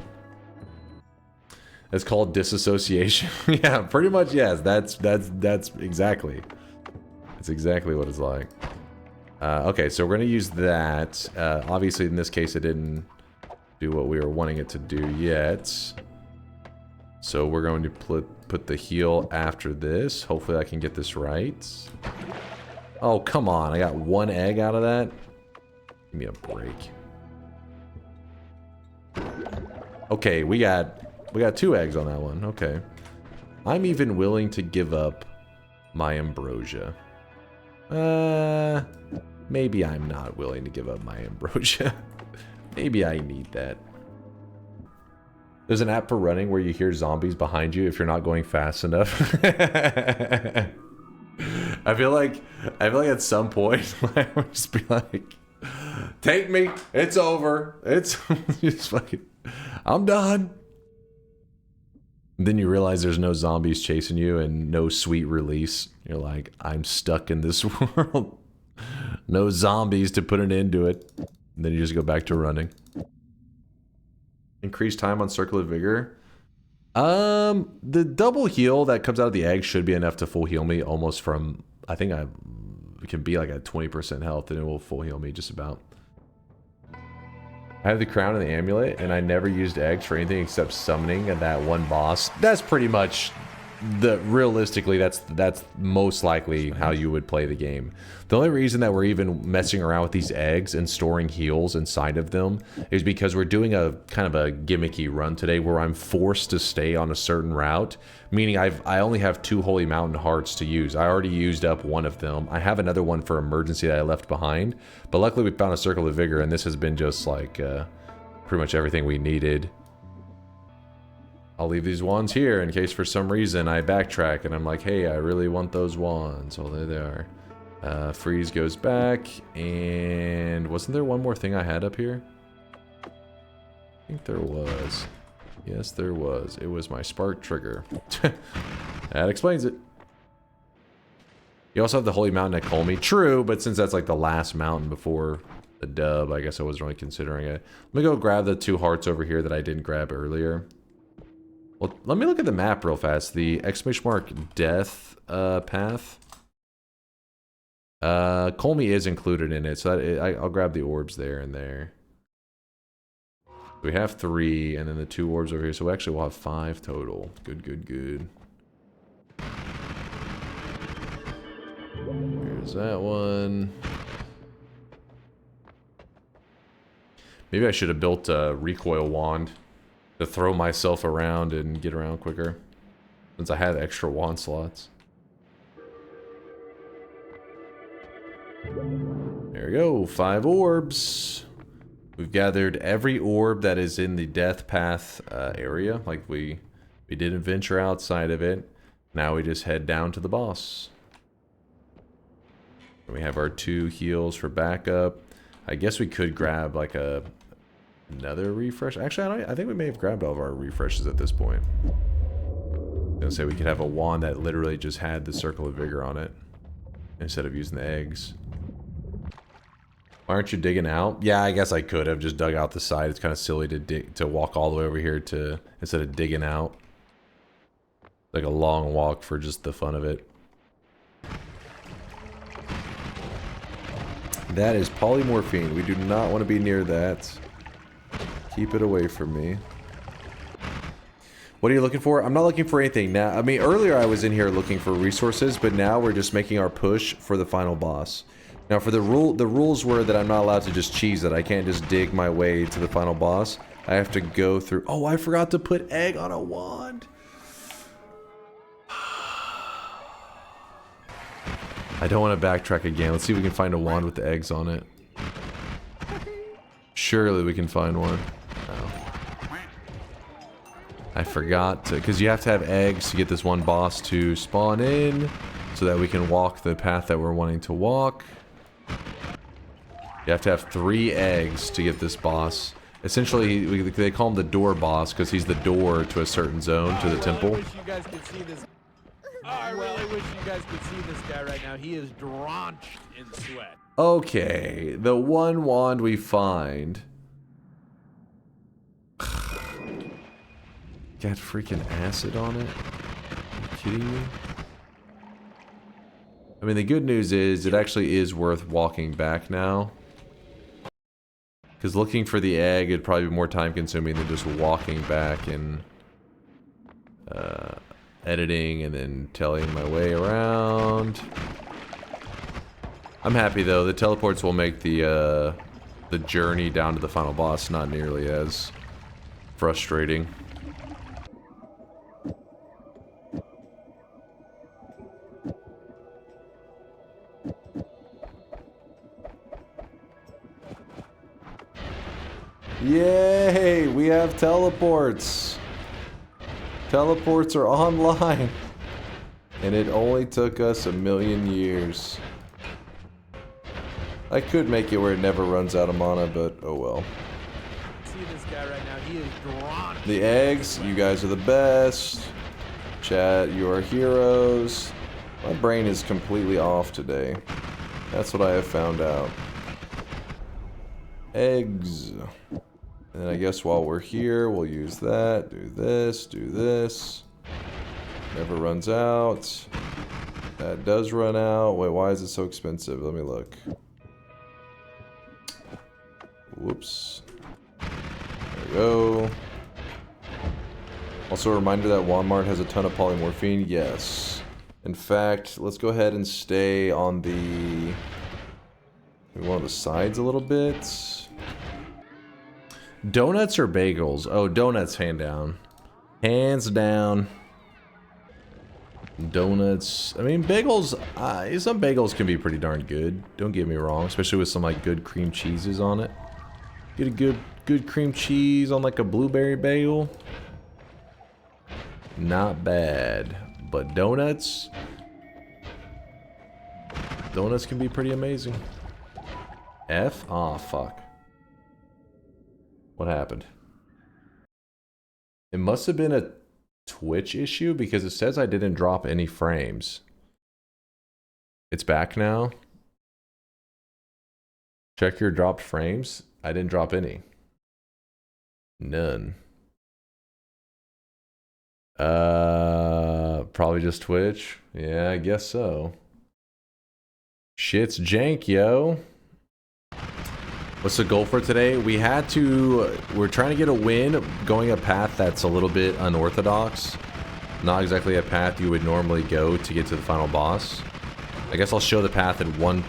It's called disassociation. Yeah, pretty much, yes. That's exactly. It's exactly what it's like. Okay, so we're gonna use that. Obviously, in this case, it didn't do what we were wanting it to do yet. So we're going to put the heal after this. Hopefully I can get this right. Oh, come on. I got one egg out of that. Give me a break. Okay, we got 2 eggs on that one. Okay. I'm even willing to give up my ambrosia. Maybe I'm not willing to give up my ambrosia. Maybe I need that. There's an app for running where you hear zombies behind you if you're not going fast enough. I feel like at some point I would just be like, take me, it's over. It's just fucking, I'm done. And then you realize there's no zombies chasing you and no sweet release. You're like, I'm stuck in this world. No zombies to put an end to it. And then you just go back to running. Increase time on Circle of Vigor. The double heal that comes out of the egg should be enough to full heal me almost from, I think it can be like at 20% health and it will full heal me just about. I have the crown and the amulet and I never used eggs for anything except summoning that one boss. That's pretty much realistically, that's most likely how you would play the game. The only reason that we're even messing around with these eggs and storing heals inside of them is because we're doing a kind of a gimmicky run today where I'm forced to stay on a certain route, meaning I only have 2 Holy Mountain Hearts to use. I already used up one of them. I have another one for emergency that I left behind, but luckily we found a Circle of Vigor and this has been just like pretty much everything we needed. I'll leave these wands here in case for some reason I backtrack and I'm like, hey, I really want those wands. Well, there they are. Freeze goes back, and wasn't there one more thing I had up here? I think there was. Yes, there was. It was my spark trigger. That explains it. You also have the Holy Mountain at Kolmi. True, but since that's like the last mountain before the dub, I guess I wasn't really considering it. Let me go grab the 2 hearts over here that I didn't grab earlier. Well, let me look at the map real fast. The exclamation mark death path. Kolmi is included in it, so I'll grab the orbs there and there. We have 3, and then the 2 orbs over here, so actually we'll have 5 total. Good, good, good. Here's that one. Maybe I should have built a recoil wand to throw myself around and get around quicker, since I had extra wand slots. There we go, 5 orbs. We've gathered every orb that is in the death path area. Like we didn't venture outside of it. Now we just head down to the boss. And we have our 2 heals for backup. I guess we could grab like another refresh. Actually, I think we may have grabbed all of our refreshes at this point. I was gonna say we could have a wand that literally just had the Circle of Vigor on it instead of using the eggs. Why aren't you digging out? Yeah, I guess I could have just dug out the side. It's kind of silly to walk all the way over here to instead of digging out. Like a long walk for just the fun of it. That is polymorphine. We do not want to be near that. Keep it away from me. What are you looking for? I'm not looking for anything now. I mean, earlier I was in here looking for resources, but now we're just making our push for the final boss. Now, for the rules were that I'm not allowed to just cheese it. I can't just dig my way to the final boss. I have to go through... Oh, I forgot to put egg on a wand. I don't want to backtrack again. Let's see if we can find a wand with the eggs on it. Surely we can find one. Oh. I forgot to... Because you have to have eggs to get this one boss to spawn in. So that we can walk the path that we're wanting to walk. You have to have 3 eggs to get this boss. Essentially, they call him the door boss because he's the door to a certain zone, to the temple. I wish you guys could see this. Oh, I really wish you guys could see this guy right now. He is drenched in sweat. Okay, the one wand we find. Got freaking acid on it? Are you kidding me? I mean, the good news is it actually is worth walking back now. Because looking for the egg would probably be more time consuming than just walking back and editing and then telling my way around. I'm happy though. The teleports will make the journey down to the final boss not nearly as frustrating. Yay! We have teleports! Teleports are online! And it only took us 1,000,000 years. I could make it where it never runs out of mana, but oh well. See this guy right now. He is drenched. The eggs, you guys are the best. Chat, you are heroes. My brain is completely off today. That's what I have found out. Eggs. And I guess while we're here, we'll use that, do this. Never runs out. That does run out. Wait, why is it so expensive? Let me look. Whoops. There we go. Also a reminder that Wand-Mart has a ton of polymorphine. Yes. In fact, let's go ahead and stay on the... maybe one of the sides a little bit. Donuts or bagels? Oh, donuts, hand down. Hands down. Donuts. I mean, bagels, some bagels can be pretty darn good. Don't get me wrong, especially with some like good cream cheeses on it. Get a good cream cheese on like a blueberry bagel. Not bad. But donuts can be pretty amazing. F? Aw, fuck. What happened? It must have been a Twitch issue because it says I didn't drop any frames. It's back now. Check your dropped frames. I didn't drop any. None. Probably just Twitch. Yeah, I guess so. Shit's jank, yo. What's the goal for today? We're trying to get a win going a path that's a little bit unorthodox. Not exactly a path you would normally go to get to the final boss. I guess I'll show the path in one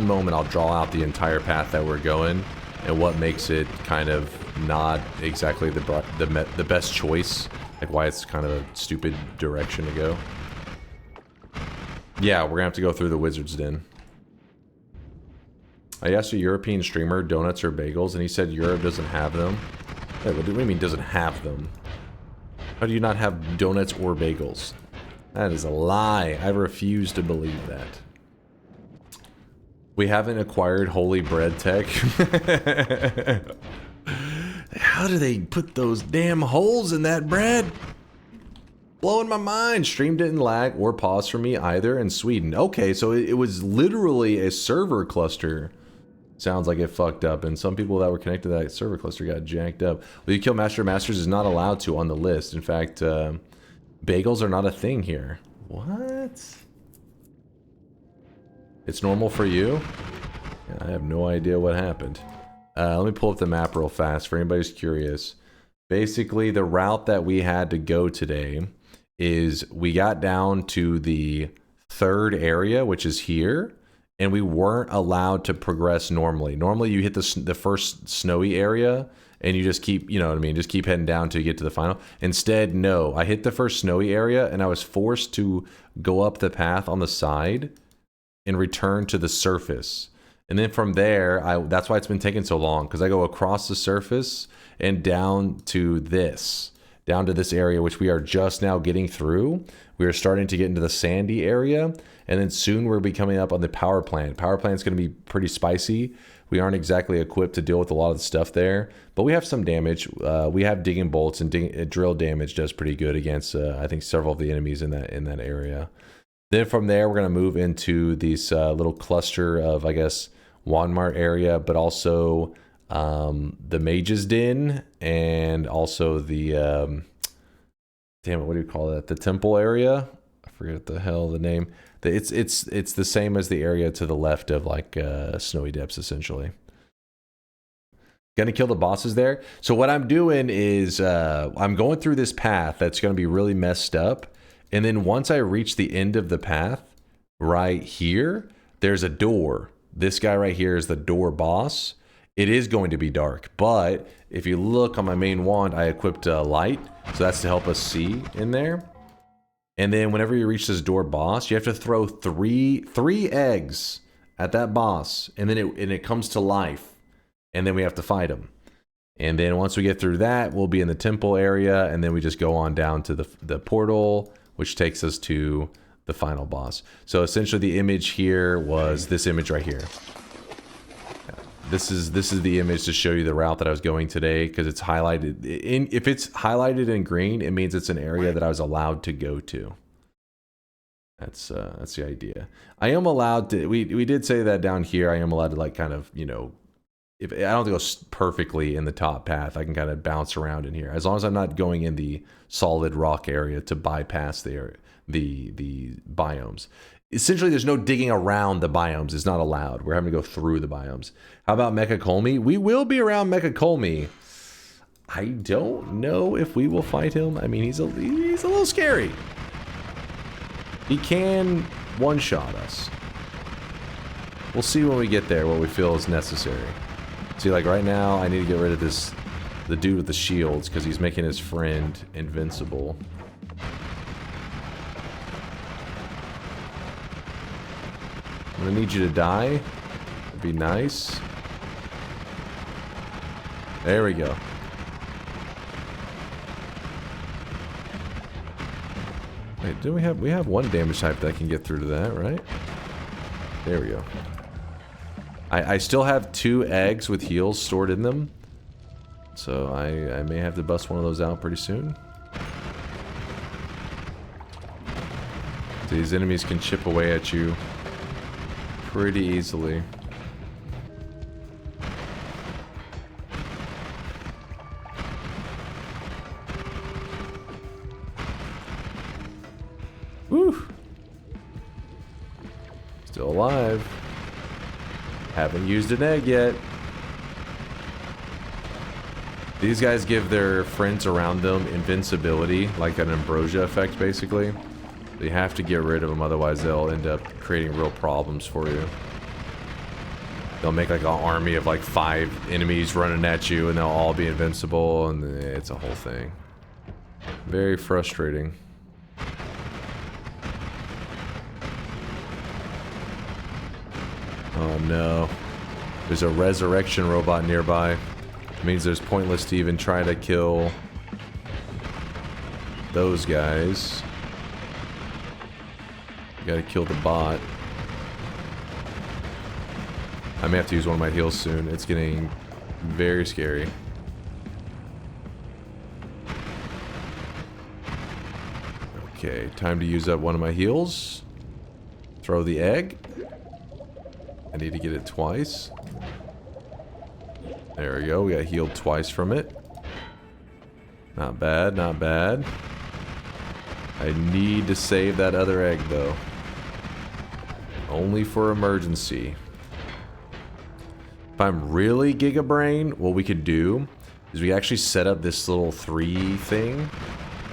moment. I'll draw out the entire path that we're going and what makes it kind of not exactly the best choice. Like why it's kind of a stupid direction to go. Yeah, we're gonna have to go through the Wizard's Den. I asked a European streamer, donuts or bagels, and he said Europe doesn't have them. Wait, what do you mean doesn't have them? How do you not have donuts or bagels? That is a lie. I refuse to believe that. We haven't acquired holy bread tech. How do they put those damn holes in that bread? Blowing my mind. Stream didn't lag or pause for me either in Sweden. Okay, so it was literally a server cluster Sounds like it fucked up, and some people that were connected to that server cluster got jacked up. Will you kill Master of Masters is not allowed to on the list. In fact, bagels are not a thing here. What? It's normal for you? Yeah, I have no idea what happened. Let me pull up the map real fast for anybody who's curious. Basically, the route that we had to go today is we got down to the third area, which is here, and we weren't allowed to progress normally. Normally, you hit the first snowy area, and you just keep, you know what I mean, just keep heading down till you get to the final. Instead, no, I hit the first snowy area, and I was forced to go up the path on the side and return to the surface. And then from there, that's why it's been taking so long, because I go across the surface and down to this area, which we are just now getting through. We are starting to get into the sandy area, and then soon we'll be coming up on the power plant. Power plant's going to be pretty spicy. We aren't exactly equipped to deal with a lot of the stuff there, but we have some damage. We have digging bolts, and drill damage does pretty good against, I think, several of the enemies in that area. Then from there, we're going to move into this little cluster of, I guess, Wand-Mart area, but also the Mage's Den, and also the damn it, what do you call that? The temple area. I forget the hell the name. It's the same as the area to the left of like Snowy Depths, essentially. Gonna kill the bosses there. So what I'm doing is I'm going through this path that's gonna be really messed up, and then once I reach the end of the path, right here, there's a door. This guy right here is the door boss. It is going to be dark, but if you look on my main wand, I equipped a light, so that's to help us see in there. And then whenever you reach this door boss, you have to throw three eggs at that boss, and then it comes to life, and then we have to fight him. And then once we get through that, we'll be in the temple area, and then we just go on down to the portal, which takes us to the final boss. So essentially the image here was this image right here. This is the image to show you the route that I was going today, because it's highlighted. If it's highlighted in green, it means it's an area that I was allowed to go to. That's the idea. I am allowed to, we did say that down here, I am allowed to like kind of, you know, if I don't have to go perfectly in the top path, I can kind of bounce around in here. As long as I'm not going in the solid rock area to bypass the area. The biomes. Essentially, there's no digging around the biomes. It's not allowed. We're having to go through the biomes. How about Mecha Kolmi? We will be around Mecha Kolmi. I don't know if we will fight him. I mean, he's a little scary. He can one-shot us. We'll see when we get there what we feel is necessary. See, like right now, I need to get rid of the dude with the shields, because he's making his friend invincible. I'm gonna need you to die. That'd be nice. There we go. Wait, do we have one damage type that can get through to that, right? There we go. I still have 2 eggs with heals stored in them, so I may have to bust one of those out pretty soon. These enemies can chip away at you pretty easily. Woo! Still alive. Haven't used an egg yet. These guys give their friends around them invincibility, like an ambrosia effect, basically. You have to get rid of them, otherwise they'll end up creating real problems for you. They'll make like an army of like 5 enemies running at you, and they'll all be invincible, and it's a whole thing. Very frustrating. Oh no. There's a resurrection robot nearby. It means there's pointless to even try to kill those guys. Gotta kill the bot. I may have to use one of my heals soon. It's getting very scary. Okay, time to use up one of my heals. Throw the egg. I need to get it twice. There we go. We got healed twice from it. Not bad, not bad. I need to save that other egg, though. Only for emergency. If I'm really Giga Brain, what we could do is we actually set up this little 3 thing.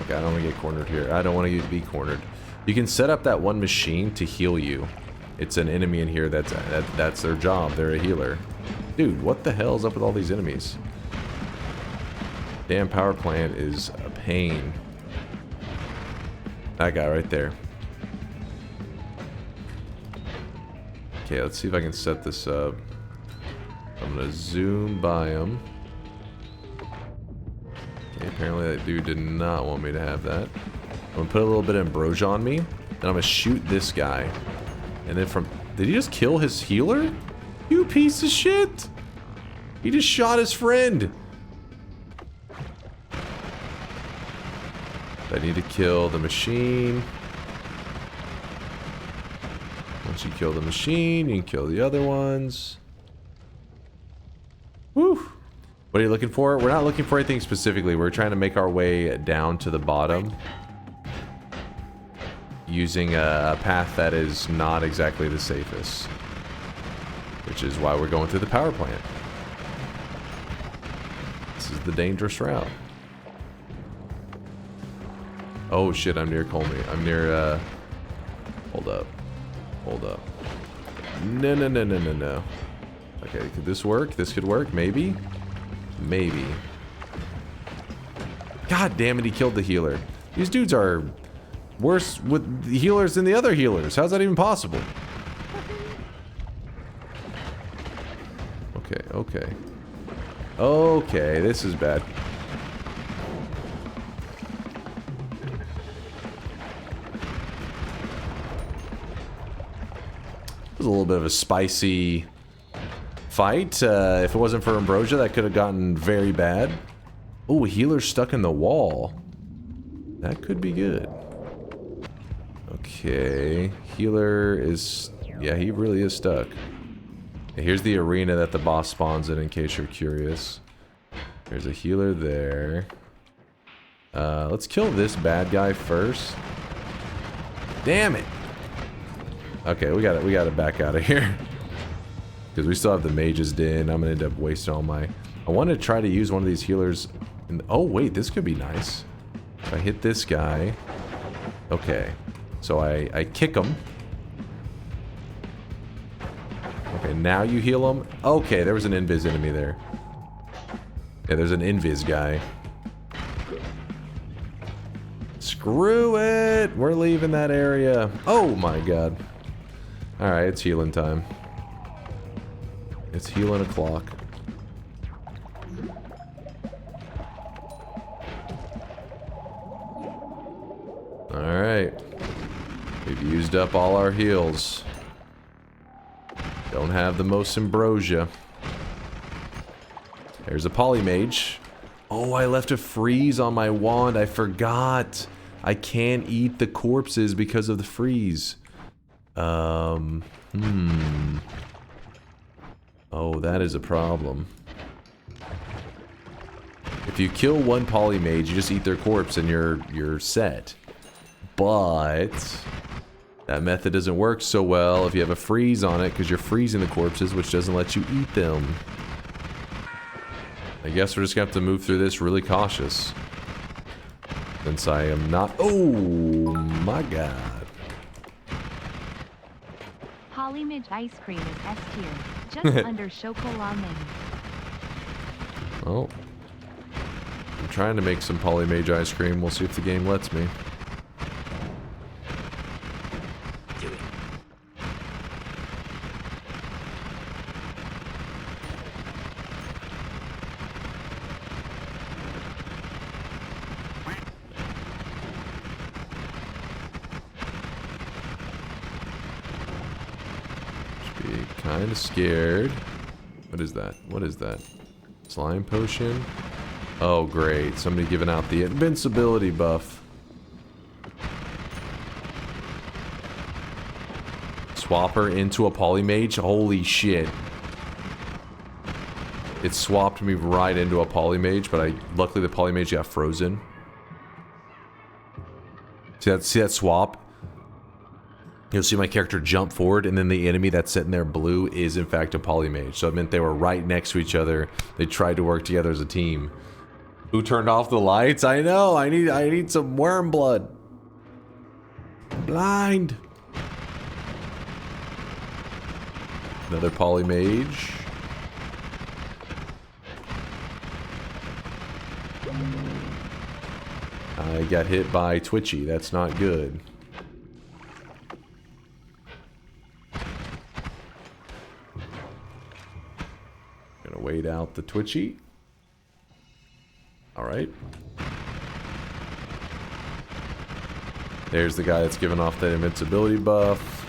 Okay, I don't want to get cornered here. I don't want to be cornered. You can set up that one machine to heal you. It's an enemy in here that's their job. They're a healer. Dude, what the hell is up with all these enemies? Damn power plant is a pain. That guy right there. Okay, let's see if I can set this up. I'm gonna zoom by him. Okay, apparently that dude did not want me to have that. I'm gonna put a little bit of ambrosia on me, and I'm gonna shoot this guy. And then from... Did he just kill his healer? You piece of shit! He just shot his friend! I need to kill the machine. Once you kill the machine, you can kill the other ones. Woo! What are you looking for? We're not looking for anything specifically. We're trying to make our way down to the bottom. Using a path that is not exactly the safest. Which is why we're going through the power plant. This is the dangerous route. Oh shit, I'm near Kolmi. I'm near, hold up. Hold up. No, no, no, no, no, no. Okay, could this work? This could work, maybe? Maybe. God damn it, he killed the healer. These dudes are worse with the healers than the other healers. How's that even possible? Okay, okay. Okay, this is bad. It was a little bit of a spicy fight. If it wasn't for ambrosia, that could have gotten very bad. Oh, healer's stuck in the wall. That could be good. Okay, healer is... Yeah, he really is stuck. Here's the arena that the boss spawns in case you're curious. There's a healer there. Let's kill this bad guy first. Damn it! Okay, we gotta back out of here. Because we still have the mage's den. I'm gonna end up wasting all my... I want to try to use one of these healers. Oh wait, this could be nice. If I hit this guy... Okay. So I kick him. Okay, now you heal him. Okay, there was an invis enemy there. Yeah, there's an invis guy. Screw it! We're leaving that area. Oh my god. Alright, it's healing time. It's healing o'clock. Alright. We've used up all our heals. Don't have the most ambrosia. There's a polymage. Oh, I left a freeze on my wand. I forgot. I can't eat the corpses because of the freeze. Oh, that is a problem. If you kill one polymage, you just eat their corpse and you're set. But that method doesn't work so well if you have a freeze on it because you're freezing the corpses, which doesn't let you eat them. I guess we're just gonna have to move through this really cautious. Since I am not... Oh my god. Polymage ice cream is S tier, just under chocolat. Well, I'm trying to make some polymage ice cream. We'll see if the game lets me. Kind of scared. What is that? What is that? Slime potion? Oh great, somebody giving out the invincibility buff. Swap her into a polymage? Holy shit. it swapped me right into a polymage, but luckily the polymage got frozen. See that swap? You'll see my character jump forward, and then the enemy that's sitting there blue is in fact a polymage. So it meant they were right next to each other. They tried to work together as a team. Who turned off the lights? I know. I need some worm blood. I'm blind. Another polymage. I got hit by Twitchy. That's not good. Gonna wait out the Twitchy. Alright. There's the guy that's giving off that invincibility buff.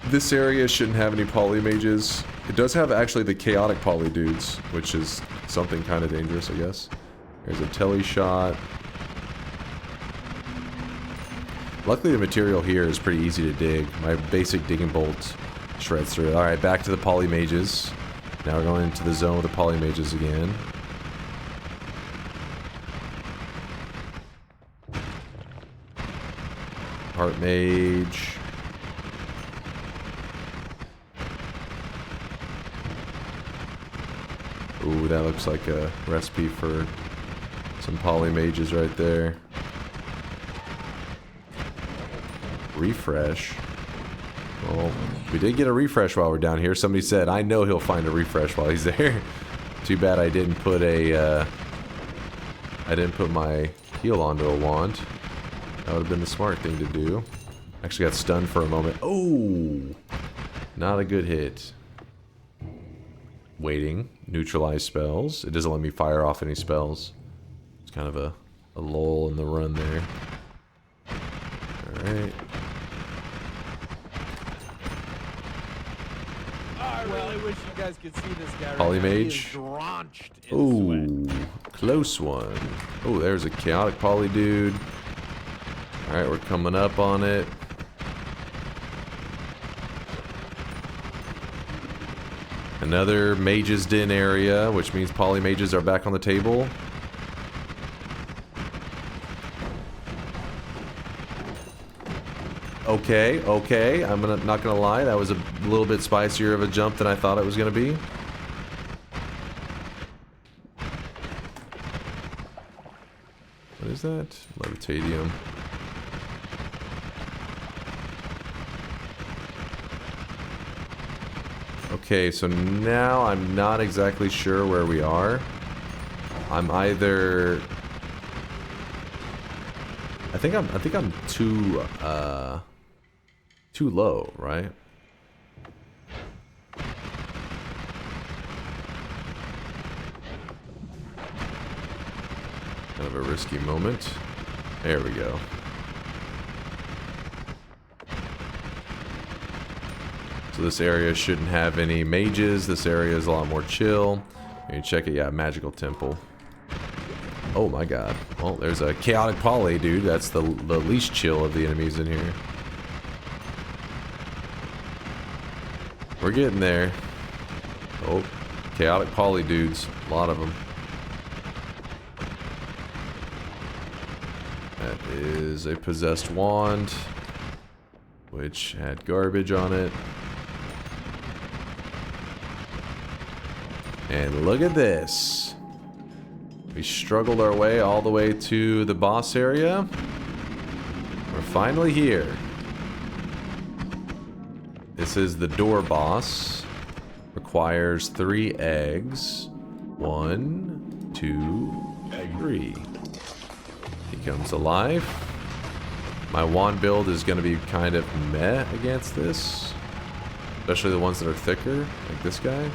This area shouldn't have any polymages. It does have actually the chaotic poly dudes, which is something kind of dangerous, I guess. There's a tele shot. Luckily the material here is pretty easy to dig. My basic digging bolt shreds through it. Alright, back to the polymages. Now we're going into the zone with the polymages again. Heart mage. Ooh, that looks like a recipe for some polymages right there. Refresh. Well, we did get a refresh while we're down here. Somebody said, I know he'll find a refresh while he's there. Too bad I didn't put a, I didn't put my heal onto a wand. That would have been the smart thing to do. Actually got stunned for a moment. Oh! Not a good hit. Waiting. Neutralize spells. It doesn't let me fire off any spells. It's kind of a lull in the run there. Alright. I really wish you guys could see this guy. Polymage. Drenched in Ooh, sweat. close one. Oh, there's a chaotic poly dude. Alright, we're coming up on it. Another Mage's Den area, which means polymages are back on the table. Okay, okay. I'm not gonna lie, that was a little bit spicier of a jump than I thought it was gonna be. What is that? Levitadium. Okay, so now I'm not exactly sure where we are. I'm either... I think I'm too low, right? Kind of a risky moment. There we go. So this area shouldn't have any mages. This area is a lot more chill. Can you check it? Yeah, magical temple. Oh my god. Well, there's a chaotic poly, dude. That's the least chill of the enemies in here. We're getting there. Oh, chaotic poly dudes. A lot of them. That is a possessed wand, which had garbage on it. And look at this. We struggled our way all the way to the boss area. We're finally here. This is the door boss. Requires 3 eggs. 1, 2, 3. He comes alive. My wand build is going to be kind of meh against this. Especially the ones that are thicker, like this guy.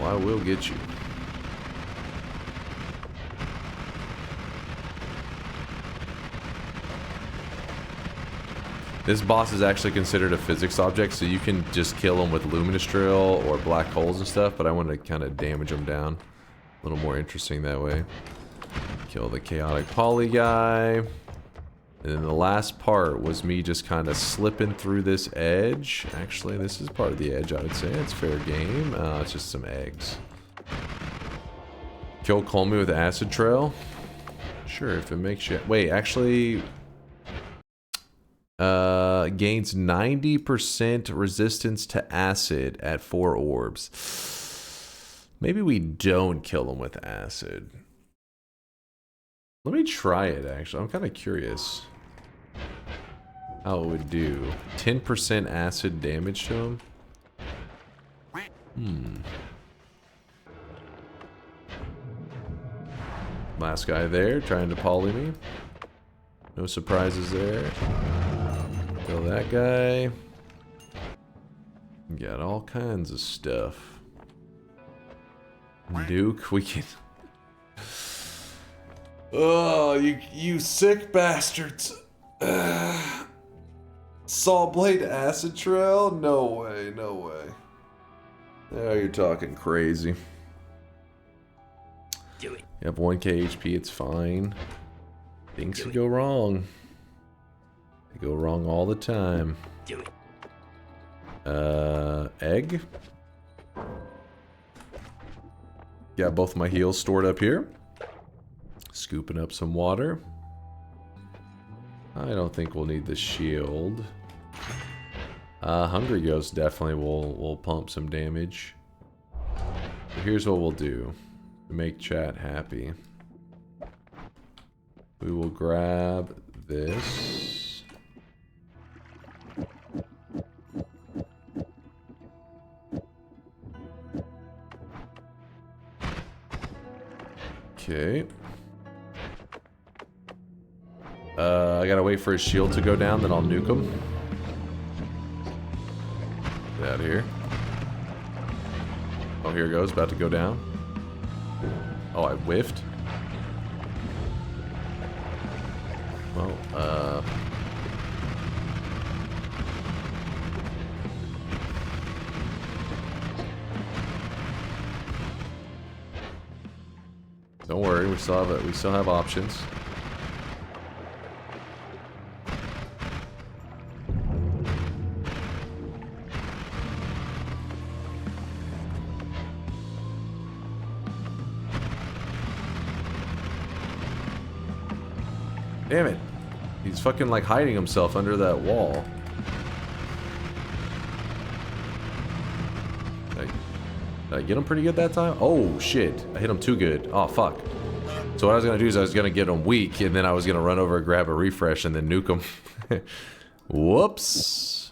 I will get you. This boss is actually considered a physics object, so you can just kill him with luminous drill or black holes and stuff, but I want to kind of damage him down. A little more interesting that way. Kill the chaotic poly guy. And then the last part was me just kind of slipping through this edge. Actually, this is part of the edge, I would say. It's fair game. It's just some eggs. Kill Kolmi with acid trail. Sure, if it makes you... Wait, actually... gains 90% resistance to acid at 4 orbs. Maybe we don't kill him with acid. Let me try it, actually. I'm kind of curious how it would do. 10% acid damage to him? Last guy there, trying to poly me. No surprises there. Kill that guy. Got all kinds of stuff. Duke, we can... Oh, you sick bastards. Saw blade acid trail? No way, no way. Oh, you're talking crazy. Do it. You have 1k HP, it's fine. Things could go wrong. They go wrong all the time. Do it. Egg. Got both my heals stored up here. Scooping up some water. I don't think we'll need the shield. Hungry Ghost definitely will pump some damage. But here's what we'll do to make chat happy. We will grab this. Okay. I gotta wait for his shield to go down, then I'll nuke him. Get out of here. Oh, here it goes, about to go down. Oh, I whiffed. Well, don't worry, we still have options. Damn it. He's fucking like hiding himself under that wall. Did I get him pretty good that time? Oh shit. I hit him too good. Oh fuck. So what I was gonna do is I was gonna get him weak and then I was gonna run over and grab a refresh and then nuke him. Whoops.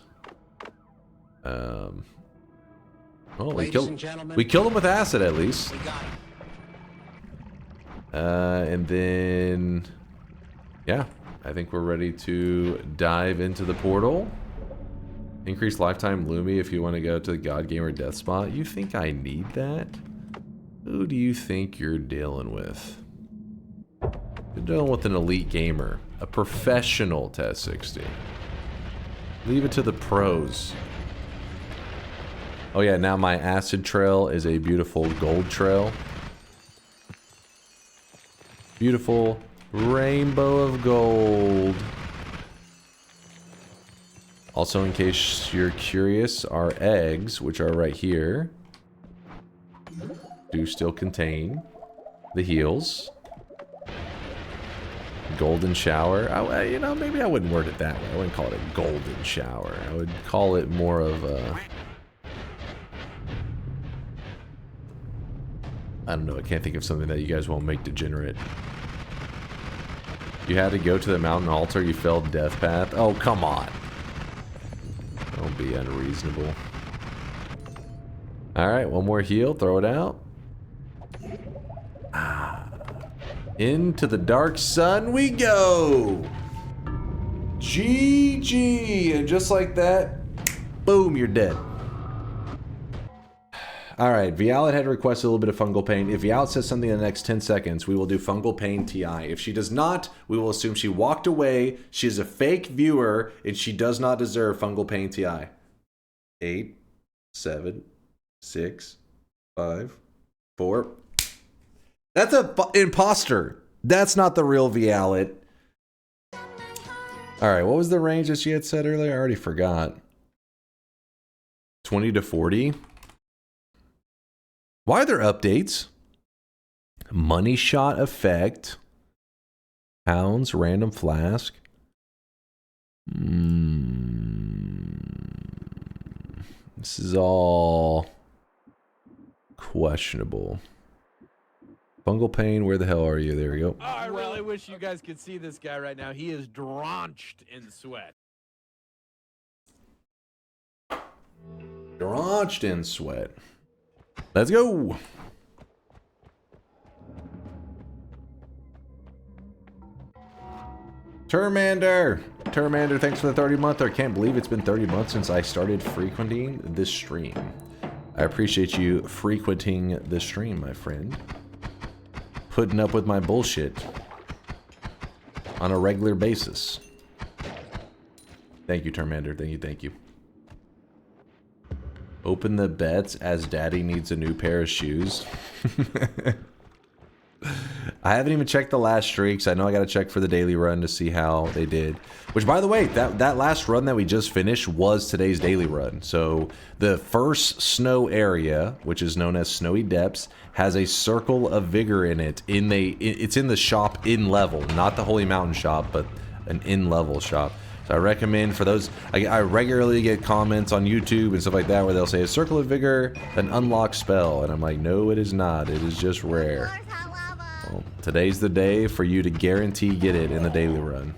Oh, we killed him with acid at least. We got him. And then yeah, I think we're ready to dive into the portal. Increase lifetime Lumi if you want to go to the God Gamer death spot. You think I need that? Who do you think you're dealing with? You're dealing with an elite gamer. A professional test 60. Leave it to the pros. Oh yeah, now my acid trail is a beautiful gold trail. Beautiful rainbow of gold. Also, in case you're curious, our eggs, which are right here, do still contain the heals. Golden shower. You know, maybe I wouldn't word it that way. I wouldn't call it a golden shower. I would call it more of a... I don't know. I can't think of something that you guys won't make degenerate. You had to go to the mountain altar, you failed death path. Oh, come on. Don't be unreasonable. Alright, one more heal, throw it out. Into the dark sun we go! GG! And just like that, boom, you're dead. All right, Vialet had requested a little bit of fungal pain. If Vialet says something in the next 10 seconds, we will do fungal pain TI. If she does not, we will assume she walked away. She is a fake viewer, and she does not deserve fungal pain TI. 8, 7, 6, 5, 4. That's a imposter. That's not the real Vialet. All right, what was the range that she had said earlier? I already forgot. 20 to 40. Why are there updates? Money shot effect. Pounds, random flask. This is all questionable. Fungal pain, where the hell are you? There we go. Oh, I really wish you guys could see this guy right now. He is drenched in sweat. Drenched in sweat. Let's go. Termander, thanks for the 30 month. I can't believe it's been 30 months since I started frequenting this stream. I appreciate you frequenting the stream, my friend. Putting up with my bullshit on a regular basis. Thank you, Termander. Thank you. Open the bets as daddy needs a new pair of shoes. I haven't even checked the last streaks. I know I got to check for the daily run to see how they did. Which, by the way, that last run that we just finished was today's daily run. So the first snow area, which is known as Snowy Depths, has a circle of vigor in it. It's in the shop in level, not the Holy Mountain shop, but an in level shop. So I recommend for those. I regularly get comments on YouTube and stuff like that where they'll say a circle of vigor, an unlocked spell, and I'm like, no, it is not. It is just rare. Well, today's the day for you to guarantee get it in the daily run.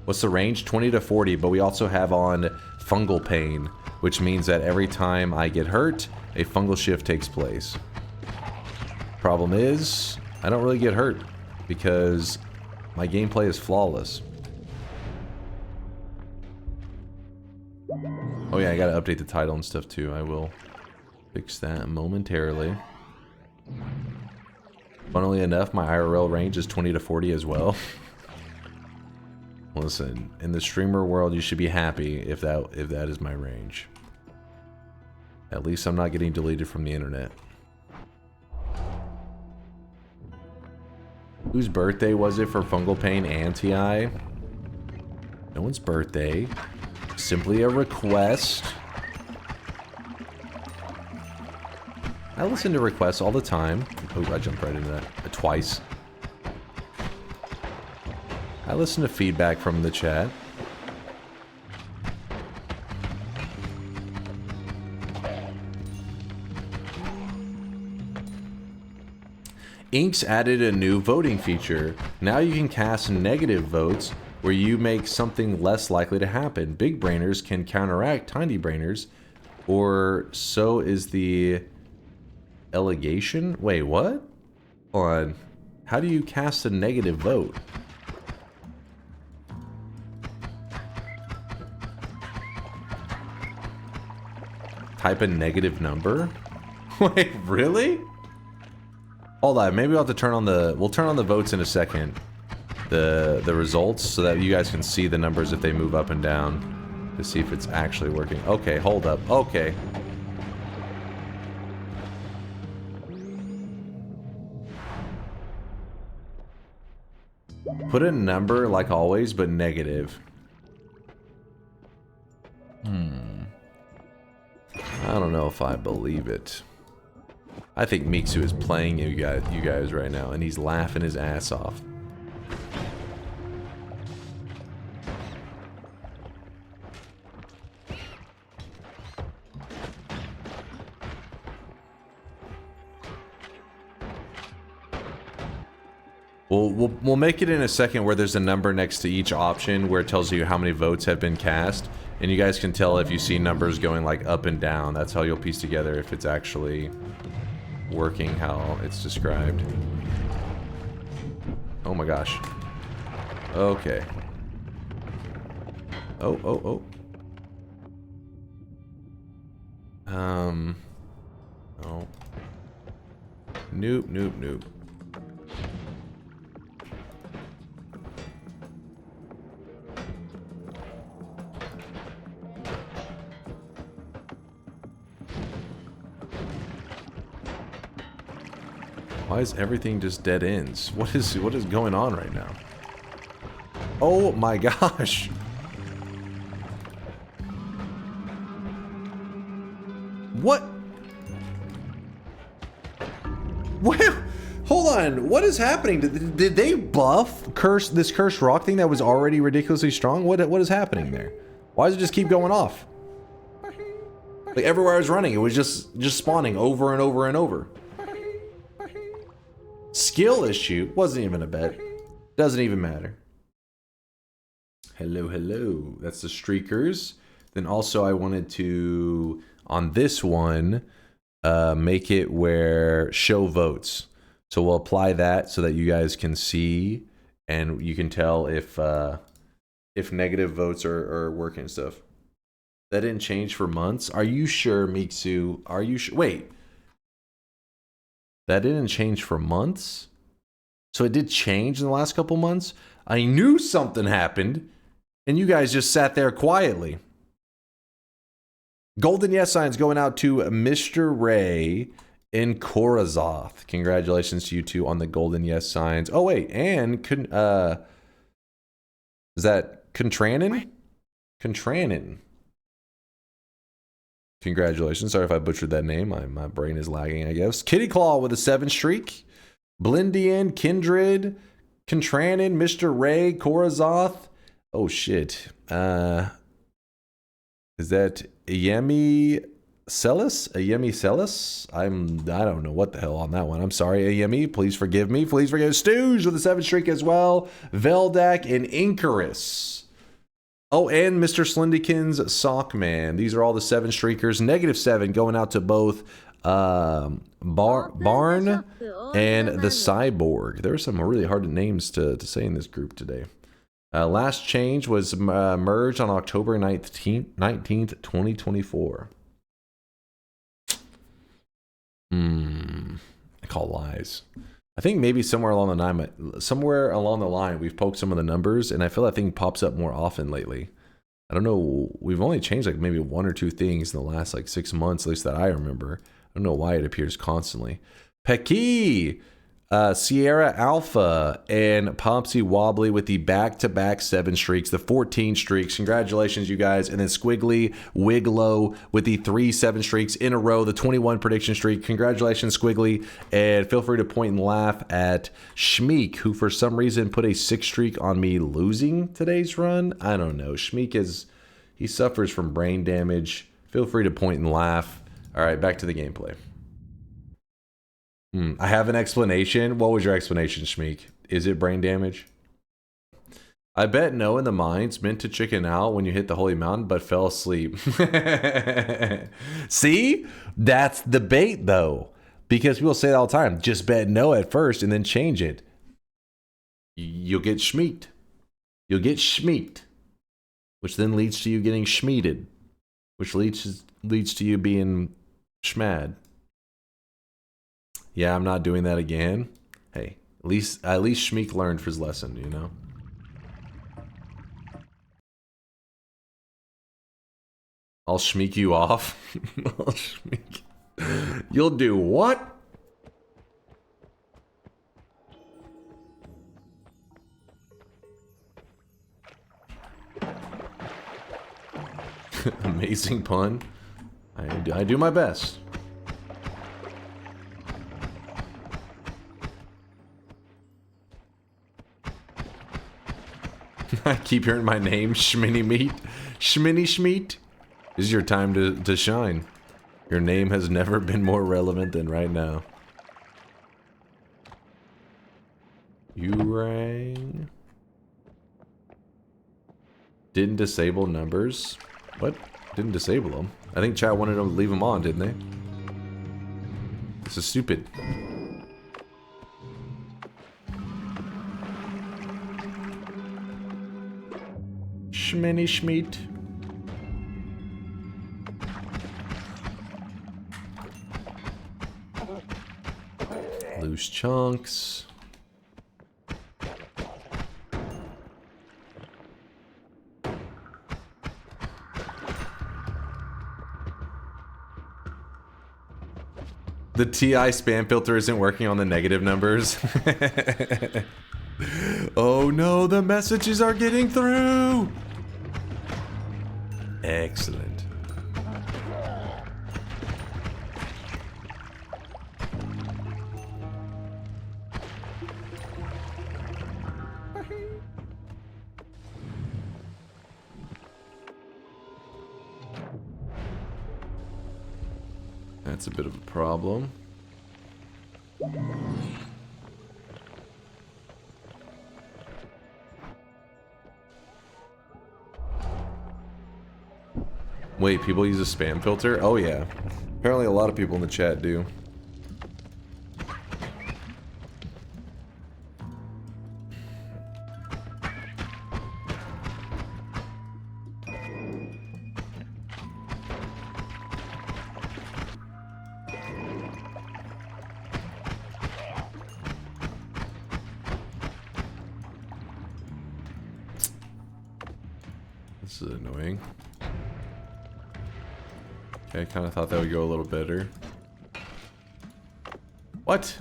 What's the range? 20 to 40, but we also have on fungal pain, which means that every time I get hurt, a fungal shift takes place. Problem is, I don't really get hurt because my gameplay is flawless. Oh yeah, I gotta update the title and stuff too. I will fix that momentarily. Funnily enough, my IRL range is 20 to 40 as well. Listen, in the streamer world, you should be happy if that is my range. At least I'm not getting deleted from the internet. Whose birthday was it for fungal pain and TI? No one's birthday. Simply a request. I listen to requests all the time. Oh, I jumped right into that. Twice. I listen to feedback from the chat. Inks added a new voting feature. Now you can cast negative votes where you make something less likely to happen. Big brainers can counteract tiny brainers, or so is the allegation. Wait, what? Hold on. How do you cast a negative vote? Type a negative number? Wait, really? Hold on, maybe we'll have to turn on the... We'll turn on the votes in a second. The results, so that you guys can see the numbers if they move up and down. To see if it's actually working. Okay, hold up. Okay. Put a number like always, but negative. I don't know if I believe it. I think Miksu is playing you guys right now, and he's laughing his ass off. We'll make it in a second where there's a number next to each option where it tells you how many votes have been cast, and you guys can tell if you see numbers going like up and down. That's how you'll piece together if it's actually working how it's described. Oh my gosh. Okay. Oh. Oh. Nope, nope, nope. Why is everything just dead ends? What is going on right now? Oh my gosh. What? Well, hold on. What is happening? Did they buff this cursed rock thing that was already ridiculously strong? What is happening there? Why does it just keep going off? Like everywhere I was running, it was just spawning over and over and over. Skill issue wasn't even a bet. Doesn't even matter. Hello, hello. That's the streakers. Then also I wanted to, on this one, make it where show votes. So we'll apply that so that you guys can see and you can tell if negative votes are working and stuff. That didn't change for months. Are you sure, Miksu? Are you sure? Wait. That didn't change for months? So it did change in the last couple months? I knew something happened, and you guys just sat there quietly. Golden yes signs going out to Mr. Ray in Korazoth. Congratulations to you two on the golden yes signs. Oh wait, and is that Contranin? Contranin. Congratulations. Sorry if I butchered that name. My brain is lagging, I guess. Kitty Claw with a 7 streak. Blindian, Kindred, Contranin, Mr. Ray, Korazoth. Oh shit. Is that Ayemi Celis? Ayemi Celis? I don't know what the hell on that one. I'm sorry, Ayemi. Please forgive me. Please forgive Stooge with a 7 streak as well. Veldak and Incarus. Oh, and Mr. Slendikin's Sockman. These are all the 7 streakers. -7 going out to both Barn and the Cyborg. There are some really hard names to say in this group today. Last change was merged on October 19th, 2024. I call lies. I think maybe somewhere along the line, we've poked some of the numbers, and I feel that thing pops up more often lately. I don't know. We've only changed like maybe 1 or 2 things in the last like 6 months, at least that I remember. I don't know why it appears constantly. Pecky, Sierra Alpha, and Popsy Wobbly with the back-to-back 7 streaks, the 14 streaks. Congratulations, you guys. And then Squiggly Wiglow with the 3 7 streaks in a row, the 21 prediction streak. Congratulations, Squiggly. And feel free to point and laugh at Shmeek, who for some reason put a 6 streak on me losing today's run. I don't know. Shmeek he suffers from brain damage. Feel free to point and laugh. All right, back to the gameplay. I have an explanation. What was your explanation, Shmeek? Is it brain damage? I bet no in the mines meant to chicken out when you hit the holy mountain, but fell asleep. See? That's the bait, though. Because people say that all the time. Just bet no at first and then change it. You'll get Shmeeked. You'll get Shmeeked. Which then leads to you getting Shmeeded. Which leads to you being Shmad. Yeah, I'm not doing that again. Hey, at least Shmeek learned his lesson, you know? I'll Shmeek you off. I'll Shmeek. You'll do what? Amazing pun. I do my best. I keep hearing my name, Shminny Meat. Shminny Schmeat. This is your time to shine. Your name has never been more relevant than right now. You rang. Didn't disable numbers. What? Didn't disable them. I think chat wanted to leave them on, didn't they? This is stupid. Shminny Schmeat. loose chunks. The TI spam filter isn't working on the negative numbers. Oh no, the messages are getting through! Excellent. That's a bit of a problem. Wait, people use a spam filter? Oh yeah. Apparently a lot of people in the chat do. This is annoying. Okay, I kind of thought that would go a little better. What?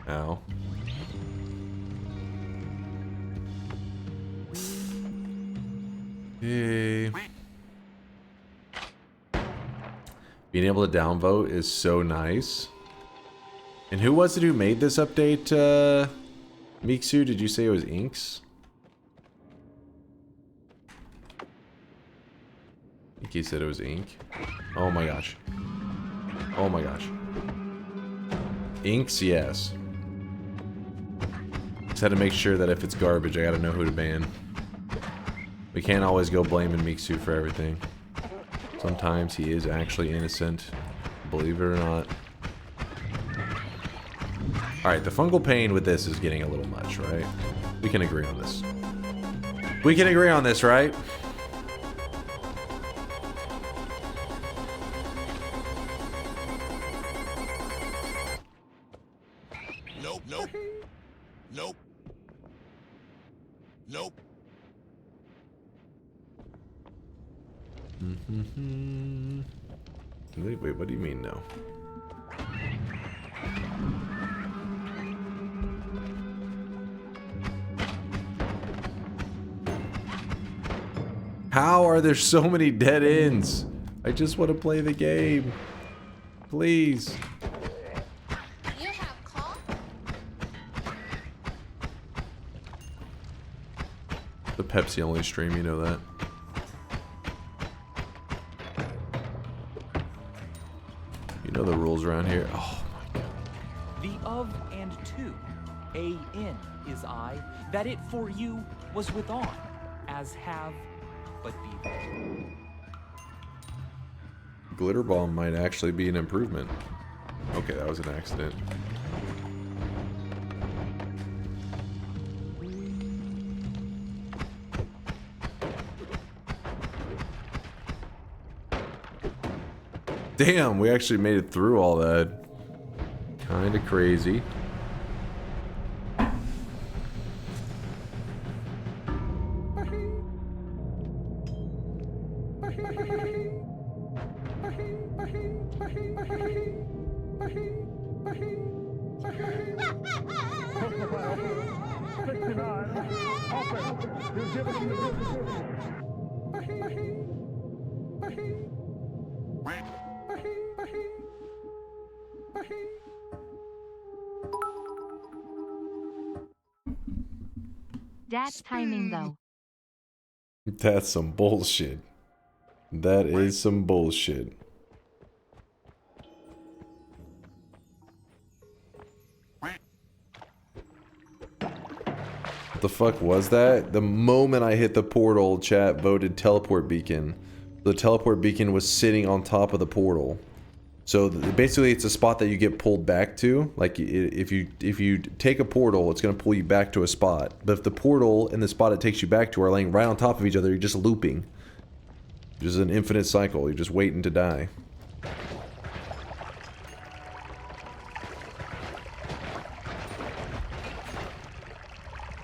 Ow. Hey. Being able to downvote is so nice. And who was it who made this update, Miksu? Did you say it was Inks? I think he said it was Ink. Oh my gosh. Oh my gosh. Inks, yes. Just had to make sure that if it's garbage, I gotta know who to ban. We can't always go blaming Miksu for everything. Sometimes he is actually innocent, believe it or not. Alright, the fungal pain with this is getting a little much, right? We can agree on this. We can agree on this, right? Nope, nope. Nope. Nope. Wait, what do you mean no? How are there so many dead ends? I just want to play the game. Please. You have call? The Pepsi only stream, you know that. You know the rules around here. Oh my god. The of and to, a in is I, that it for you was with on, as have, but be. Glitter bomb might actually be an improvement. Okay, that was an accident. Damn, we actually made it through all that. Kinda crazy. That's timing though. That's some bullshit. That is some bullshit. What the fuck was that? The moment I hit the portal, chat voted teleport beacon. The teleport beacon was sitting on top of the portal. So basically, it's a spot that you get pulled back to. Like if you take a portal, it's going to pull you back to a spot. But if the portal and the spot it takes you back to are laying right on top of each other, you're just looping. Just an infinite cycle. You're just waiting to die.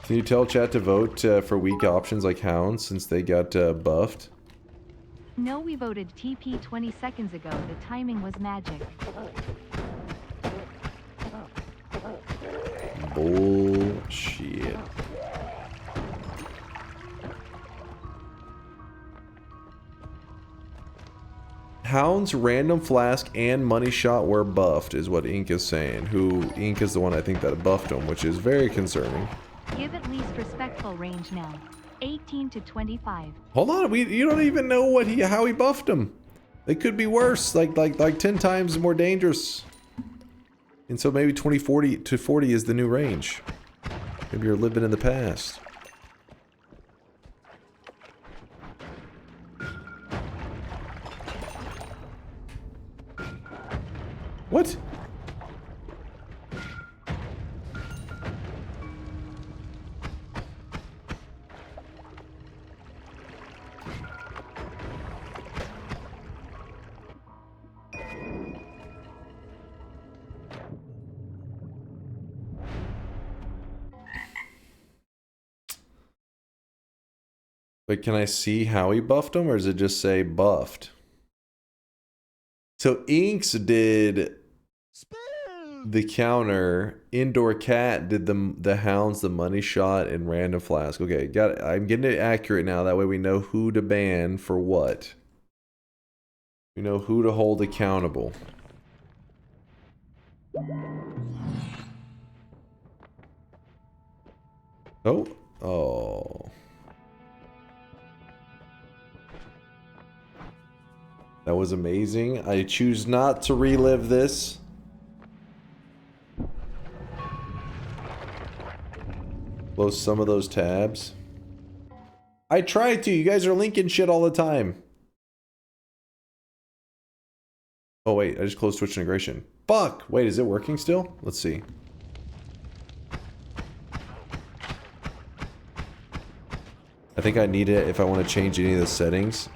Can you tell chat to vote for weak options like Hounds since they got buffed? No, we voted TP 20 seconds ago. The timing was magic. Bullshit. Hound's Random Flask and Money Shot were buffed, is what Ink is saying. Ink is the one I think that buffed him, which is very concerning. Give at least respectful range now. 18 to 25. Hold on, you don't even know how he buffed him. It could be worse, like 10 times more dangerous. And so maybe 40 to 40 is the new range. Maybe you're living in the past. What? But can I see how he buffed him, or does it just say buffed? So Inks did the counter, Indoor Cat did the Hounds, the Money Shot, and Random Flask. Okay, got it. I'm getting it accurate now. That way we know who to ban for what. We know who to hold accountable. Oh. That was amazing. I choose not to relive this. Close some of those tabs. I tried to. You guys are linking shit all the time. Oh wait, I just closed Twitch integration. Fuck! Wait, is it working still? Let's see. I think I need it if I want to change any of the settings.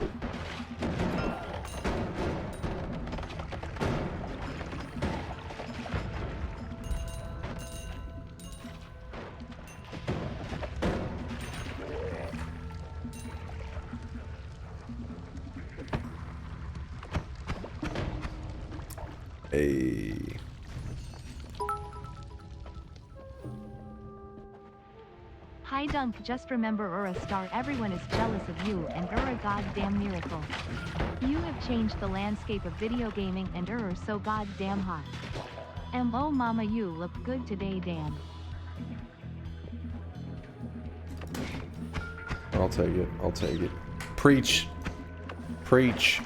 Hi Dunk, just remember you're a star. Everyone is jealous of you and you're a goddamn miracle. You have changed the landscape of video gaming and you're so goddamn hot. And oh mama, you look good today, damn. I'll take it. I'll take it. Preach. Preach.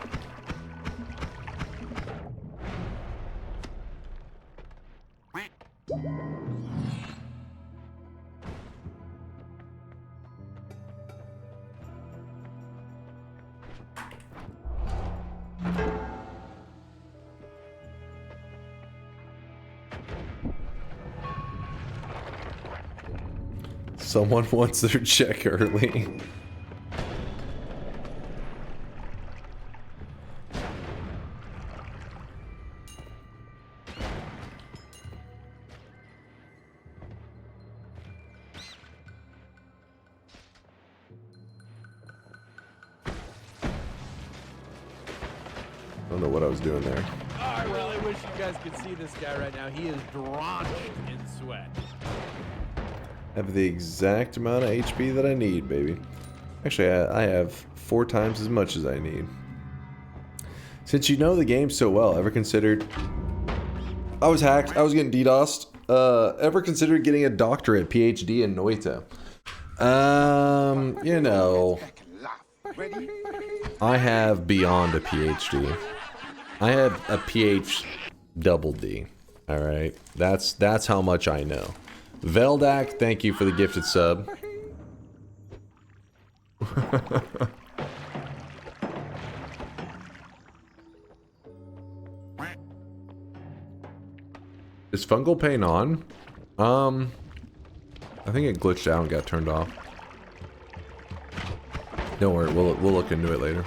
Someone wants their check early. I don't know what I was doing there. I really wish you guys could see this guy right now. He is drenched in sweat. Have the exact amount of HP that I need, baby. Actually, I have 4 times as much as I need. Since you know the game so well, ever considered... I was hacked. I was getting DDoSed. Ever considered getting a doctorate, PhD in Noita? You know... I have beyond a PhD. I have a PhD double D. Alright? That's how much I know. Veldak, thank you for the gifted sub. Is fungal pain on? I think it glitched out and got turned off. Don't worry, we'll look into it later.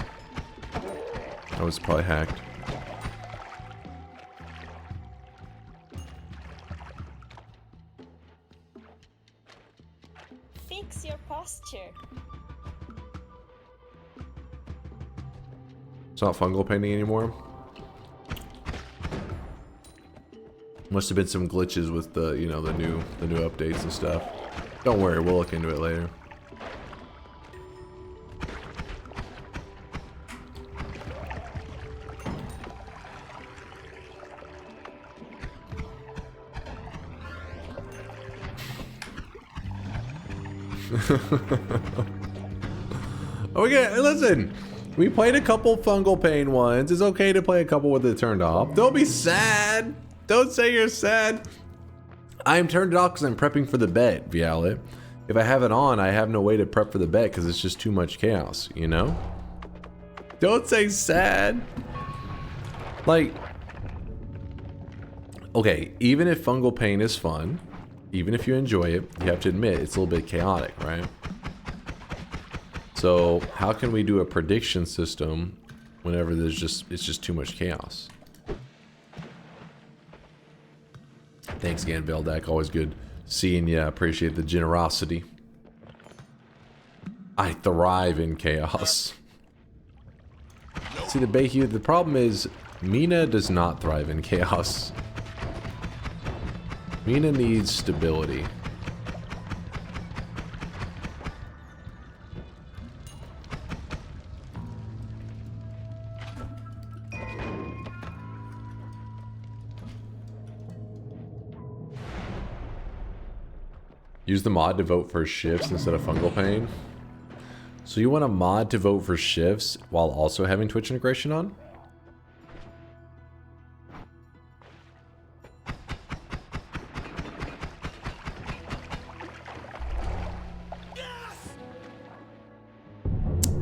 That was probably hacked. Fix your posture. It's not fungal painting anymore. Must have been some glitches with the, you know, the new updates and stuff. Don't worry, we'll look into it later. Okay, listen. We played a couple fungal pain ones. It's okay to play a couple with it turned off. Don't be sad. Don't say you're sad. I'm turned it off because I'm prepping for the bet, Vialet. If I have it on, I have no way to prep for the bet because it's just too much chaos, you know? Don't say sad. Like, okay, even if fungal pain is fun, even if you enjoy it, you have to admit it's a little bit chaotic, right? So how can we do a prediction system whenever it's just too much chaos? Thanks again, Veldak. Always good seeing you. Appreciate the generosity. I thrive in chaos. See, the problem is Mina does not thrive in chaos. Mina needs stability. Use the mod to vote for shifts instead of fungal pain. So you want a mod to vote for shifts while also having Twitch integration on?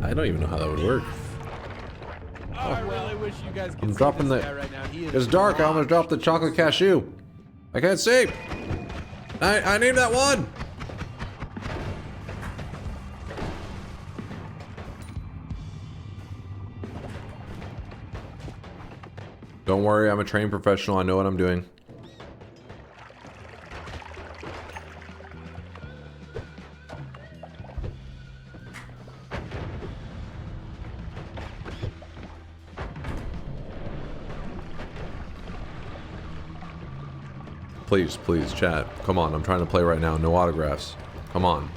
I don't even know how that would work. Oh, I really wish you guys could I'm see dropping this the... guy right now. He is It's dark. I almost dropped the chocolate cashew. I can't see. I named that one. Don't worry, I'm a trained professional. I know what I'm doing. Please, please, chat. Come on, I'm trying to play right now. No autographs. Come on.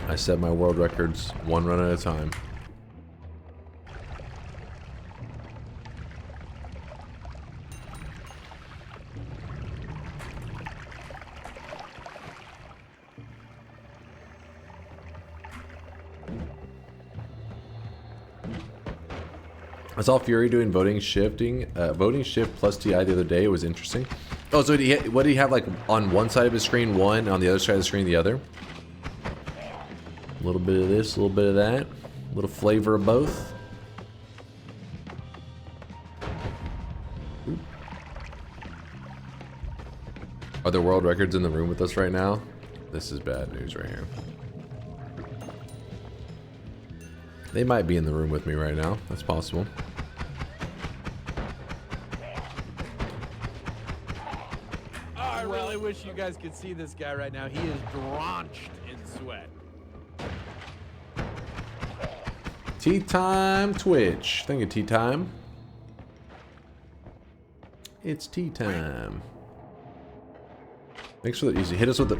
I set my world records one run at a time. I saw Fury doing voting shift plus TI the other day. It was interesting. Oh, so what did he have, like on one side of his screen one, on the other side of the screen the other? A little bit of this, a little bit of that, a little flavor of both. Ooh. Are there world records in the room with us right now? This is bad news right here. They might be in the room with me right now. That's possible. I really wish you guys could see this guy right now. He is drenched in sweat. Tea time Twitch. Thank you, tea time. It's tea time. Thanks for the easy. Hit us with the...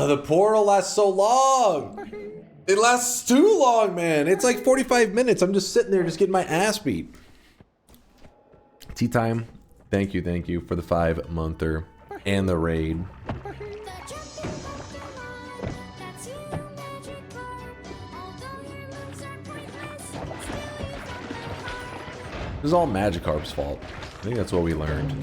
the portal lasts so long. It lasts too long, man. It's like 45 minutes. I'm just sitting there just getting my ass beat. Tea time. Thank you for the 5-monther and the raid. This is all Magikarp's fault. I think that's what we learned.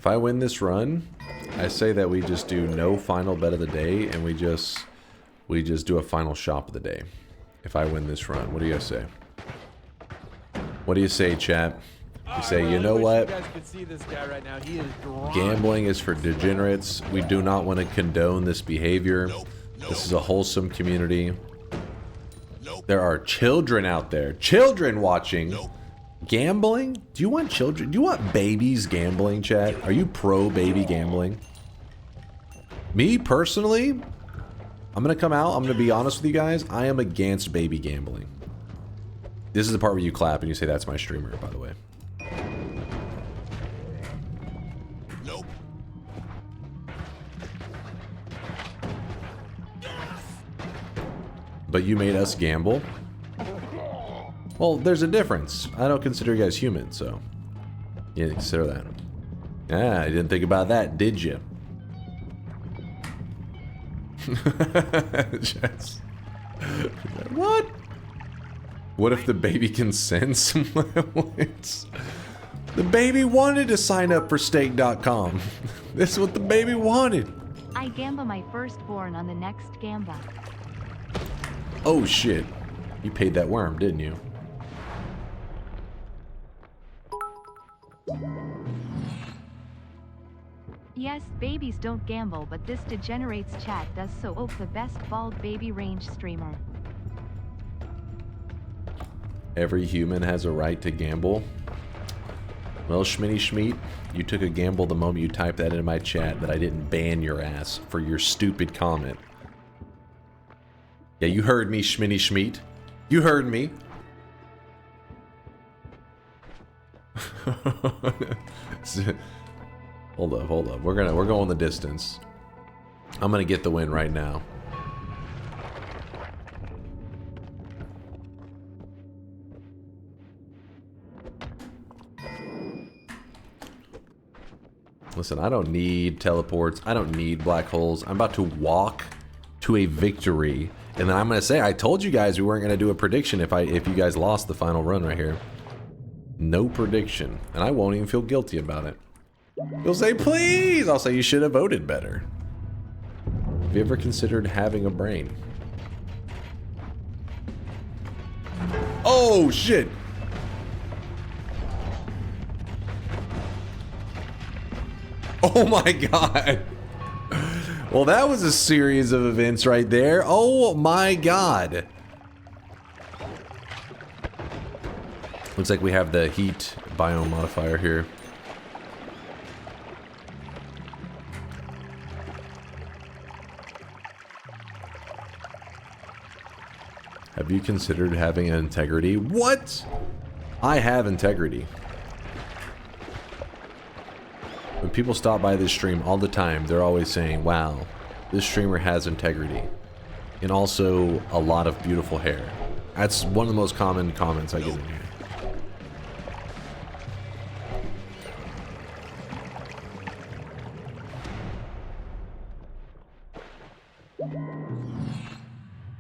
I win this run, I say that we just do no final bet of the day, and we just do a final shop of the day. If I win this run, what do you guys say? What do you say, chat? You say, you know what? You guys can see this guy right now. He is drunk. Gambling is for degenerates. We do not want to condone this behavior. This is a wholesome community. There are children out there. Children watching. Gambling? Do you want children? Do you want babies gambling, chat? Are you pro baby gambling? Me, personally, I'm going to come out. I'm going to be honest with you guys. I am against baby gambling. This is the part where you clap and you say, that's my streamer, by the way. Nope. But you made us gamble? Well, there's a difference. I don't consider you guys human, so you didn't consider that. Ah, I didn't think about that, did you? Yes. What? What if the baby consents? The baby wanted to sign up for stake.com. This is what the baby wanted. I gamba my firstborn on the next gamba. Oh shit. You paid that worm, didn't you? Yes, babies don't gamble, but this degenerates chat does, so Oak the best bald baby range streamer. Every human has a right to gamble. Well, Schmitty Schmeat, you took a gamble the moment you typed that into my chat that I didn't ban your ass for your stupid comment. Yeah, you heard me, Schmitty Schmeat. You heard me. Hold up, hold up. We're going the distance. I'm gonna get the win right now. Listen, I don't need teleports. I don't need black holes. I'm about to walk to a victory. And then I'm gonna say, I told you guys we weren't gonna do a prediction if you guys lost the final run right here. No prediction. And I won't even feel guilty about it. You'll say, please! I'll say you should have voted better. Have you ever considered having a brain? Oh, shit! Oh my god! Well, that was a series of events right there. Oh my god! Looks like we have the heat biome modifier here. Have you considered having an integrity? What? I have integrity. When people stop by this stream all the time, they're always saying, wow, this streamer has integrity. And also a lot of beautiful hair. That's one of the most common comments I get in here.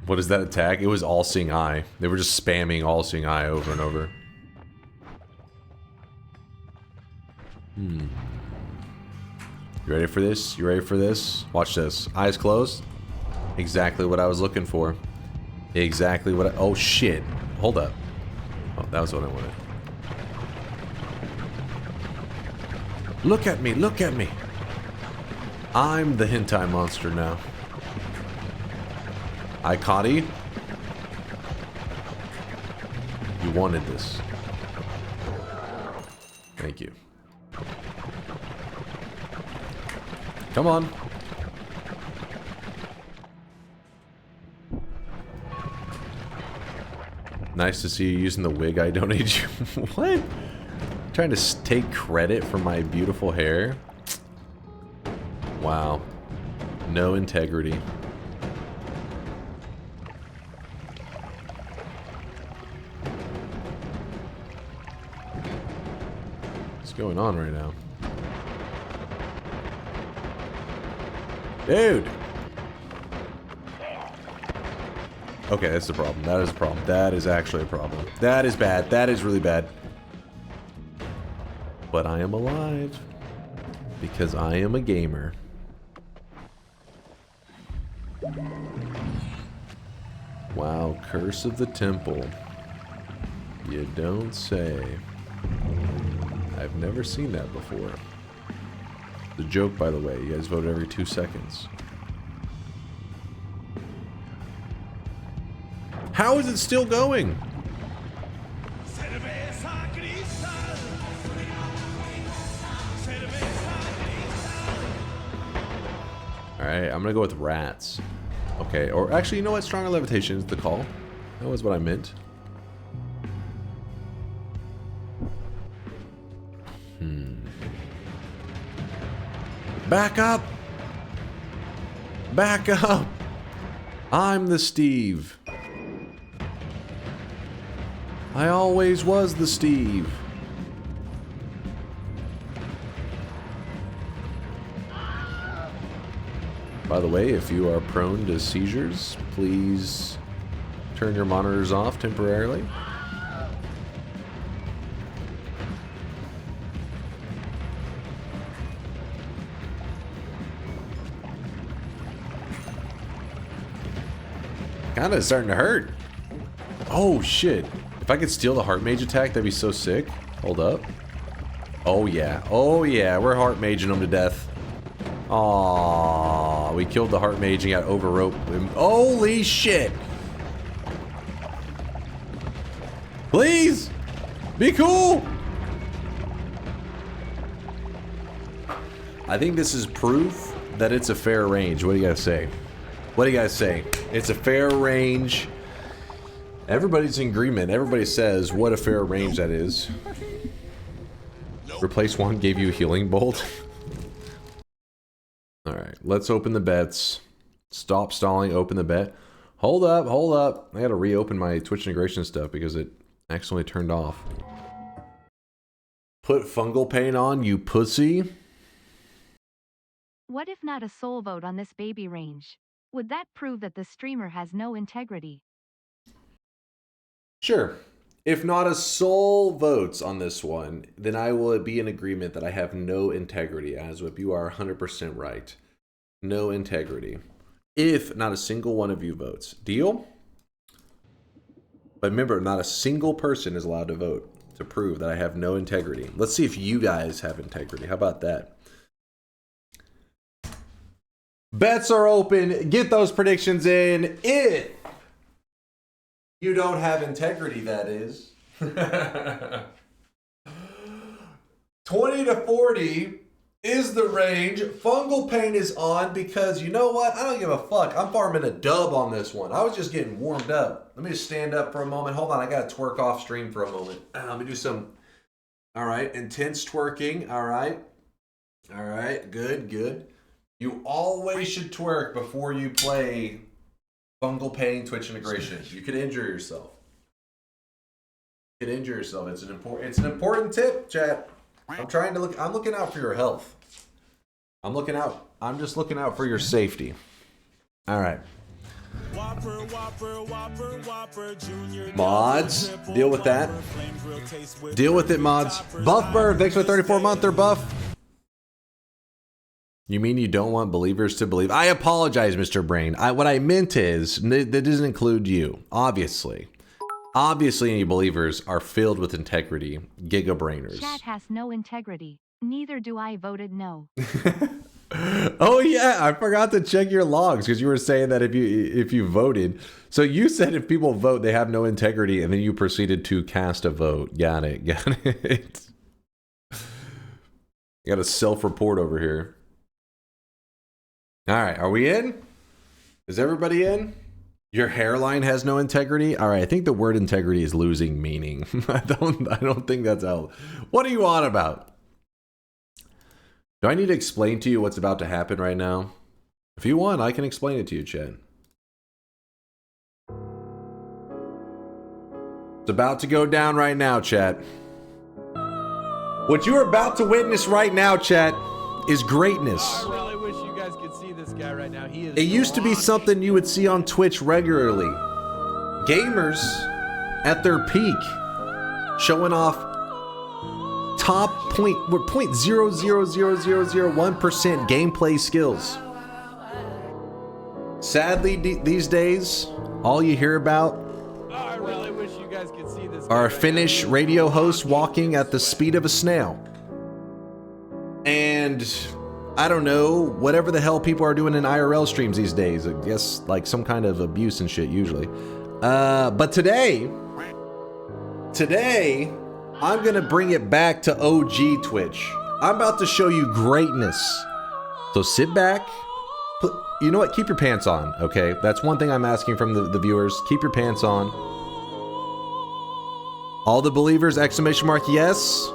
What is that attack? It was all-seeing eye. They were just spamming all-seeing eye over and over. You ready for this? You ready for this? Watch this. Eyes closed. Exactly what I was looking for. Exactly what I... Oh, shit. Hold up. Oh, that was what I wanted. Look at me. Look at me. I'm the hentai monster now. Ikati, you wanted this. Thank you. Come on. Nice to see you using the wig I donated you. What? Trying to take credit for my beautiful hair? Wow. No integrity. Going on right now, dude. Okay, that's the problem. That is a problem. That is actually a problem. That is bad. That is really bad. But I am alive. Because I am a gamer. Wow, Curse of the Temple. You don't say. I've never seen that before. The joke, by the way, you guys vote every 2 seconds. How is it still going? Alright, I'm gonna go with rats. Okay, or actually, you know what? Stronger levitation is the call. That was what I meant. Back up! Back up! I'm the Steve. I always was the Steve. By the way, if you are prone to seizures, please turn your monitors off temporarily. Kinda starting to hurt. Oh shit. If I could steal the heart mage attack, that'd be so sick. Hold up. Oh yeah. Oh yeah. We're heart maging them to death. Aww. We killed the heart mage and got overroped. Holy shit. Please. Be cool. I think this is proof that it's a fair range. What do you guys say? What do you guys say? It's a fair range. Everybody's in agreement. Everybody says what a fair range that is. Replace one gave you a healing bolt. Alright, let's open the bets. Stop stalling, open the bet. Hold up, hold up. I gotta reopen my Twitch integration stuff because it accidentally turned off. Put fungal paint on, you pussy. What if not a soul vote on this baby range? Would that prove that the streamer has no integrity? Sure. If not a soul votes on this one, then I will be in agreement that I have no integrity. Azwip, you are 100% right. No integrity. If not a single one of you votes. Deal? But remember, not a single person is allowed to vote to prove that I have no integrity. Let's see if you guys have integrity. How about that? Bets are open. Get those predictions in. If you don't have integrity, that is. 20 to 40 is the range. Fungal paint is on because you know what? I don't give a fuck. I'm farming a dub on this one. I was just getting warmed up. Let me just stand up for a moment. Hold on. I got to twerk off stream for a moment. Let me do some. All right. Intense twerking. All right. All right. Good, good. You always should twerk before you play fungal pain Twitch integration. You could injure yourself. You could injure yourself. It's an important tip, chat. I'm looking out for your health. I'm just looking out for your safety. All right. Mods, deal with that. Deal with it, mods. Buffbird, thanks for the 34-monther buff. You mean you don't want believers to believe? I apologize, Mr. Brain. What I meant is, that doesn't include you, obviously. Obviously, any believers are filled with integrity, giga-brainers. Chat has no integrity. Neither do I. Voted no. Oh yeah, I forgot to check your logs because you were saying that if you voted. So you said if people vote, they have no integrity, and then you proceeded to cast a vote. Got it, got it. You got a self-report over here. All right, are we in? Is everybody in? Your hairline has no integrity? All right, I think the word integrity is losing meaning. I don't think that's how. What are you on about? Do I need to explain to you what's about to happen right now? If you want, I can explain it to you, Chad. It's about to go down right now, chat. What you are about to witness right now, chat, is greatness. I really wish you guys could see this guy right now. He is. It used to be something you would see on Twitch regularly. Gamers at their peak, showing off top we're 0.00001% gameplay skills. Sadly, these days, all you hear about I really wish you guys could see this. are Finnish radio hosts walking at the speed of a snail. And I don't know, whatever the hell people are doing in IRL streams these days. I guess like some kind of abuse and shit usually. But today, I'm gonna bring it back to OG Twitch. I'm about to show you greatness. So sit back. You know what? Keep your pants on, okay? That's one thing I'm asking from the viewers. Keep your pants on. All the believers, exclamation mark, yes.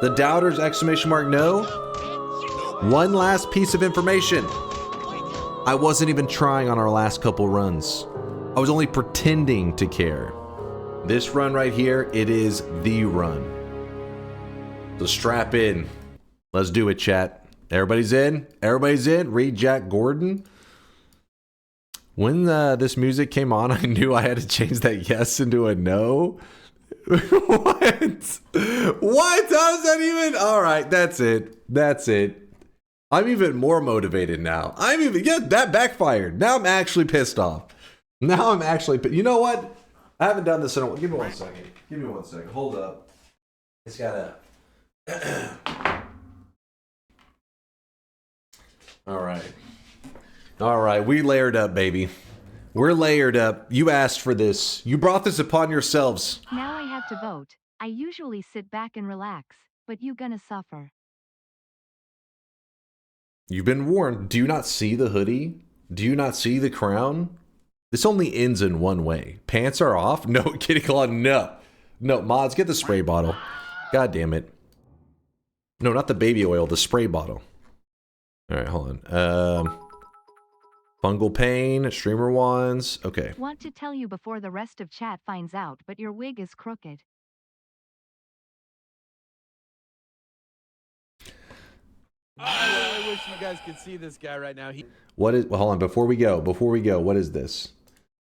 The doubters, exclamation mark, no. One last piece of information. I wasn't even trying on our last couple runs. I was only pretending to care. This run right here, it is the run. So strap in. Let's do it, chat. Everybody's in? Everybody's in? Read Jack Gordon. When this music came on, I knew I had to change that yes into a no. What? What? How does that even? All right, that's it. That's it. I'm even more motivated now. Yeah, that backfired. Now I'm actually pissed off. Now I'm actually, you know what? I haven't done this in a while. Give me 1 second. Give me 1 second. Hold up. It's gotta. All right. All right. We layered up, baby. We're layered up. You asked for this. You brought this upon yourselves. Now I have to vote. I usually sit back and relax, but you gonna suffer. You've been warned. Do you not see the hoodie? Do you not see the crown? This only ends in one way. Pants are off? No, Kitty Claw, no. No, mods, get the spray bottle. God damn it. No, not the baby oil, the spray bottle. All right, hold on. Fungal pain, streamer wands. Okay. Want to tell you before the rest of chat finds out, but your wig is crooked. I really wish you guys could see this guy right now. What is? Well, hold on. Before we go, what is this?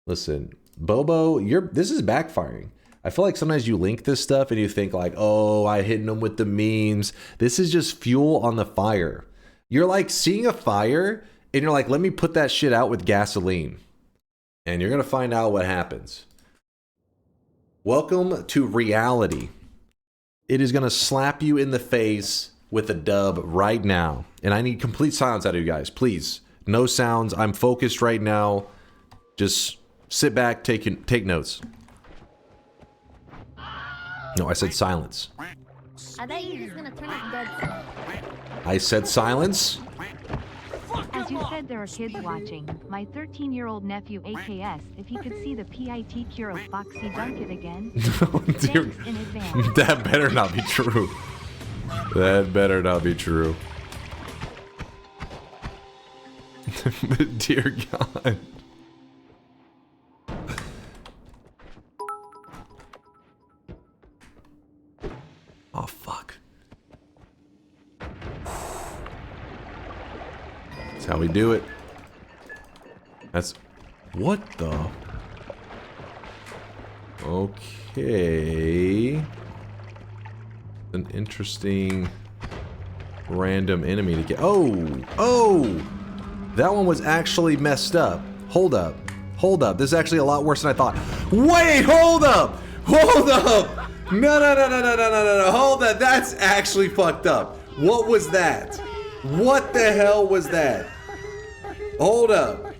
Listen, Bobo, this is backfiring. I feel like sometimes you link this stuff and you think like, oh, I hit them with the memes. This is just fuel on the fire. You're like seeing a fire and you're like, let me put that shit out with gasoline. And you're going to find out what happens. Welcome to reality. It is going to slap you in the face with a dub right now. And I need complete silence out of you guys, please. No sounds. I'm focused right now. Just sit back, take notes. No, I said silence. I thought you were just gonna turn up dead. I said silence. As you said, there are kids watching. My 13-year-old nephew AKS, if he could see the PIT cure of Foxy dunk it again. Oh, dear. Thanks in advance. That better not be true. That better not be true. Dear God. Oh, fuck. That's how we do it. That's... What the... Okay... An interesting... random enemy to get... Oh! Oh! That one was actually messed up. Hold up. Hold up. This is actually a lot worse than I thought. Wait! Hold up! Hold up! No, no, no, no, no, no, no, no, hold up. That's actually fucked up. What was that? What the hell was that? Hold up.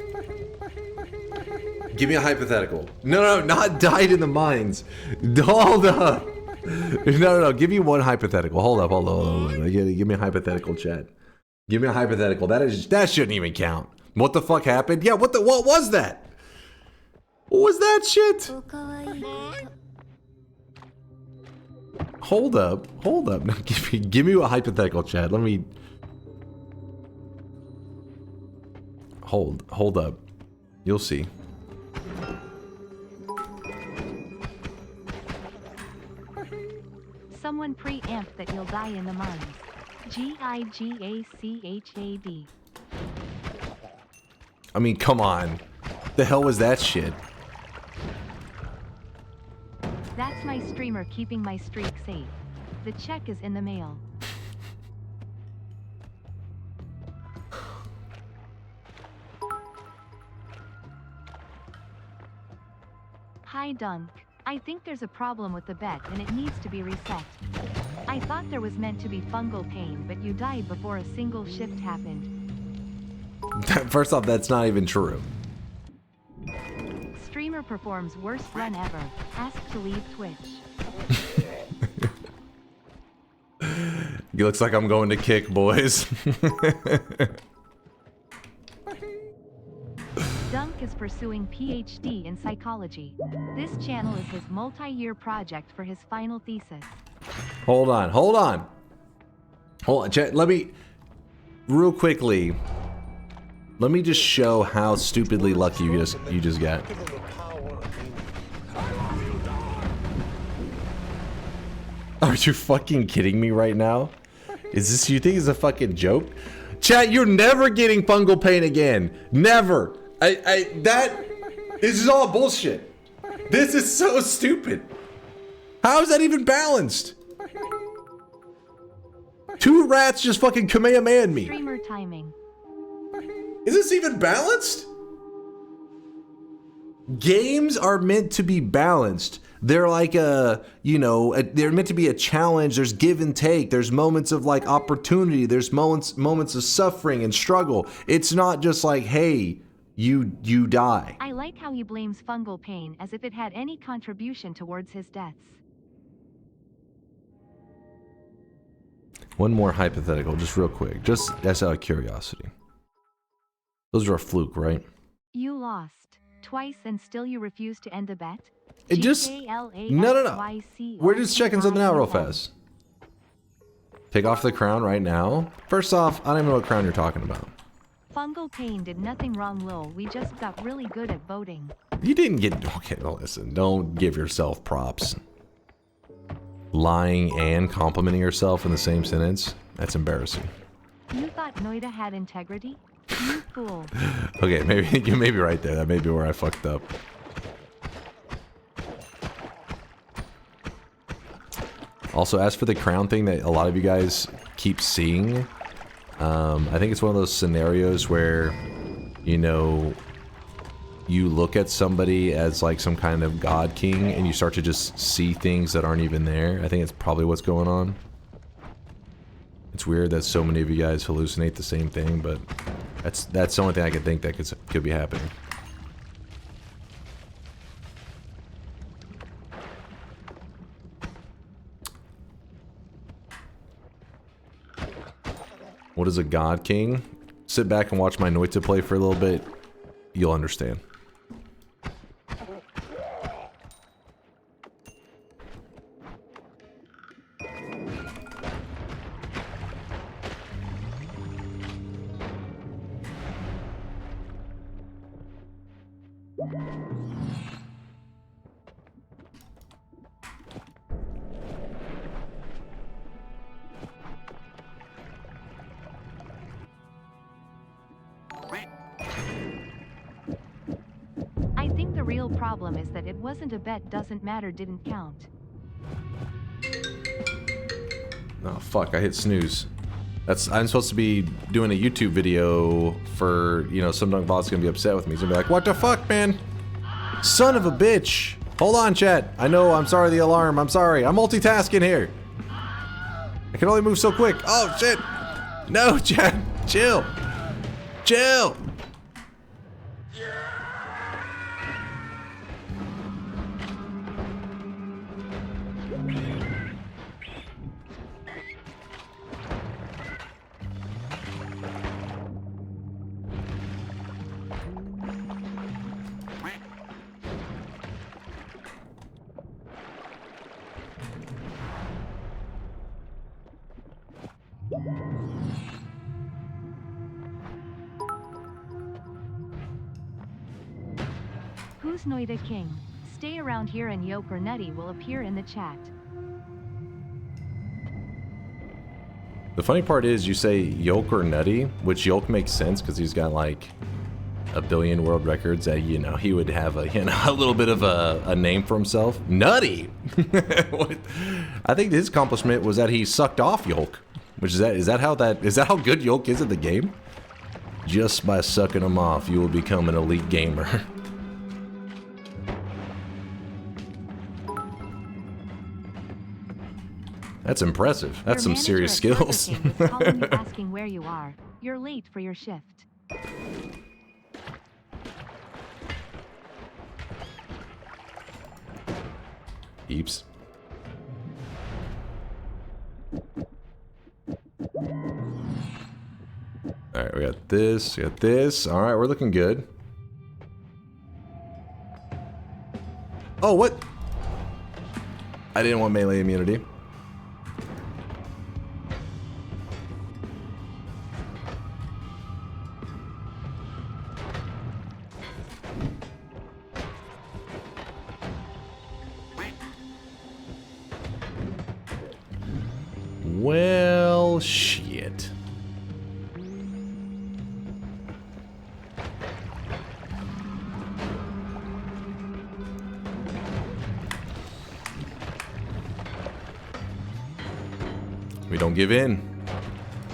Give me a hypothetical. No, no, not died in the mines. Hold up. No. Give me one hypothetical. Hold up. Hold on. Give me a hypothetical, chat. Give me a hypothetical. That shouldn't even count. What the fuck happened? Yeah, what was that? What was that shit? Hold up. Hold up. No, give me a hypothetical, chat. Let me... Hold up. You'll see. Someone preamp that you'll die in the mines. Gigachad. I mean, come on. The hell was that shit? That's my streamer keeping my streak safe. The check is in the mail. Hi Dunk. I think there's a problem with the bet and it needs to be reset. I thought there was meant to be fungal pain, but you died before a single shift happened. First off, that's not even true. Streamer performs worst run ever. Ask to leave Twitch. It looks like I'm going to kick, boys. Dunk is pursuing PhD in psychology. This channel is his multi-year project for his final thesis. Hold on, hold on. Hold on, chat. Let me, real quickly, let me just show how stupidly lucky you just got. Are you fucking kidding me right now? Is this, you think is a fucking joke? Chat, you're never getting fungal pain again. Never. This is all bullshit. This is so stupid. How is that even balanced? Two rats just fucking Kamehameha me. Streamer timing. Is this even balanced? Games are meant to be balanced. They're like they're meant to be a challenge. There's give and take. There's moments of like opportunity. There's moments of suffering and struggle. It's not just like, hey, you die. I like how he blames fungal pain as if it had any contribution towards his deaths. One more hypothetical, just real quick. Just that's out of curiosity. Those are a fluke, right? You lost twice and still you refuse to end the bet? It just no. We're just checking something out real fast. Take off the crown right now. First off, I don't even know what crown you're talking about. Fungal pain did nothing wrong, lol. We just got really good at voting. You didn't get... Okay, listen. Don't give yourself props. Lying and complimenting yourself in the same sentence? That's embarrassing. You thought Noita had integrity? You fool. Okay, maybe you may be right there. That may be where I fucked up. Also, as for the crown thing that a lot of you guys keep seeing, I think it's one of those scenarios where, you know, you look at somebody as like some kind of god king and you start to just see things that aren't even there. I think it's probably what's going on. It's weird that so many of you guys hallucinate the same thing, but that's the only thing I could think that could be happening. What is a god king? Sit back and watch my Noita play for a little bit. You'll understand. I think the real problem is that it wasn't a bet, doesn't matter, didn't count. Oh fuck, I hit snooze. I'm supposed to be doing a YouTube video for, you know, some DunkBot's gonna be upset with me. He's gonna be like, what the fuck, man? Son of a bitch. Hold on, chat. I know, I'm sorry, the alarm. I'm sorry. I'm multitasking here. I can only move so quick. Oh, shit. No, chat. Chill. Chill. Who's Noita King? Stay around here and Yoke or Nutty will appear in the chat. The funny part is you say Yoke or Nutty, which Yoke makes sense because he's got like a billion world records, that you know he would have a a little bit of a name for himself. Nutty. What? I think his accomplishment was that he sucked off Yolk. Which is that how good Yolk is at the game? Just by sucking him off, you will become an elite gamer. That's impressive. That's some serious skills. Your manager at Burger King is calling you asking where you are. You're late for your shift. Eeps. Alright, we got this, we got this. Alright, we're looking good. Oh, what? I didn't want melee immunity. Well, shit. We don't give in.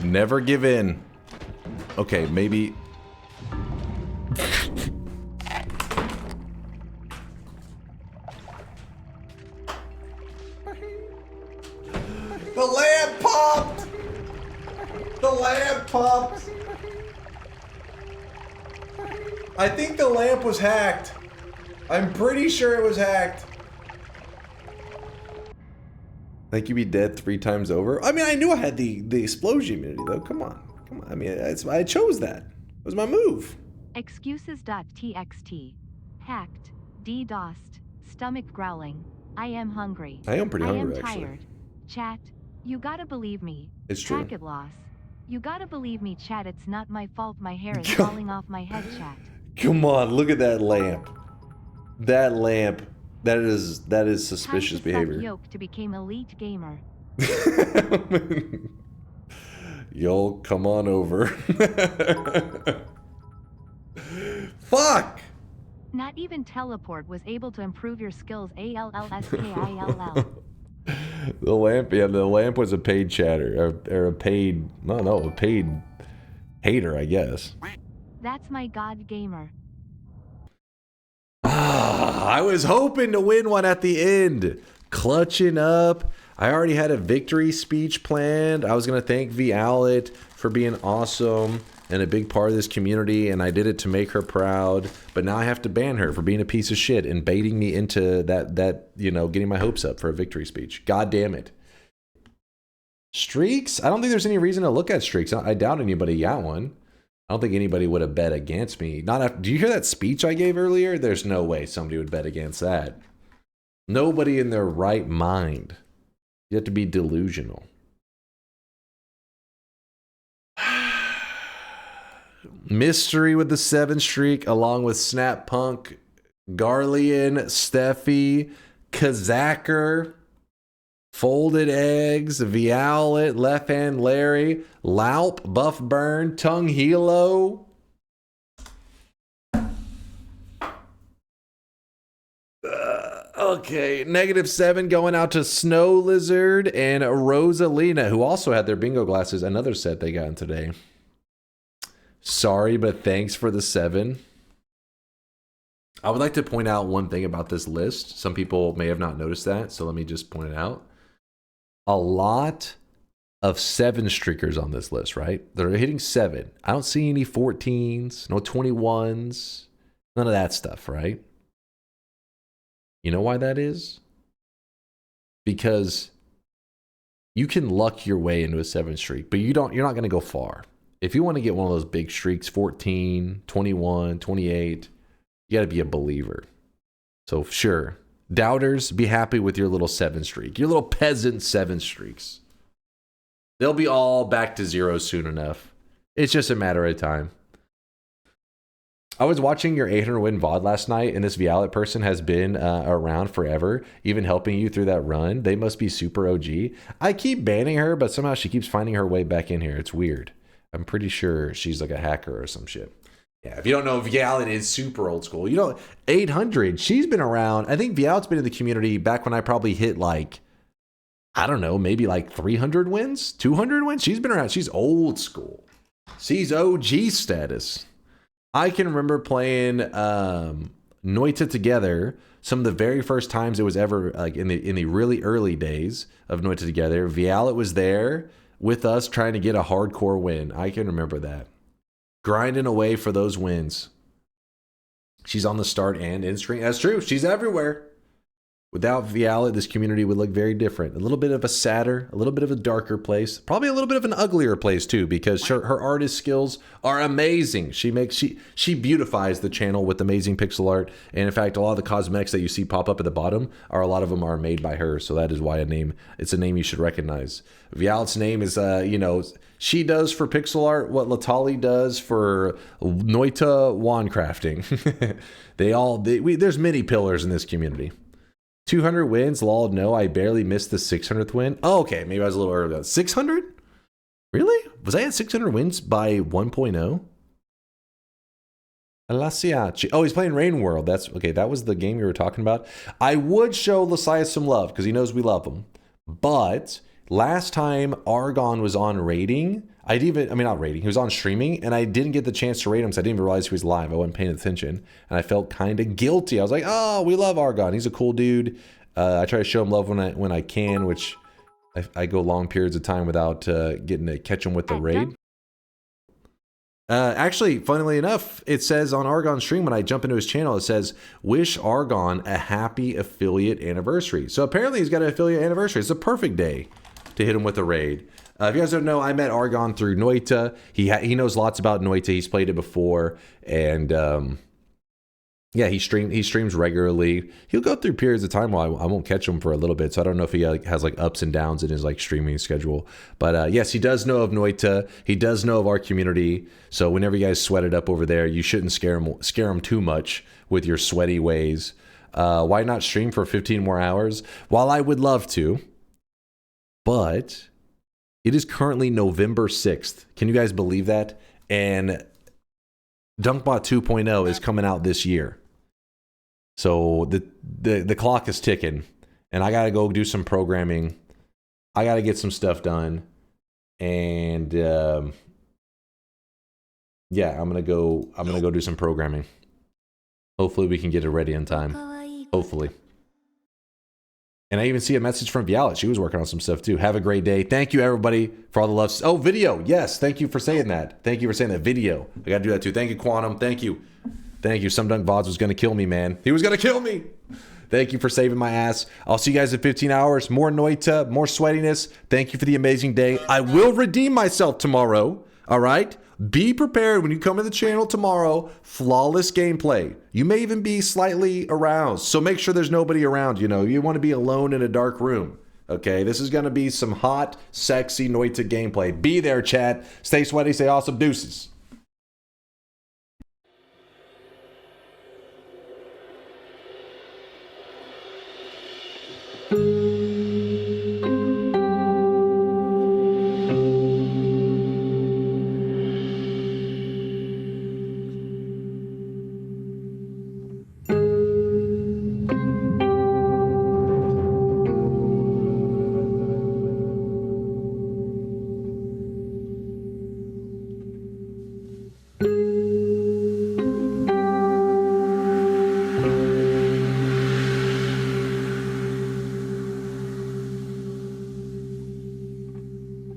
Never give in. Okay, maybe... The lamp popped! The lamp popped! I think the lamp was hacked. I'm pretty sure it was hacked. Like you be dead 3 times over? I mean, I knew I had the explosion immunity though. Come on. Come on. I mean, I chose that. It was my move. Excuses.txt. Hacked. DDoSed. Stomach growling. I am hungry. I am pretty hungry, I am actually. tired. Chat. You gotta believe me. It's true. Packet loss. You gotta believe me, chat. It's not my fault my hair is falling off my head, chat. Come on, look at that lamp. That lamp. That is suspicious behavior. Yoke to become elite gamer. Yo, come on over. Fuck! Not even teleport was able to improve your skills. ALLSKILL. The lamp, yeah, the lamp was a paid chatter, or a paid, no, a paid hater, I guess. That's my god gamer. I was hoping to win one at the end. Clutching up. I already had a victory speech planned. I was going to thank V Owlet for being awesome and a big part of this community, and I did it to make her proud. But now I have to ban her for being a piece of shit and baiting me into that you know, getting my hopes up for a victory speech. God damn it. Streaks? I don't think there's any reason to look at streaks. I doubt anybody got one. I don't think anybody would have bet against me. Not after, do you hear that speech I gave earlier? There's no way somebody would bet against that. Nobody in their right mind. You have to be delusional. Mystery with the 7 streak, along with Snap Punk, Garlean, Steffi, Kazaker, Folded Eggs, Viowlet, Left Hand Larry, Laup, Buff Burn, Tongue Hilo. Okay, -7 going out to Snow Lizard and Rosalina, who also had their bingo glasses, another set they got in today. Sorry, but thanks for the 7. I would like to point out one thing about this list. Some people may have not noticed that, so let me just point it out. A lot of 7 streakers on this list, right? They're hitting 7. I don't see any 14s, no 21s, none of that stuff, right? You know why that is? Because you can luck your way into a 7 streak, but you're not going to go far. If you want to get one of those big streaks, 14, 21, 28, you got to be a believer. So sure, doubters, be happy with your little 7 streak, your little peasant 7 streaks. They'll be all back to 0 soon enough. It's just a matter of time. I was watching your 800 win VOD last night, and this Vialet person has been around forever, even helping you through that run. They must be super OG. I keep banning her, but somehow she keeps finding her way back in here. It's weird. I'm pretty sure she's like a hacker or some shit. Yeah, if you don't know, Vialet is super old school. You know, 800, she's been around. I think Vialet's been in the community back when I probably hit like, I don't know, maybe like 300 wins, 200 wins. She's been around. She's old school. She's OG status. I can remember playing Noita together. Some of the very first times it was ever like in the really early days of Noita together. Vialet was there with us trying to get a hardcore win. I can remember that. Grinding away for those wins. She's on the start and end screen. That's true. She's everywhere. Without Vialet, this community would look very different. A little bit of a sadder, a little bit of a darker place. Probably a little bit of an uglier place too, because her artist skills are amazing. She beautifies the channel with amazing pixel art. And in fact, a lot of the cosmetics that you see pop up at the bottom a lot of them are made by her. So that is why it's a name you should recognize. Vialet's name is, she does for pixel art what Latali does for Noita wand crafting. There's many pillars in this community. 200 wins, lol, no, I barely missed the 600th win. Oh, okay, maybe I was a little early. 600? Really? Was I at 600 wins by 1.0? Alasiachi. Oh, he's playing Rain World. That's okay. That was the game we were talking about. I would show Lasias some love because he knows we love him. But last time Argon was on rating, he was on streaming, and I didn't get the chance to rate him because I didn't even realize he was live. I wasn't paying attention, and I felt kind of guilty. I was like, oh, we love Argon. He's a cool dude. I try to show him love when I can, which I go long periods of time without getting to catch him with the raid. Actually, funnily enough, it says on Argon's stream, when I jump into his channel, it says, wish Argon a happy affiliate anniversary. So apparently he's got an affiliate anniversary. It's a perfect day to hit him with a raid. If you guys don't know, I met Argon through Noita. He knows lots about Noita. He's played it before, and yeah, he streams regularly. He'll go through periods of time while I won't catch him for a little bit. So I don't know if he has like ups and downs in his like streaming schedule. But yes, he does know of Noita. He does know of our community. So whenever you guys sweat it up over there, you shouldn't scare him too much with your sweaty ways. Why not stream for 15 more hours? While I would love to, but it is currently November 6th. Can you guys believe that? And DunkBot 2.0 is coming out this year. So the clock is ticking, and I got to go do some programming. I got to get some stuff done. And yeah, I'm going to go do some programming. Hopefully we can get it ready in time. Hopefully. And I even see a message from Vialet. She was working on some stuff too. Have a great day. Thank you, everybody, for all the love. Oh, video. Yes. Thank you for saying that. Thank you for saying that. Video. I got to do that too. Thank you, Quantum. Thank you. Thank you. Some Dunk VODs was going to kill me, man. He was going to kill me. Thank you for saving my ass. I'll see you guys in 15 hours. More Noita, more sweatiness. Thank you for the amazing day. I will redeem myself tomorrow. All right? Be prepared when you come to the channel tomorrow. Flawless gameplay. You may even be slightly aroused. So make sure there's nobody around. You know, you want to be alone in a dark room. Okay, this is going to be some hot, sexy Noita gameplay. Be there, chat. Stay sweaty, stay awesome. Deuces. Thank you.